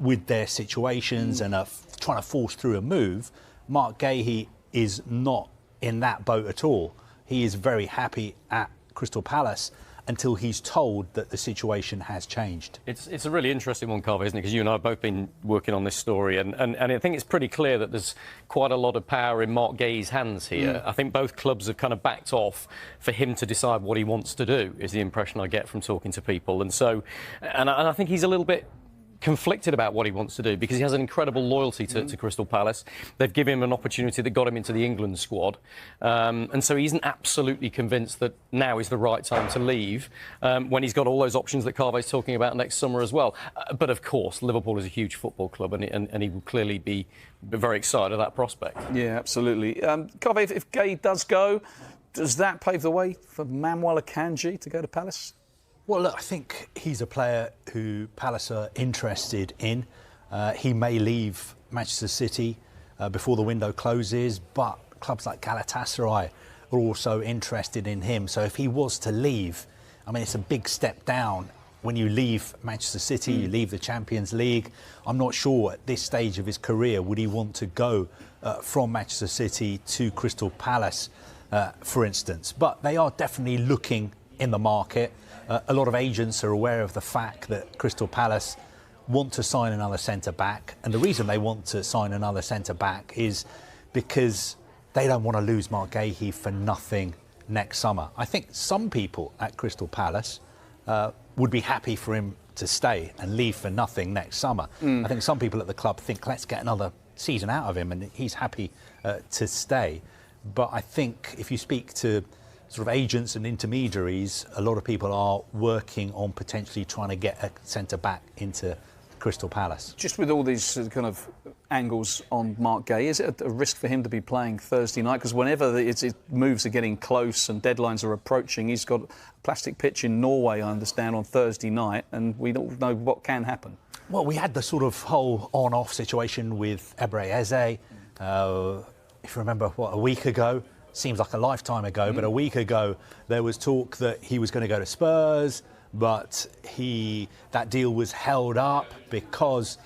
with their situations and are trying to force through a move, marcguehi is not in that boat at all. He is very happy at Crystal Palace until he's told that the situation has changed. It's a really interesting one, Carver, isn't it? Because you and I have both been working on this story, and I think it's pretty clear that there's quite a lot of power in marcguehi's hands here. I think both clubs have kind of backed off for him to decide what he wants to do, is the impression I get from talking to people. And so, and I think he's a little bit conflicted about what he wants to do, because he has an incredible loyalty to Crystal Palace. They've given him an opportunity that got him into the England squad, and so he isn't absolutely convinced that now is the right time to leave, when he's got all those options that Carvey's talking about next summer as well. But of course, Liverpool is a huge football club, and he will clearly be very excited at that prospect. Yeah, absolutely. Carvey, if Gay does go, does that pave the way for Manuel Akanji to go to Palace? Well, look, I think he's a player who Palace are interested in. He may leave Manchester City before the window closes, but clubs like Galatasaray are also interested in him. So if he was to leave, I mean, it's a big step down. When you leave Manchester City, you leave the Champions League. I'm not sure at this stage of his career would he want to go from Manchester City to Crystal Palace, for instance. But they are definitely looking in the market. A lot of agents are aware of the fact that Crystal Palace want to sign another centre-back. And the reason they want to sign another centre-back is because they don't want to lose marcguehi for nothing next summer. I think some people at Crystal Palace would be happy for him to stay and leave for nothing next summer. I think some people at the club think, let's get another season out of him, and he's happy to stay. But I think if you speak to sort of agents and intermediaries, a lot of people are working on potentially trying to get a centre-back into Crystal Palace. Just with all these kind of angles on Marc Guehi, is it a risk for him to be playing Thursday night? Because whenever it moves are getting close and deadlines are approaching, he's got a plastic pitch in Norway, I understand, on Thursday night, and we don't know what can happen. Well, we had the sort of whole on-off situation with Ebre Eze. If you remember, a week ago, seems like a lifetime ago, but a week ago there was talk that he was going to go to Spurs, but that deal was held up because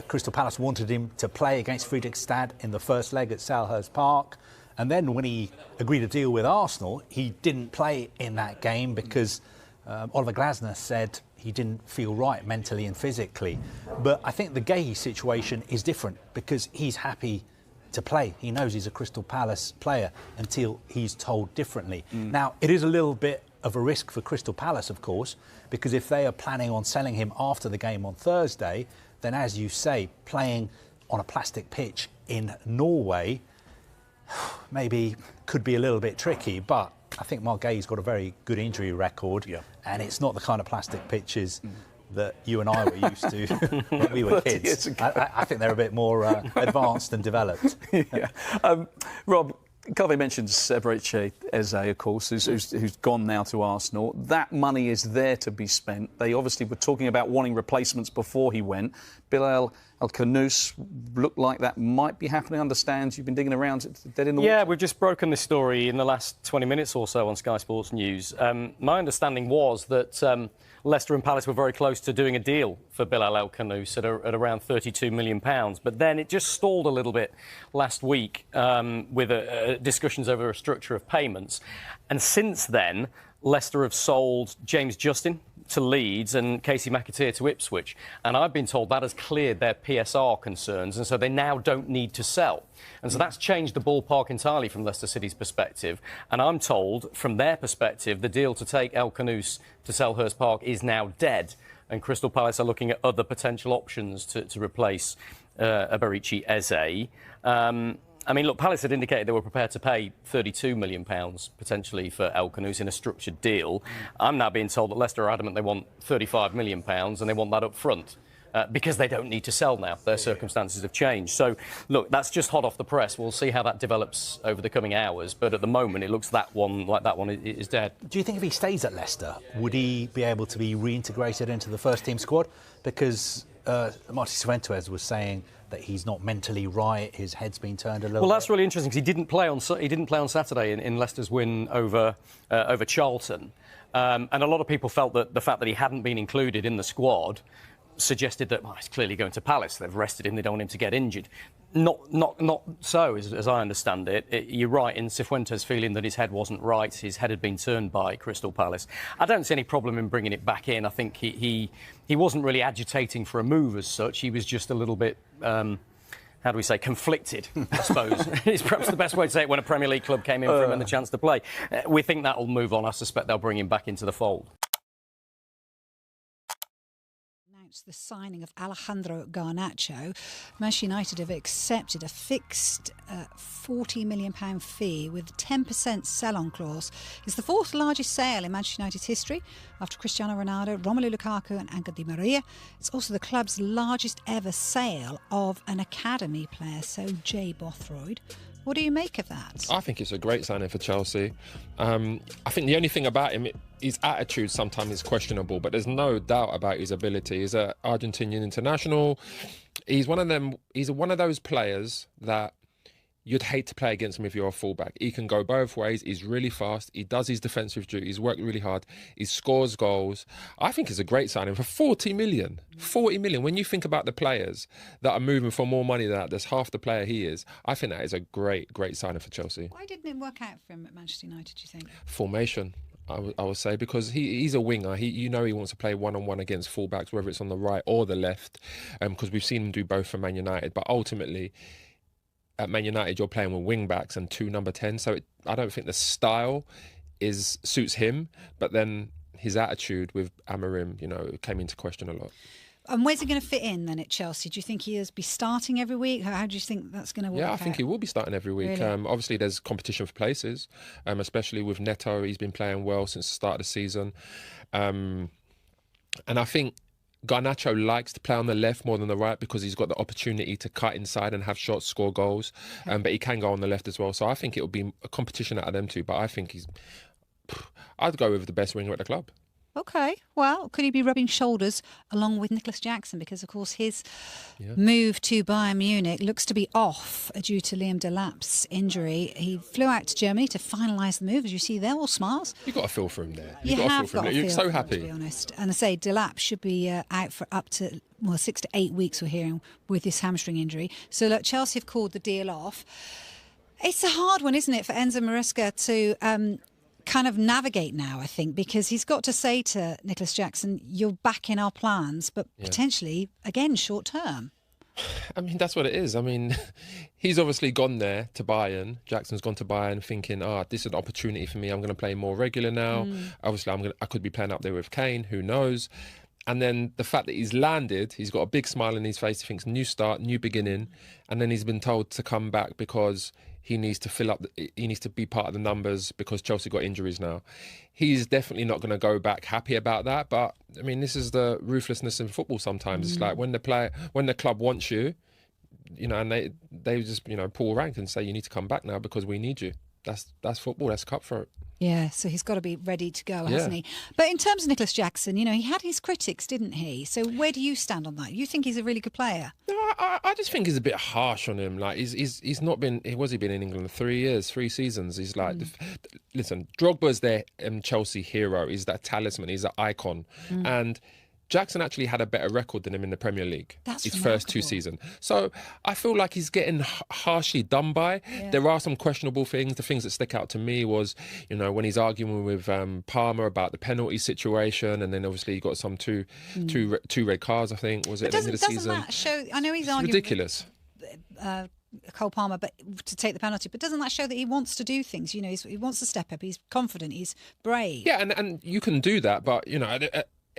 Crystal Palace wanted him to play against Fredrikstad in the first leg at Selhurst Park. And then when he agreed a deal with Arsenal, he didn't play in that game because Oliver Glasner said he didn't feel right mentally and physically. But I think the Guehi situation is different because he's happy to play. He knows he's a Crystal Palace player until he's told differently. Now, it is a little bit of a risk for Crystal Palace, of course, because if they are planning on selling him after the game on Thursday, then, as you say, playing on a plastic pitch in Norway maybe could be a little bit tricky, but I think Marc Guehi's got a very good injury record, and it's not the kind of plastic pitches that you and I were used to when we were kids. I think they're a bit more advanced and developed. Rob, Carvey mentions Ebre Eze, of course, who's gone now to Arsenal. That money is there to be spent. They obviously were talking about wanting replacements before he went. Bilal El-Khanous looked like that might be happening. Understands you've been digging around, dead in the water. Yeah, we've just broken this story in the last 20 minutes or so on Sky Sports News. My understanding was that Leicester and Palace were very close to doing a deal for Bilal El-Khanous at around £32 million. But then it just stalled a little bit last week with discussions over a structure of payments. And since then, Leicester have sold James Justin to Leeds and Casey McAteer to Ipswich. And I've been told that has cleared their PSR concerns, and so they now don't need to sell. And so that's changed the ballpark entirely from Leicester City's perspective. And I'm told, from their perspective, the deal to take El-Khanous to Selhurst Park is now dead. And Crystal Palace are looking at other potential options to replace Ebre Eze. I mean, look, Palace had indicated they were prepared to pay £32 million potentially for El-Khanous in a structured deal. I'm now being told that Leicester are adamant they want £35 million and they want that up front because they don't need to sell now. Their circumstances have changed. So, look, that's just hot off the press. We'll see how that develops over the coming hours. But at the moment, it looks that one is dead. Do you think if he stays at Leicester, would he be able to be reintegrated into the first-team squad? Because Martin Cifuentes was saying that he's not mentally right, his head's been turned a little bit. Well, that's really interesting because he didn't play on Saturday in Leicester's win over Charlton, and a lot of people felt that the fact that he hadn't been included in the squad suggested that he's clearly going to Palace. They've rested him. They don't want him to get injured. Not so, as I understand it. You're right in Cifuentes feeling that his head wasn't right. His head had been turned by Crystal Palace. I don't see any problem in bringing it back in. I think he wasn't really agitating for a move as such. He was just a little bit, how do we say, conflicted, I suppose. It's perhaps the best way to say it when a Premier League club came in for him and the chance to play. We think that'll move on. I suspect they'll bring him back into the fold. The signing of Alejandro Garnacho. Manchester United have accepted a fixed £40 million fee with a 10% sell-on clause. It's the fourth largest sale in Manchester United's history after Cristiano Ronaldo, Romelu Lukaku and Angel Di Maria. It's also the club's largest ever sale of an academy player, so Jay Bothroyd. What do you make of that? I think it's a great signing for Chelsea. I think the only thing about him, his attitude sometimes is questionable, but there's no doubt about his ability. He's an Argentinian international. He's one of them. He's one of those players that you'd hate to play against him if you're a fullback. He can go both ways. He's really fast. He does his defensive duties. He's worked really hard. He scores goals. I think it's a great signing for 40 million. 40 million. When you think about the players that are moving for more money than that, there's half the player he is. I think that is a great signing for Chelsea. Why didn't it work out for him at Manchester United, do you think? Formation. I would say, because he's a winger. He wants to play one-on-one against fullbacks, whether it's on the right or the left, because we've seen him do both for Man United. But ultimately, at Man United, you're playing with wing-backs and two number 10. So I don't think the style suits him. But then his attitude with Amorim, came into question a lot. And where's he going to fit in then at Chelsea? Do you think he'll be starting every week? How do you think that's going to work? Yeah, I think he will be starting every week. Really? Obviously, there's competition for places, especially with Neto. He's been playing well since the start of the season. And I think Garnacho likes to play on the left more than the right because he's got the opportunity to cut inside and have shots, score goals. But he can go on the left as well. So I think it'll be a competition out of them two. But I think I'd go with the best winger at the club. Okay, well, could he be rubbing shoulders along with Nicholas Jackson? Because, of course, his move to Bayern Munich looks to be off due to Liam Delap's injury. He flew out to Germany to finalise the move. As you see, they're all smiles. You've got a feel for him there. You have got a feel You're so for him, happy. to be honest. And I say Delap should be out for up to 6 to 8 weeks, we're hearing, with this hamstring injury. So, look, Chelsea have called the deal off. It's a hard one, isn't it, for Enzo Maresca to kind of navigate now, I think, because he's got to say to Nicholas Jackson, you're back in our plans, but potentially, again, short term. I mean, that's what it is. I mean, he's obviously gone there to Bayern. Jackson's gone to Bayern thinking, this is an opportunity for me. I'm going to play more regular now. Obviously, I could be playing up there with Keane. Who knows? And then the fact that he's landed, he's got a big smile on his face. He thinks new start, new beginning. And then he's been told to come back because he needs to fill up, he needs to be part of the numbers because Chelsea got injuries now. He's definitely not going to go back happy about that. But I mean, this is the ruthlessness in football sometimes. It's like when the club wants you, and they just, pull rank and say, you need to come back now because we need you. That's football, that's cutthroat. Yeah, so he's got to be ready to go, hasn't he? But in terms of Nicholas Jackson, he had his critics, didn't he? So where do you stand on that? You think he's a really good player? No, I just think he's a bit harsh on him. Like he's not been. Was he been in England 3 years, 3 seasons? He's like, listen, Drogba's their Chelsea hero. He's that talisman. He's an icon, and Jackson actually had a better record than him in the Premier League. That's his remarkable. First 2 seasons. So I feel like he's getting harshly done by. Yeah. There are some questionable things. The things that stick out to me was, when he's arguing with Palmer about the penalty situation, and then obviously he got some two red cards, I think, was it at the end of the season? Doesn't that show? I know he's arguing ridiculous. Cole Palmer, but to take the penalty. But doesn't that show that he wants to do things? He wants to step up. He's confident. He's brave. Yeah, and you can do that, but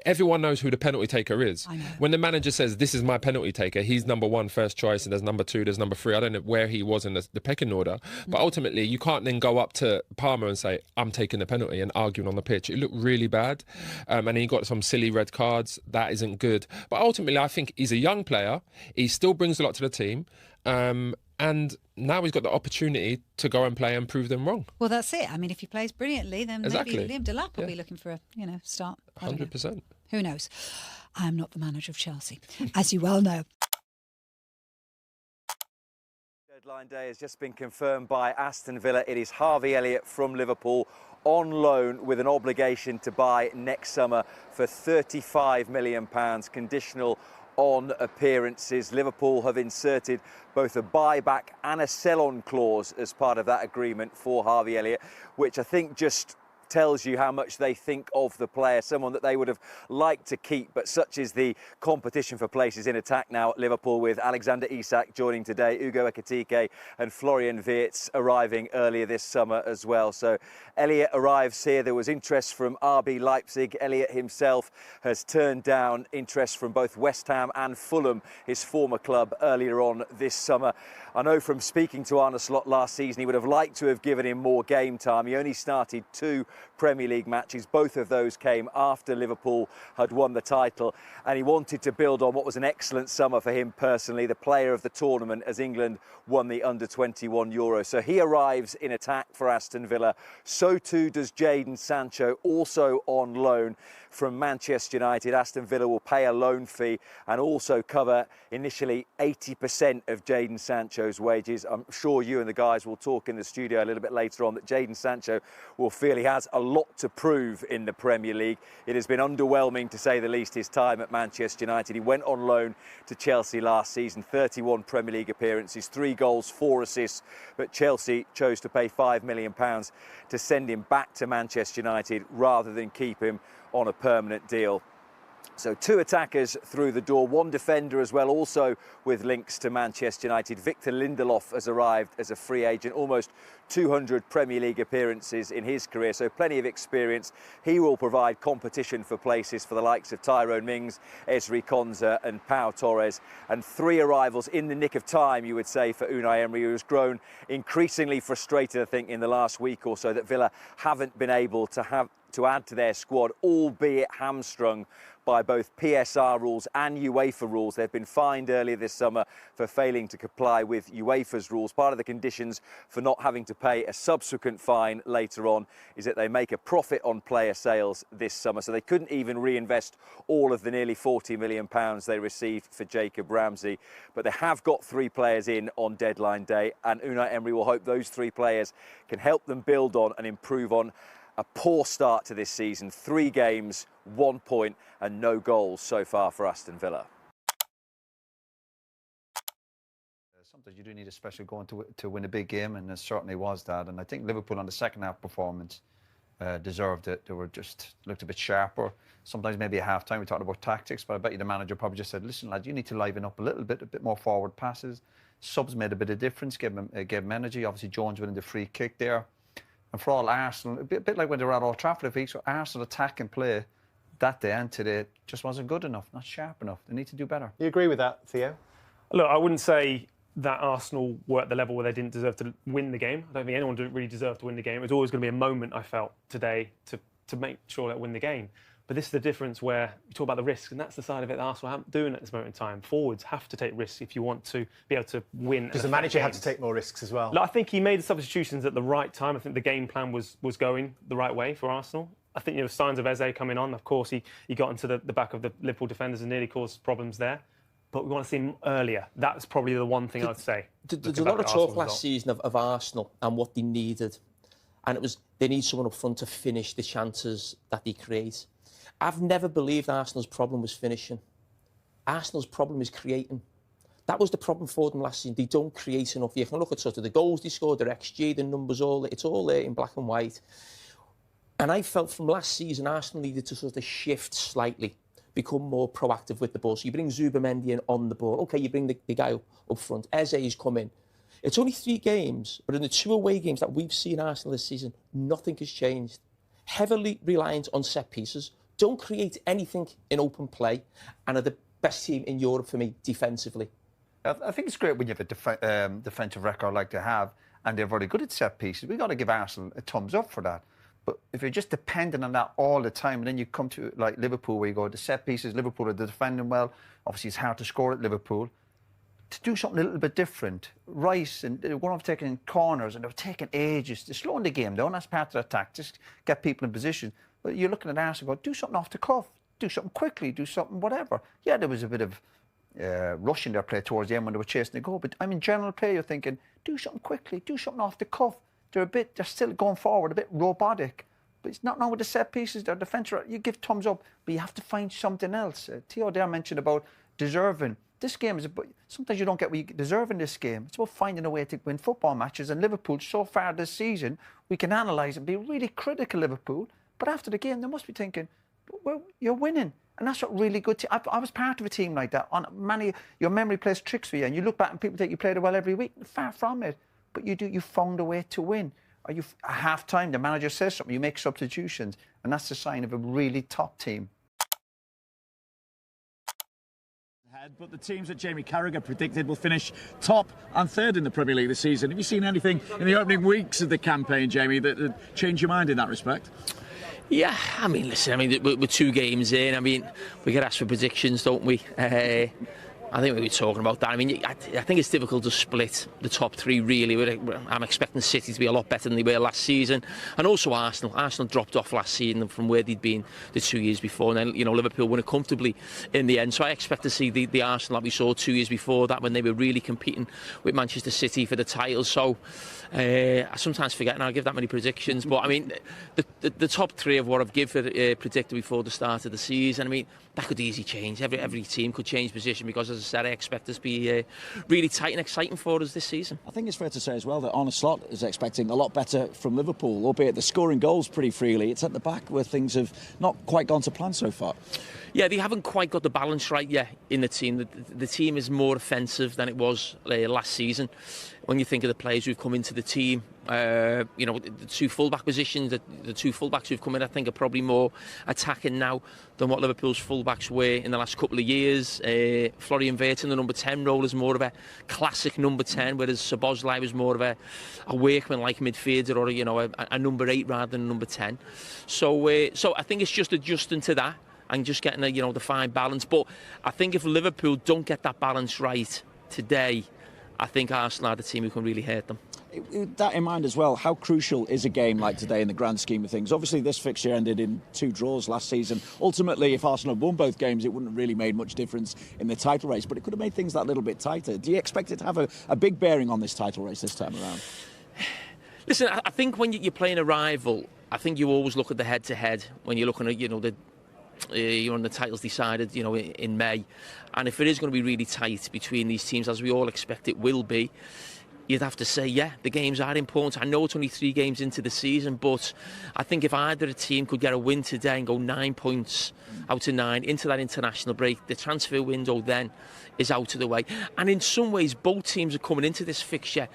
everyone knows who the penalty taker is. I know. When the manager says, this is my penalty taker, he's number 1 first choice, and there's number 2, there's number 3. I don't know where he was in the pecking order. But ultimately, you can't then go up to Palmer and say, I'm taking the penalty, and arguing on the pitch. It looked really bad. And he got some silly red cards. That isn't good. But ultimately, I think he's a young player. He still brings a lot to the team. And now he's got the opportunity to go and play and prove them wrong. Well, that's it. I mean, if he plays brilliantly, then exactly. maybe Liam Delap will be looking for a start. 100%. Who knows? I'm not the manager of Chelsea, as you well know. Deadline day has just been confirmed by Aston Villa. It is Harvey Elliott from Liverpool on loan with an obligation to buy next summer for £35 million, conditional on appearances. Liverpool have inserted both a buyback and a sell-on clause as part of that agreement for Harvey Elliott, which I think just tells you how much they think of the player, someone that they would have liked to keep, but such is the competition for places in attack now at Liverpool, with Alexander-Arnold joining today, Ugo Ekitike and Florian Wirtz arriving earlier this summer as well. So Elliott arrives here. There was interest from RB Leipzig. Elliott himself has turned down interest from both West Ham and Fulham, his former club, earlier on this summer. I know from speaking to Arne Slot last season, he would have liked to have given him more game time. He only started 2 Premier League matches. Both of those came after Liverpool had won the title, and he wanted to build on what was an excellent summer for him personally, the player of the tournament as England won the under-21 Euros. So he arrives in attack for Aston Villa. So too does Jadon Sancho, also on loan from Manchester United. Aston Villa will pay a loan fee and also cover initially 80% of Jadon Sancho's wages. I'm sure you and the guys will talk in the studio a little bit later on that Jadon Sancho will feel he has a lot to prove in the Premier League. It has been underwhelming, to say the least, his time at Manchester United. He went on loan to Chelsea last season, 31 Premier League appearances, 3 goals, 4 assists, but Chelsea chose to pay £5 million to send him back to Manchester United rather than keep him on a permanent deal. So 2 attackers through the door, 1 defender as well, also with links to Manchester United. Victor Lindelof has arrived as a free agent, almost 200 Premier League appearances in his career, so plenty of experience. He will provide competition for places for the likes of Tyrone Mings, Ezri Konsa and Pau Torres. And 3 arrivals in the nick of time, you would say, for Unai Emery, who has grown increasingly frustrated, I think, in the last week or so, that Villa haven't been able to add to their squad, albeit hamstrung by both PSR rules and UEFA rules. They've been fined earlier this summer for failing to comply with UEFA's rules. Part of the conditions for not having to pay a subsequent fine later on is that they make a profit on player sales this summer. So they couldn't even reinvest all of the nearly £40 million they received for Jacob Ramsey. But they have got 3 players in on deadline day, and Unai Emery will hope those 3 players can help them build on and improve on a poor start to this season. 3 games, 1 point and no goals so far for Aston Villa. Sometimes you do need a special goal to win a big game, and it certainly was that. And I think Liverpool on the second half performance deserved it. They were just looked a bit sharper. Sometimes maybe at half-time we talked about tactics, but I bet you the manager probably just said, listen, lads, you need to liven up a bit more forward passes. Subs made a bit of difference, gave them energy. Obviously, Jones winning the free kick there. And for all Arsenal, a bit like when they were at Old Trafford a few weeks ago, Arsenal attack and play that day and today just wasn't good enough, not sharp enough. They need to do better. You agree with that, Theo? Look, I wouldn't say that Arsenal were at the level where they didn't deserve to win the game. I don't think anyone really deserved to win the game. It was always going to be a moment, I felt, today to make sure they win the game. But this is the difference where you talk about the risks, and that's the side of it that Arsenal aren't doing at this moment in time. Forwards have to take risks if you want to be able to win. Does the manager have to take more risks as well? Look, I think he made the substitutions at the right time. I think the game plan was going the right way for Arsenal. I think signs of Eze coming on. Of course, he got into the back of the Liverpool defenders and nearly caused problems there. But we want to see him earlier. That's probably the one thing I'd say. There's a lot of talk last season of Arsenal and what they needed. And it was they need someone up front to finish the chances that they create. I've never believed Arsenal's problem was finishing. Arsenal's problem is creating. That was the problem for them last season. They don't create enough. You can look at sort of the goals they scored, their XG, the numbers, it's all there in black and white. And I felt from last season, Arsenal needed to sort of shift slightly, become more proactive with the ball. So you bring Zubimendi in on the ball. OK, you bring the guy up front. Eze's come in. It's only 3 games, but in the 2 away games that we've seen Arsenal this season, nothing has changed. Heavily reliant on set pieces. Don't create anything in open play, and are the best team in Europe for me defensively. I think it's great when you have a defensive record like they have, and they're very good at set pieces. We've got to give Arsenal a thumbs up for that. But if you're just dependent on that all the time, and then you come to like Liverpool, where you go the set pieces, Liverpool are defending well. Obviously, it's hard to score at Liverpool. To do something a little bit different, Rice and they were going off taking corners, and they were taking ages. They're slowing the game down. That's part of the tactics. Get people in position. But you're looking at Arsenal, go, do something off the cuff, do something quickly, do something whatever. Yeah, there was a bit of rush in their play towards the end when they were chasing the goal, but I mean, general play, you're thinking, do something quickly, do something off the cuff. They're still going forward, a bit robotic. But it's not now with the set pieces, their defence, you give thumbs up, but you have to find something else. Theo there mentioned about deserving. This game is about, sometimes you don't get what you deserve in this game. It's about finding a way to win football matches. And Liverpool, so far this season, we can analyse and be really critical of Liverpool. But after the game, they must be thinking, well, you're winning. And that's what really good. I was part of a team like that. Your memory plays tricks with you, and you look back and people think you played it well every week. Far from it. But you found a way to win. Or at half-time, the manager says something, you make substitutions, and that's the sign of a really top team. But the teams that Jamie Carragher predicted will finish top and third in the Premier League this season. Have you seen anything in the opening weeks of the campaign, Jamie, that changed your mind in that respect? Yeah, I mean, listen, we're 2 games in. I mean, we get asked for predictions, don't we? I think we were talking about that. I mean, I think it's difficult to split the top 3, really. I'm expecting City to be a lot better than they were last season. And also Arsenal. Arsenal dropped off last season from where they'd been the 2 years before. And then, Liverpool won it comfortably in the end. So I expect to see the Arsenal that we saw 2 years before that, when they were really competing with Manchester City for the title. So I sometimes forget, and I'll give that many predictions. But, I mean, the top 3 of what I've predicted before the start of the season, I mean, that could easily change. Every team could change position because, as I said, I expect this to be really tight and exciting for us this season. I think it's fair to say as well that Arne Slot is expecting a lot better from Liverpool, albeit they're scoring goals pretty freely. It's at the back where things have not quite gone to plan so far. Yeah, they haven't quite got the balance right yet in the team. The team is more offensive than it was last season. When you think of the players who've come into the team, the two fullback positions, the two fullbacks who've come in, I think are probably more attacking now than what Liverpool's fullbacks were in the last couple of years. Florian Wirtz in the number 10 role is more of a classic number 10, whereas Szoboszlai was more of a workman-like midfielder, or a number 8 rather than a number 10. So I think it's just adjusting to that and just getting the fine balance. But I think if Liverpool don't get that balance right today, I think Arsenal are the team who can really hurt them. With that in mind as well, how crucial is a game like today in the grand scheme of things? Obviously, this fixture ended in 2 draws last season. Ultimately, if Arsenal had won both games, it wouldn't have really made much difference in the title race, but it could have made things that little bit tighter. Do you expect it to have a big bearing on this title race this time around? Listen, I think when you're playing a rival, I think you always look at the head-to-head when you're looking at, the title's decided, in May. And if it is going to be really tight between these teams, as we all expect it will be, you'd have to say, yeah, the games are important. I know it's only 3 games into the season, but I think if either a team could get a win today and go 9 points out of 9 into that international break, the transfer window then is out of the way. And in some ways, both teams are coming into this fixture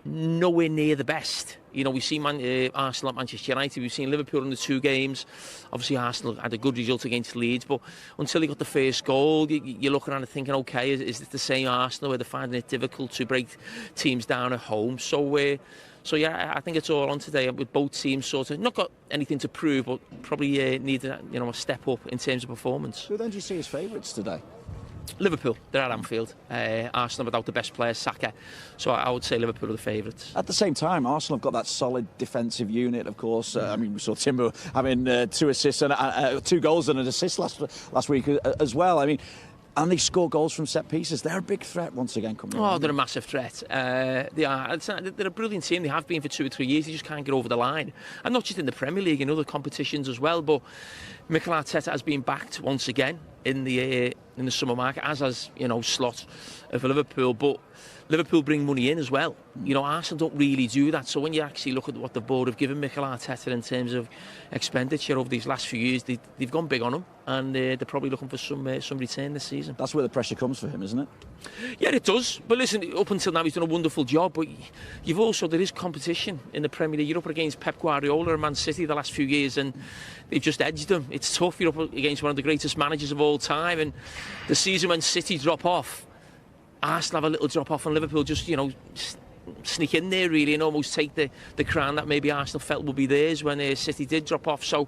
nowhere near the best. We've seen Arsenal at Manchester United, we've seen Liverpool in the 2 games. Obviously Arsenal had a good result against Leeds, but until they got the first goal, you're looking at it thinking, okay, is this the same Arsenal where they're finding it difficult to break teams down at home? So yeah, I think it's all on today, with both teams sort of not got anything to prove, but probably need a step up in terms of performance. Who then do you see as favourites today? Liverpool, they're at Anfield. Arsenal without the best player, Saka. So I would say Liverpool are the favourites. At the same time, Arsenal have got that solid defensive unit, of course. We saw Timber having 2 assists and 2 goals and an assist last week as well. And they score goals from set pieces. They're a big threat once again coming on. They're a massive threat. They are. They're a brilliant team. They have been for 2 or 3 years. They just can't get over the line. And not just in the Premier League, in other competitions as well. But Mikel Arteta has been backed once again in the summer market, as has Slot for Liverpool. But Liverpool bring money in as well. Arsenal don't really do that. So when you actually look at what the board have given Mikel Arteta in terms of expenditure over these last few years, they've gone big on him, and they're probably looking for some return this season. That's where the pressure comes for him, isn't it? Yeah, it does. But listen, up until now he's done a wonderful job. But there is competition in the Premier League. You're up against Pep Guardiola and Man City the last few years, and they've just edged them. It's tough. You're up against one of the greatest managers of all time, and the season when City drop off, Arsenal have a little drop off, and Liverpool just sneak in there really and almost take the crown that maybe Arsenal felt would be theirs when City did drop off. So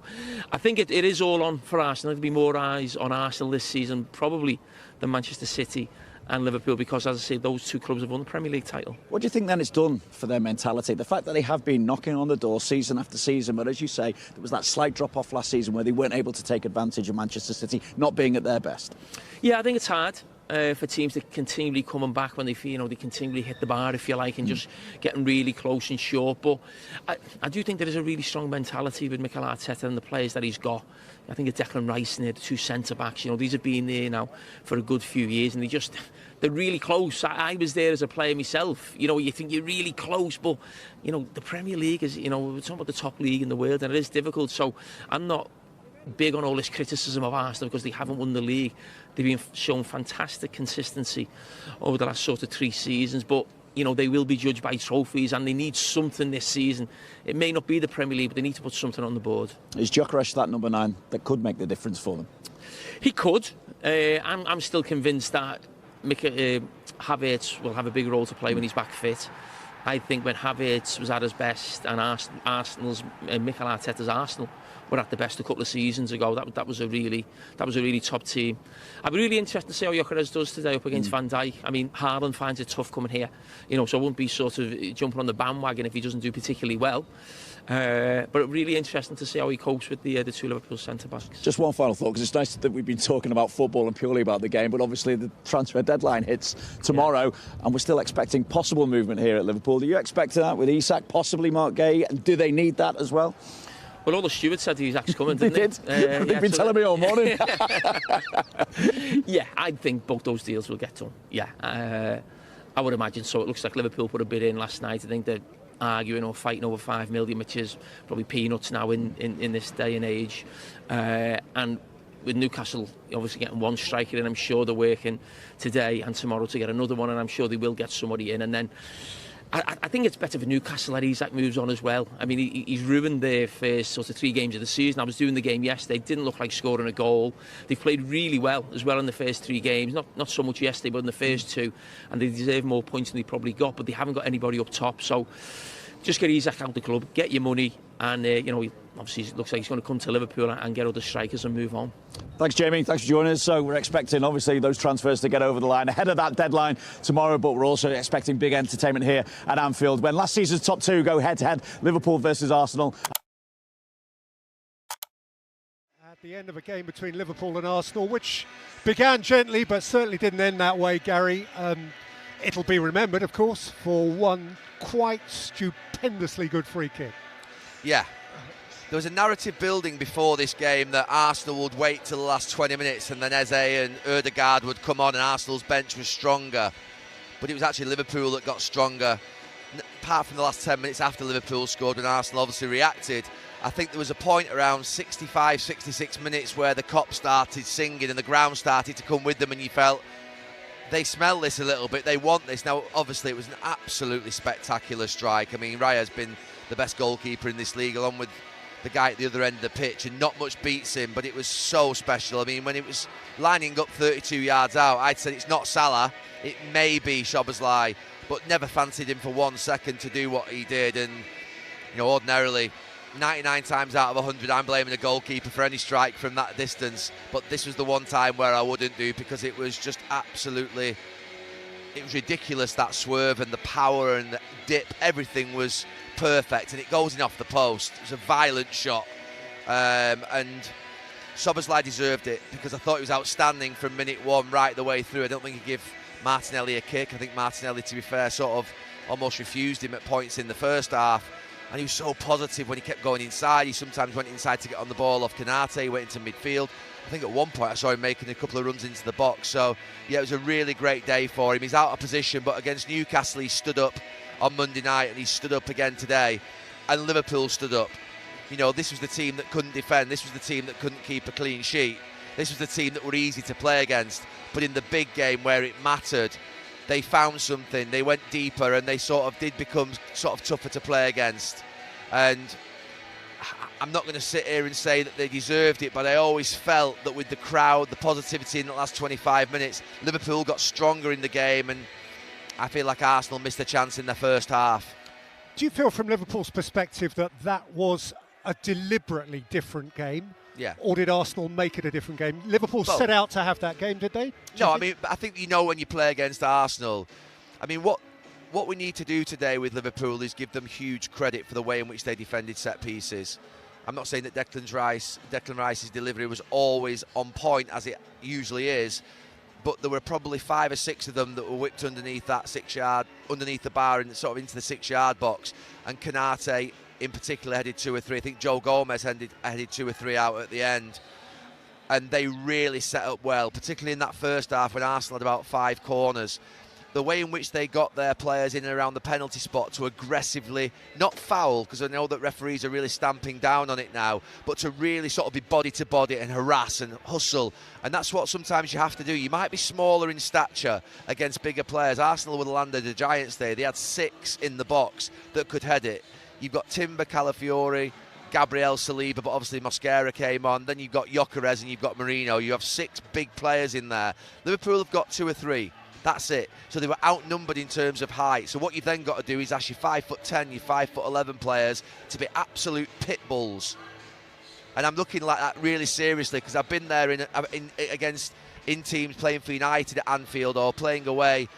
I think it is all on for Arsenal. There'll be more eyes on Arsenal this season probably than Manchester City and Liverpool, because, as I say, those 2 clubs have won the Premier League title. What do you think then it's done for their mentality? The fact that they have been knocking on the door season after season, but as you say, there was that slight drop-off last season where they weren't able to take advantage of Manchester City not being at their best. Yeah, I think it's hard for teams to continually coming back when they feel, they continually hit the bar, if you like, and just getting really close and short. But I do think there is a really strong mentality with Mikel Arteta and the players that he's got. I think it's Declan Rice and the 2 centre-backs. These have been there now for a good few years, and they're really close. I was there as a player myself. You think you're really close, but, the Premier League is, we're talking about the top league in the world, and it is difficult. So I'm not big on all this criticism of Arsenal because they haven't won the league. They've been shown fantastic consistency over the last sort of 3 seasons, but they will be judged by trophies, and they need something this season. It may not be the Premier League, but they need to put something on the board. Is Gyökeres that number 9 that could make the difference for them? He could. I'm still convinced that Havertz will have a big role to play when he's back fit. I think when Havertz was at his best and Arsenal's Mikel Arteta's Arsenal were at the best a couple of seasons ago, that was a really top team. I'd be really interested to see how Gyökeres does today up against Van Dijk. Haaland finds it tough coming here, so I won't be sort of jumping on the bandwagon if he doesn't do particularly well. But really interesting to see how he copes with the 2 Liverpool centre-backs. Just one final thought, because it's nice that we've been talking about football and purely about the game, but obviously the transfer deadline hits tomorrow, and we're still expecting possible movement here at Liverpool. Do you expect that with Isak, possibly marcguehi, and do they need that as well? Well, all the stewards said Isak's coming, didn't they? They've been telling me all morning. Yeah, I think both those deals will get done. Yeah, I would imagine so. It looks like Liverpool put a bid in last night. I think they're arguing or fighting over 5 million, which is probably peanuts now in this day and age. And with Newcastle obviously getting one striker in, I'm sure they're working today and tomorrow to get another one, and I'm sure they will get somebody in. And then I think it's better for Newcastle that Isak moves on as well. I mean, he's ruined their first sort of 3 games of the season. I was doing the game yesterday. Didn't look like scoring a goal. They've played really well as well in the first 3 games. Not so much yesterday, but in the first 2. And they deserve more points than they probably got, but they haven't got anybody up top. So just get Isak out of the club, get your money, and, obviously it looks like he's going to come to Liverpool and get other strikers and move on. Thanks, Jamie. Thanks for joining us. So we're expecting, obviously, those transfers to get over the line ahead of that deadline tomorrow, but we're also expecting big entertainment here at Anfield when last season's top 2 go head-to-head, Liverpool versus Arsenal. At the end of a game between Liverpool and Arsenal, which began gently but certainly didn't end that way, Gary. It'll be remembered, of course, for one quite stupendously good free kick. Yeah. There was a narrative building before this game that Arsenal would wait till the last 20 minutes and then Eze and Ødegaard would come on and Arsenal's bench was stronger. But it was actually Liverpool that got stronger. Apart from the last 10 minutes after Liverpool scored and Arsenal obviously reacted, I think there was a point around 65, 66 minutes where the Kop started singing and the ground started to come with them, and you felt they smell this a little bit, they want this. Now, obviously, it was an absolutely spectacular strike. I mean, Raya's been the best goalkeeper in this league, along with the guy at the other end of the pitch, and not much beats him, but it was so special. I mean, when it was lining up 32 yards out, I'd said it's not Salah, it may be Szoboszlai, but never fancied him for 1 second to do what he did. And, ordinarily, 99 times out of 100, I'm blaming a goalkeeper for any strike from that distance, but this was the one time where I wouldn't do, because it was just absolutely, it was ridiculous, that swerve and the power and the dip, everything was perfect, and it goes in off the post. It was a violent shot, and Szoboszlai deserved it, because I thought he was outstanding from minute 1 right the way through. I don't think he'd give Martinelli a kick. I think Martinelli, to be fair, sort of almost refused him at points in the first half. And he was so positive when he kept going inside. He sometimes went inside to get on the ball off Konate. He went into midfield. I think at one point I saw him making a couple of runs into the box. So, yeah, it was a really great day for him. He's out of position, but against Newcastle he stood up on Monday night, and he stood up again today. And Liverpool stood up. This was the team that couldn't defend. This was the team that couldn't keep a clean sheet. This was the team that were easy to play against. But in the big game where it mattered, they found something, they went deeper, and they sort of did become sort of tougher to play against. And I'm not going to sit here and say that they deserved it, but I always felt that with the crowd, the positivity in the last 25 minutes, Liverpool got stronger in the game, and I feel like Arsenal missed a chance in the first half. Do you feel from Liverpool's perspective that that was a deliberately different game? Yeah. Or did Arsenal make it a different game? Liverpool set out to have that game, did they? No, I mean, I think when you play against Arsenal, I mean, what we need to do today with Liverpool is give them huge credit for the way in which they defended set pieces. I'm not saying that Declan Rice's delivery was always on point, as it usually is, but there were probably 5 or 6 of them that were whipped underneath that 6-yard, underneath the bar and sort of into the 6-yard box. And Konate in particular headed 2 or 3. I think Joe Gomez headed 2 or 3 out at the end. And they really set up well, particularly in that first half when Arsenal had about 5 corners. The way in which they got their players in and around the penalty spot to aggressively, not foul, because I know that referees are really stamping down on it now, but to really sort of be body to body and harass and hustle. And that's what sometimes you have to do. You might be smaller in stature against bigger players. Arsenal would have landed the Giants there. They had 6 in the box that could head it. You've got Timber, Calafiori, Gabriel Saliba, but obviously Mosquera came on. Then you've got Gyökeres and you've got Marino. You have 6 big players in there. Liverpool have got 2 or 3. That's it. So they were outnumbered in terms of height. So what you've then got to do is ask your 5'10", your 5'11" players to be absolute pit bulls. And I'm looking like that really seriously, because I've been there in teams playing for United at Anfield or playing away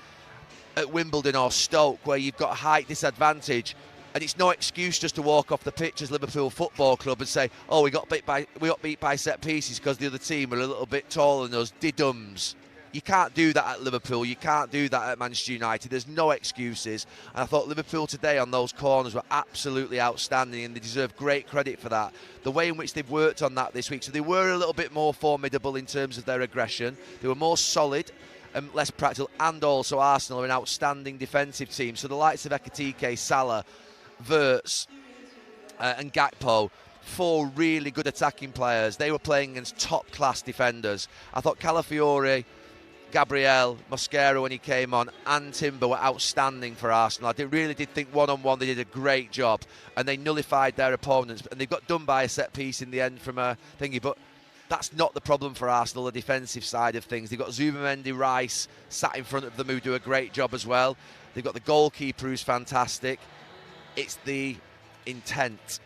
at Wimbledon or Stoke, where you've got a height disadvantage. And it's no excuse just to walk off the pitch as Liverpool Football Club and say, "Oh, we got beat by set pieces because the other team were a little bit taller than us." Didums. You can't do that at Liverpool. You can't do that at Manchester United. There's no excuses. And I thought Liverpool today on those corners were absolutely outstanding, and they deserve great credit for that. The way in which they've worked on that this week. So they were a little bit more formidable in terms of their aggression. They were more solid and less practical. And also Arsenal are an outstanding defensive team. So the likes of Ekitike, Salah, Wirtz and Gakpo, 4 really good attacking players. They were playing against top-class defenders. I thought Calafiore, Gabriel, Mosquera when he came on, and Timber were outstanding for Arsenal. I really did think one-on-one they did a great job, and they nullified their opponents. And they've got done by a set-piece in the end from a thingy, but that's not the problem for Arsenal, the defensive side of things. They've got Zubamendi, Rice sat in front of them who do a great job as well. They've got the goalkeeper who's fantastic. It's the intent.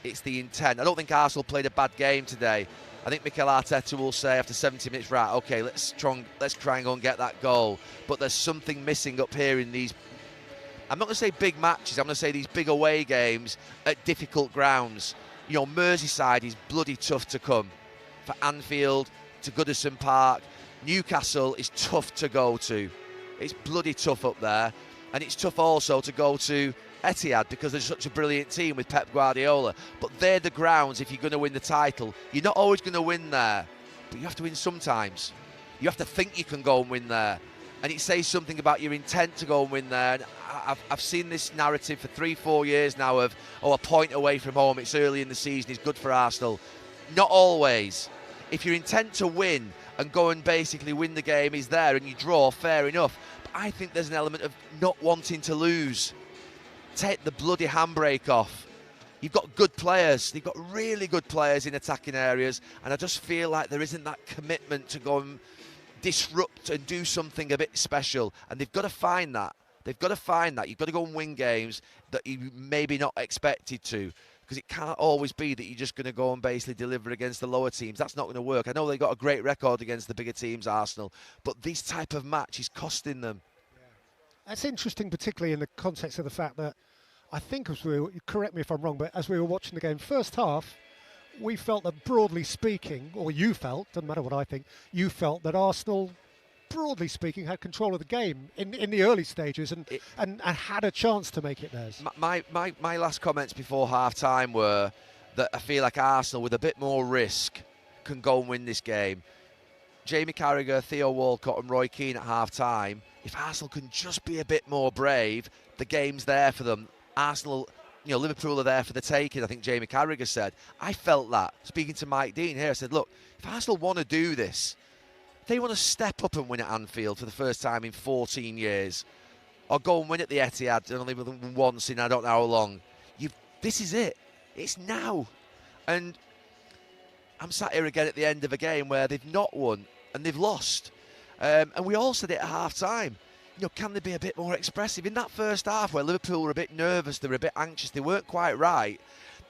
It's the intent. I don't think Arsenal played a bad game today. I think Mikel Arteta will say after 70 minutes, right, OK, let's try and go and get that goal. But there's something missing up here in these, I'm not going to say big matches, I'm going to say these big away games at difficult grounds. You know, Merseyside is bloody tough to come. For Anfield, to Goodison Park, Newcastle is tough to go to. It's bloody tough up there. And it's tough also to go to Etihad because they're such a brilliant team with Pep Guardiola. But they're the grounds, if you're going to win the title, you're not always going to win there, but you have to win sometimes. You have to think you can go and win there. And it says something about your intent to go and win there. And I've seen this narrative for 3-4 years now of, a point away from home, it's early in the season, is good for Arsenal. Not always. If your intent to win and go and basically win the game is there and you draw, fair enough. But I think there's an element of not wanting to lose. Take the bloody handbrake off. You've got good players. You've got really good players in attacking areas, and I just feel like there isn't that commitment to go and disrupt and do something a bit special. And they've got to find that. They've got to find that. You've got to go and win games that you maybe not expected to, because it can't always be that you're just going to go and basically deliver against the lower teams. That's not going to work. I know they've got a great record against the bigger teams, Arsenal, but this type of match is costing them. That's interesting, particularly in the context of the fact that I think, correct me if I'm wrong, but as we were watching the game, first half, we felt that broadly speaking, or you felt, doesn't matter what I think, you felt that Arsenal, broadly speaking, had control of the game in the early stages and had a chance to make it theirs. My last comments before half-time were that I feel like Arsenal, with a bit more risk, can go and win this game. Jamie Carragher, Theo Walcott and Roy Keane at half-time, if Arsenal can just be a bit more brave, the game's there for them. Arsenal, Liverpool are there for the taking, I think Jamie Carragher said. I felt that. Speaking to Mike Dean here, I said, look, if Arsenal want to do this, they want to step up and win at Anfield for the first time in 14 years, or go and win at the Etihad, only once in I don't know how long. This is it. It's now. And I'm sat here again at the end of a game where they've not won and they've lost. And we all said it at half-time. Can they be a bit more expressive? In that first half where Liverpool were a bit nervous, they were a bit anxious, they weren't quite right,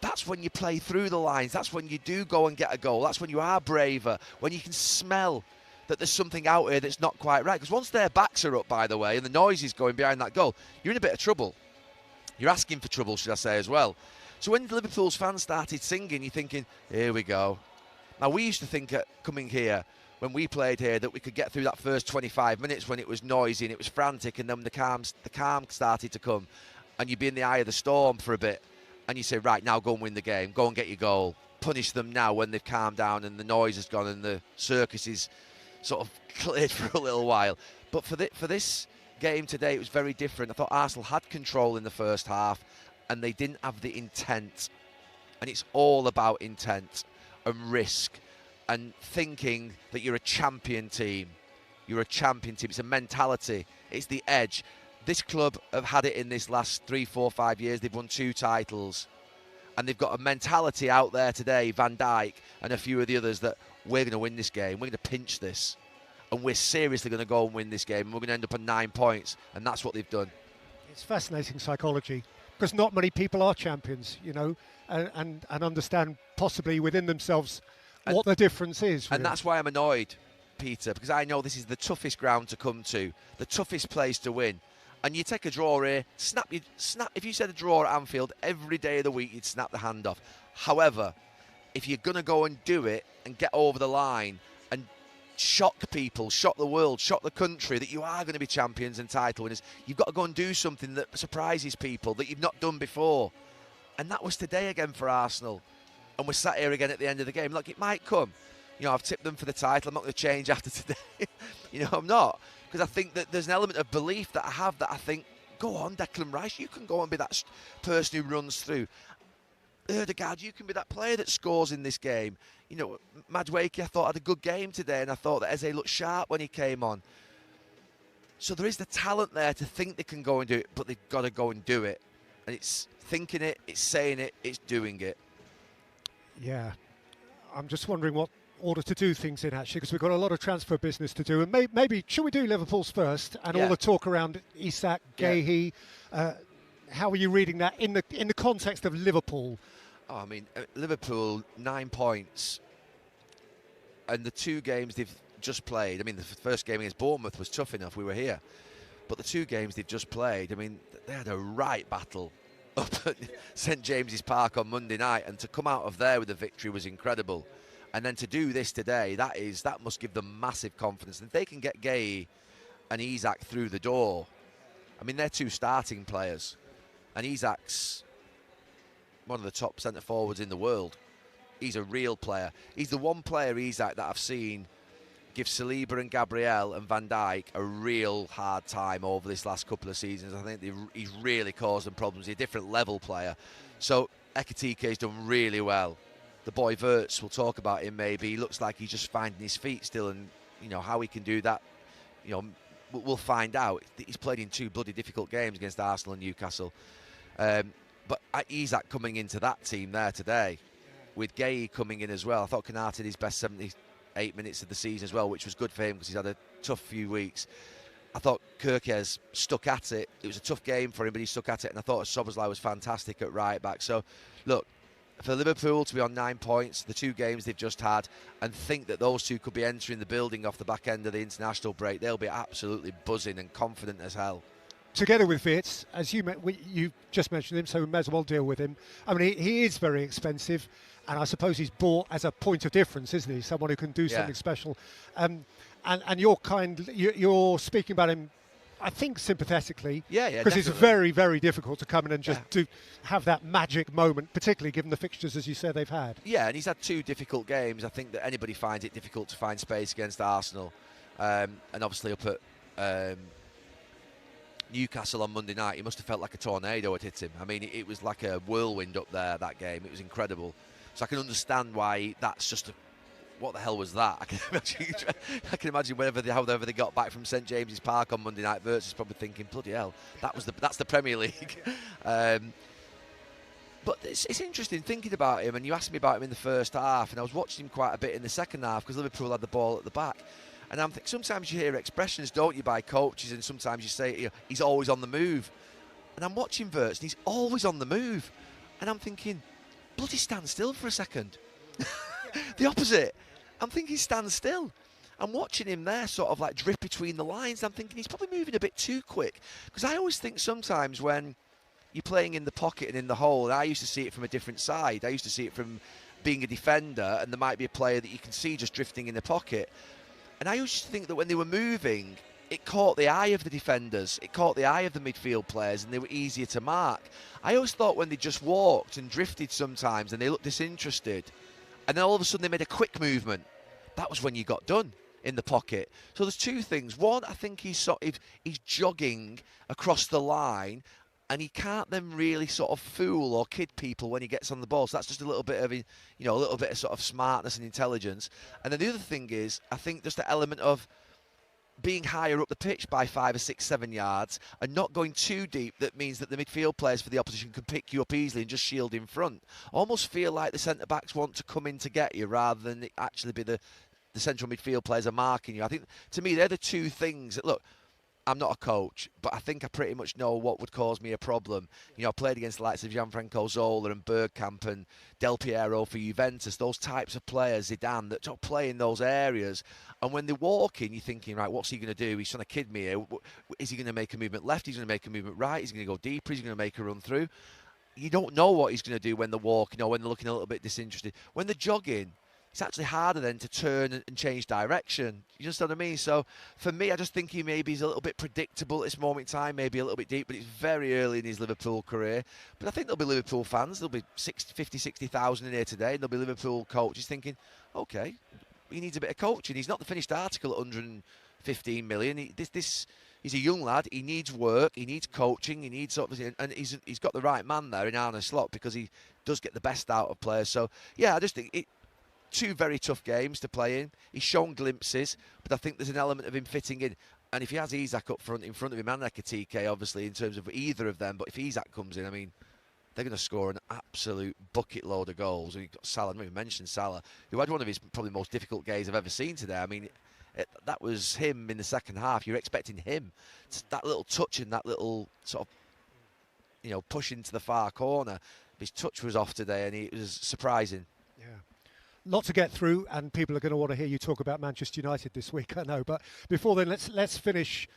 that's when you play through the lines, that's when you do go and get a goal, that's when you are braver, when you can smell that there's something out here that's not quite right. Because once their backs are up, by the way, and the noise is going behind that goal, you're in a bit of trouble. You're asking for trouble, should I say, as well. So when Liverpool's fans started singing, you're thinking, here we go. Now, we used to think coming here, when we played here, that we could get through that first 25 minutes when it was noisy and it was frantic, and then the calm started to come, and you'd be in the eye of the storm for a bit, and you say, right, now go and win the game, go and get your goal, punish them now when they've calmed down and the noise has gone and the circus is sort of cleared for a little while. But for this game today, it was very different. I thought Arsenal had control in the first half, and they didn't have the intent, and it's all about intent and risk and thinking that you're a champion team. You're a champion team. It's a mentality. It's the edge. This club have had it in this last 3, 4, 5 years. They've won 2 titles. And they've got a mentality out there today, Van Dijk and a few of the others, that we're going to win this game. We're going to pinch this. And we're seriously going to go and win this game. And we're going to end up on 9 points. And that's what they've done. It's fascinating psychology, because not many people are champions, and understand possibly within themselves what the difference is. And that's why I'm annoyed, Peter, because I know this is the toughest ground to come to, the toughest place to win. And you take a draw here, snap. If you said a draw at Anfield every day of the week, you'd snap the hand off. However, if you're going to go and do it and get over the line and shock people, shock the world, shock the country that you are going to be champions and title winners. You've got to go and do something that surprises people that you've not done before. And that was today again for Arsenal. And we're sat here again at the end of the game. Look, it might come. You know, I've tipped them for the title. I'm not going to change after today. You know, I'm not. Because I think that there's an element of belief that I have that I think, go on, Declan Rice, you can go and be that person who runs through. Ødegaard, you can be that player that scores in this game. You know, marcguehi, I thought, had a good game today, and I thought that Eze looked sharp when he came on. So there is the talent there to think they can go and do it, but they've got to go and do it. And it's thinking it, it's saying it, it's doing it. Yeah, I'm just wondering what order to do things in, actually, because we've got a lot of transfer business to do. And maybe should we do Liverpool's first and all the talk around Isak, Guehi? How are you reading that in the context of Liverpool? Oh, I mean, Liverpool, 9 points. And the 2 games they've just played, I mean, the first game against Bournemouth was tough enough, we were here. But the 2 games they've just played, I mean, they had a right battle up at St James's Park on Monday night, and to come out of there with a victory was incredible. And then to do this today, that must give them massive confidence. And if they can get Guehi and Isak through the door, I mean, they're 2 starting players. And Isak's one of the top centre-forwards in the world. He's a real player. He's the one player, Isak, that I've seen give Saliba and Gabriel and Van Dijk a real hard time over this last couple of seasons. I think he's really caused them problems. He's a different level player. So Ekitike's done really well. The boy Wirtz, we'll talk about him maybe. He looks like he's just finding his feet still, and you know how he can do that, you know, we'll find out. He's played in 2 bloody difficult games against Arsenal and Newcastle. But Isak coming into that team there today, with Guehi coming in as well. I thought Konate did his best 78 minutes of the season as well, which was good for him because he's had a tough few weeks. I thought Kirkes stuck at it. It was a tough game for him, but he stuck at it. And I thought Szoboszlai was fantastic at right back. So, look, for Liverpool to be on 9 points, the 2 games they've just had, and think that those 2 could be entering the building off the back end of the international break, they'll be absolutely buzzing and confident as hell. Together with Wirtz, as you just mentioned him, so we may as well deal with him. I mean, he is very expensive, and I suppose he's bought as a point of difference, isn't he? Someone who can do something special. And you're speaking about him, I think, sympathetically. Because it's very, very difficult to come in and just have that magic moment, particularly given the fixtures, as you said, they've had. Yeah, and he's had 2 difficult games. I think that anybody finds it difficult to find space against Arsenal. And obviously up at Newcastle on Monday night, he must have felt like a tornado had hit him. I mean, it was like a whirlwind up there, that game. It was incredible. So I can understand why that's just what the hell was that? I can imagine however they got back from St James's Park on Monday night. Wirtz is probably thinking, bloody hell, that's the Premier League. But it's interesting thinking about him, and you asked me about him in the first half, and I was watching him quite a bit in the second half because Liverpool had the ball at the back. And I'm thinking, sometimes you hear expressions, don't you, by coaches, and sometimes you say, you know, he's always on the move. And I'm watching Wirtz, and he's always on the move. And I'm thinking, bloody stand still for a second. The opposite. I'm thinking stand still. I'm watching him there sort of like drift between the lines. I'm thinking he's probably moving a bit too quick. Because I always think sometimes when you're playing in the pocket and in the hole, and I used to see it from a different side. I used to see it from being a defender, and there might be a player that you can see just drifting in the pocket. And I used to think that when they were moving, it caught the eye of the defenders, it caught the eye of the midfield players, and they were easier to mark. I always thought when they just walked and drifted sometimes and they looked disinterested, and then all of a sudden they made a quick movement, that was when you got done in the pocket. So there's 2 things. One, I think he's jogging across the line, and he can't then really sort of fool or kid people when he gets on the ball. So that's just a little bit of, a little bit of sort of smartness and intelligence. And then the other thing is, I think just the element of being higher up the pitch by 5 or 6, 7 yards and not going too deep. That means that the midfield players for the opposition can pick you up easily and just shield in front. Almost feel like the centre-backs want to come in to get you rather than it actually be the central midfield players are marking you. I think, to me, they're the 2 things that, look, I'm not a coach, but I think I pretty much know what would cause me a problem. You know, I played against the likes of Gianfranco Zola and Bergkamp and Del Piero for Juventus, those types of players, Zidane, that don't play in those areas. And when they walk in, you're thinking, right, what's he going to do? He's trying to kid me here. Is he going to make a movement left? He's going to make a movement right? He's going to go deeper? He's going to make a run through? You don't know what he's going to do when they're walking or when they're looking a little bit disinterested. When they're jogging, it's actually harder then to turn and change direction. You just know what I mean? So for me, I just think he maybe is a little bit predictable at this moment in time, maybe a little bit deep, but it's very early in his Liverpool career. But I think there'll be Liverpool fans, there'll be 50, 60,000 in here today, and there'll be Liverpool coaches thinking, OK, he needs a bit of coaching. He's not the finished article at 115 million. He's a young lad. He needs work. He needs coaching. He needs and he's got the right man there in Arne Slot because he does get the best out of players. So yeah, I just think two very tough games to play in. He's shown glimpses, but I think there's an element of him fitting in. And if he has Isak up front in front of him and Ekitike, obviously in terms of either of them, but if Isak comes in, I mean, they're going to score an absolute bucket load of goals. And you've got Salah. I didn't even mention Salah, who had one of his probably most difficult games I've ever seen today. I mean, that was him in the second half. You're expecting him, that little touch and that little sort of, push into the far corner. His touch was off today, and it was surprising. Yeah. Lot to get through, and people are going to want to hear you talk about Manchester United this week, I know. But before then, let's finish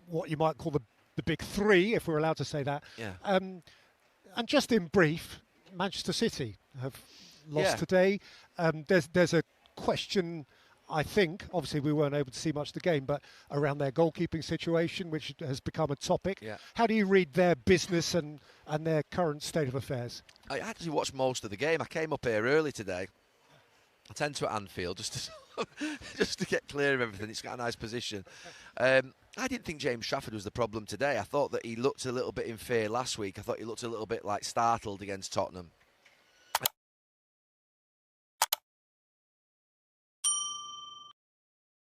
what you might call the big three, if we're allowed to say that. Yeah. And just in brief, Manchester City have lost today. There's a question, I think, obviously we weren't able to see much of the game, but around their goalkeeping situation, which has become a topic. Yeah. How do you read their business and their current state of affairs? I actually watched most of the game. I came up here early today. I tend to at Anfield just to get clear of everything. It's got a nice position. I didn't think James Trafford was the problem today. I thought that he looked a little bit in fear last week. I thought he looked a little bit like startled against Tottenham.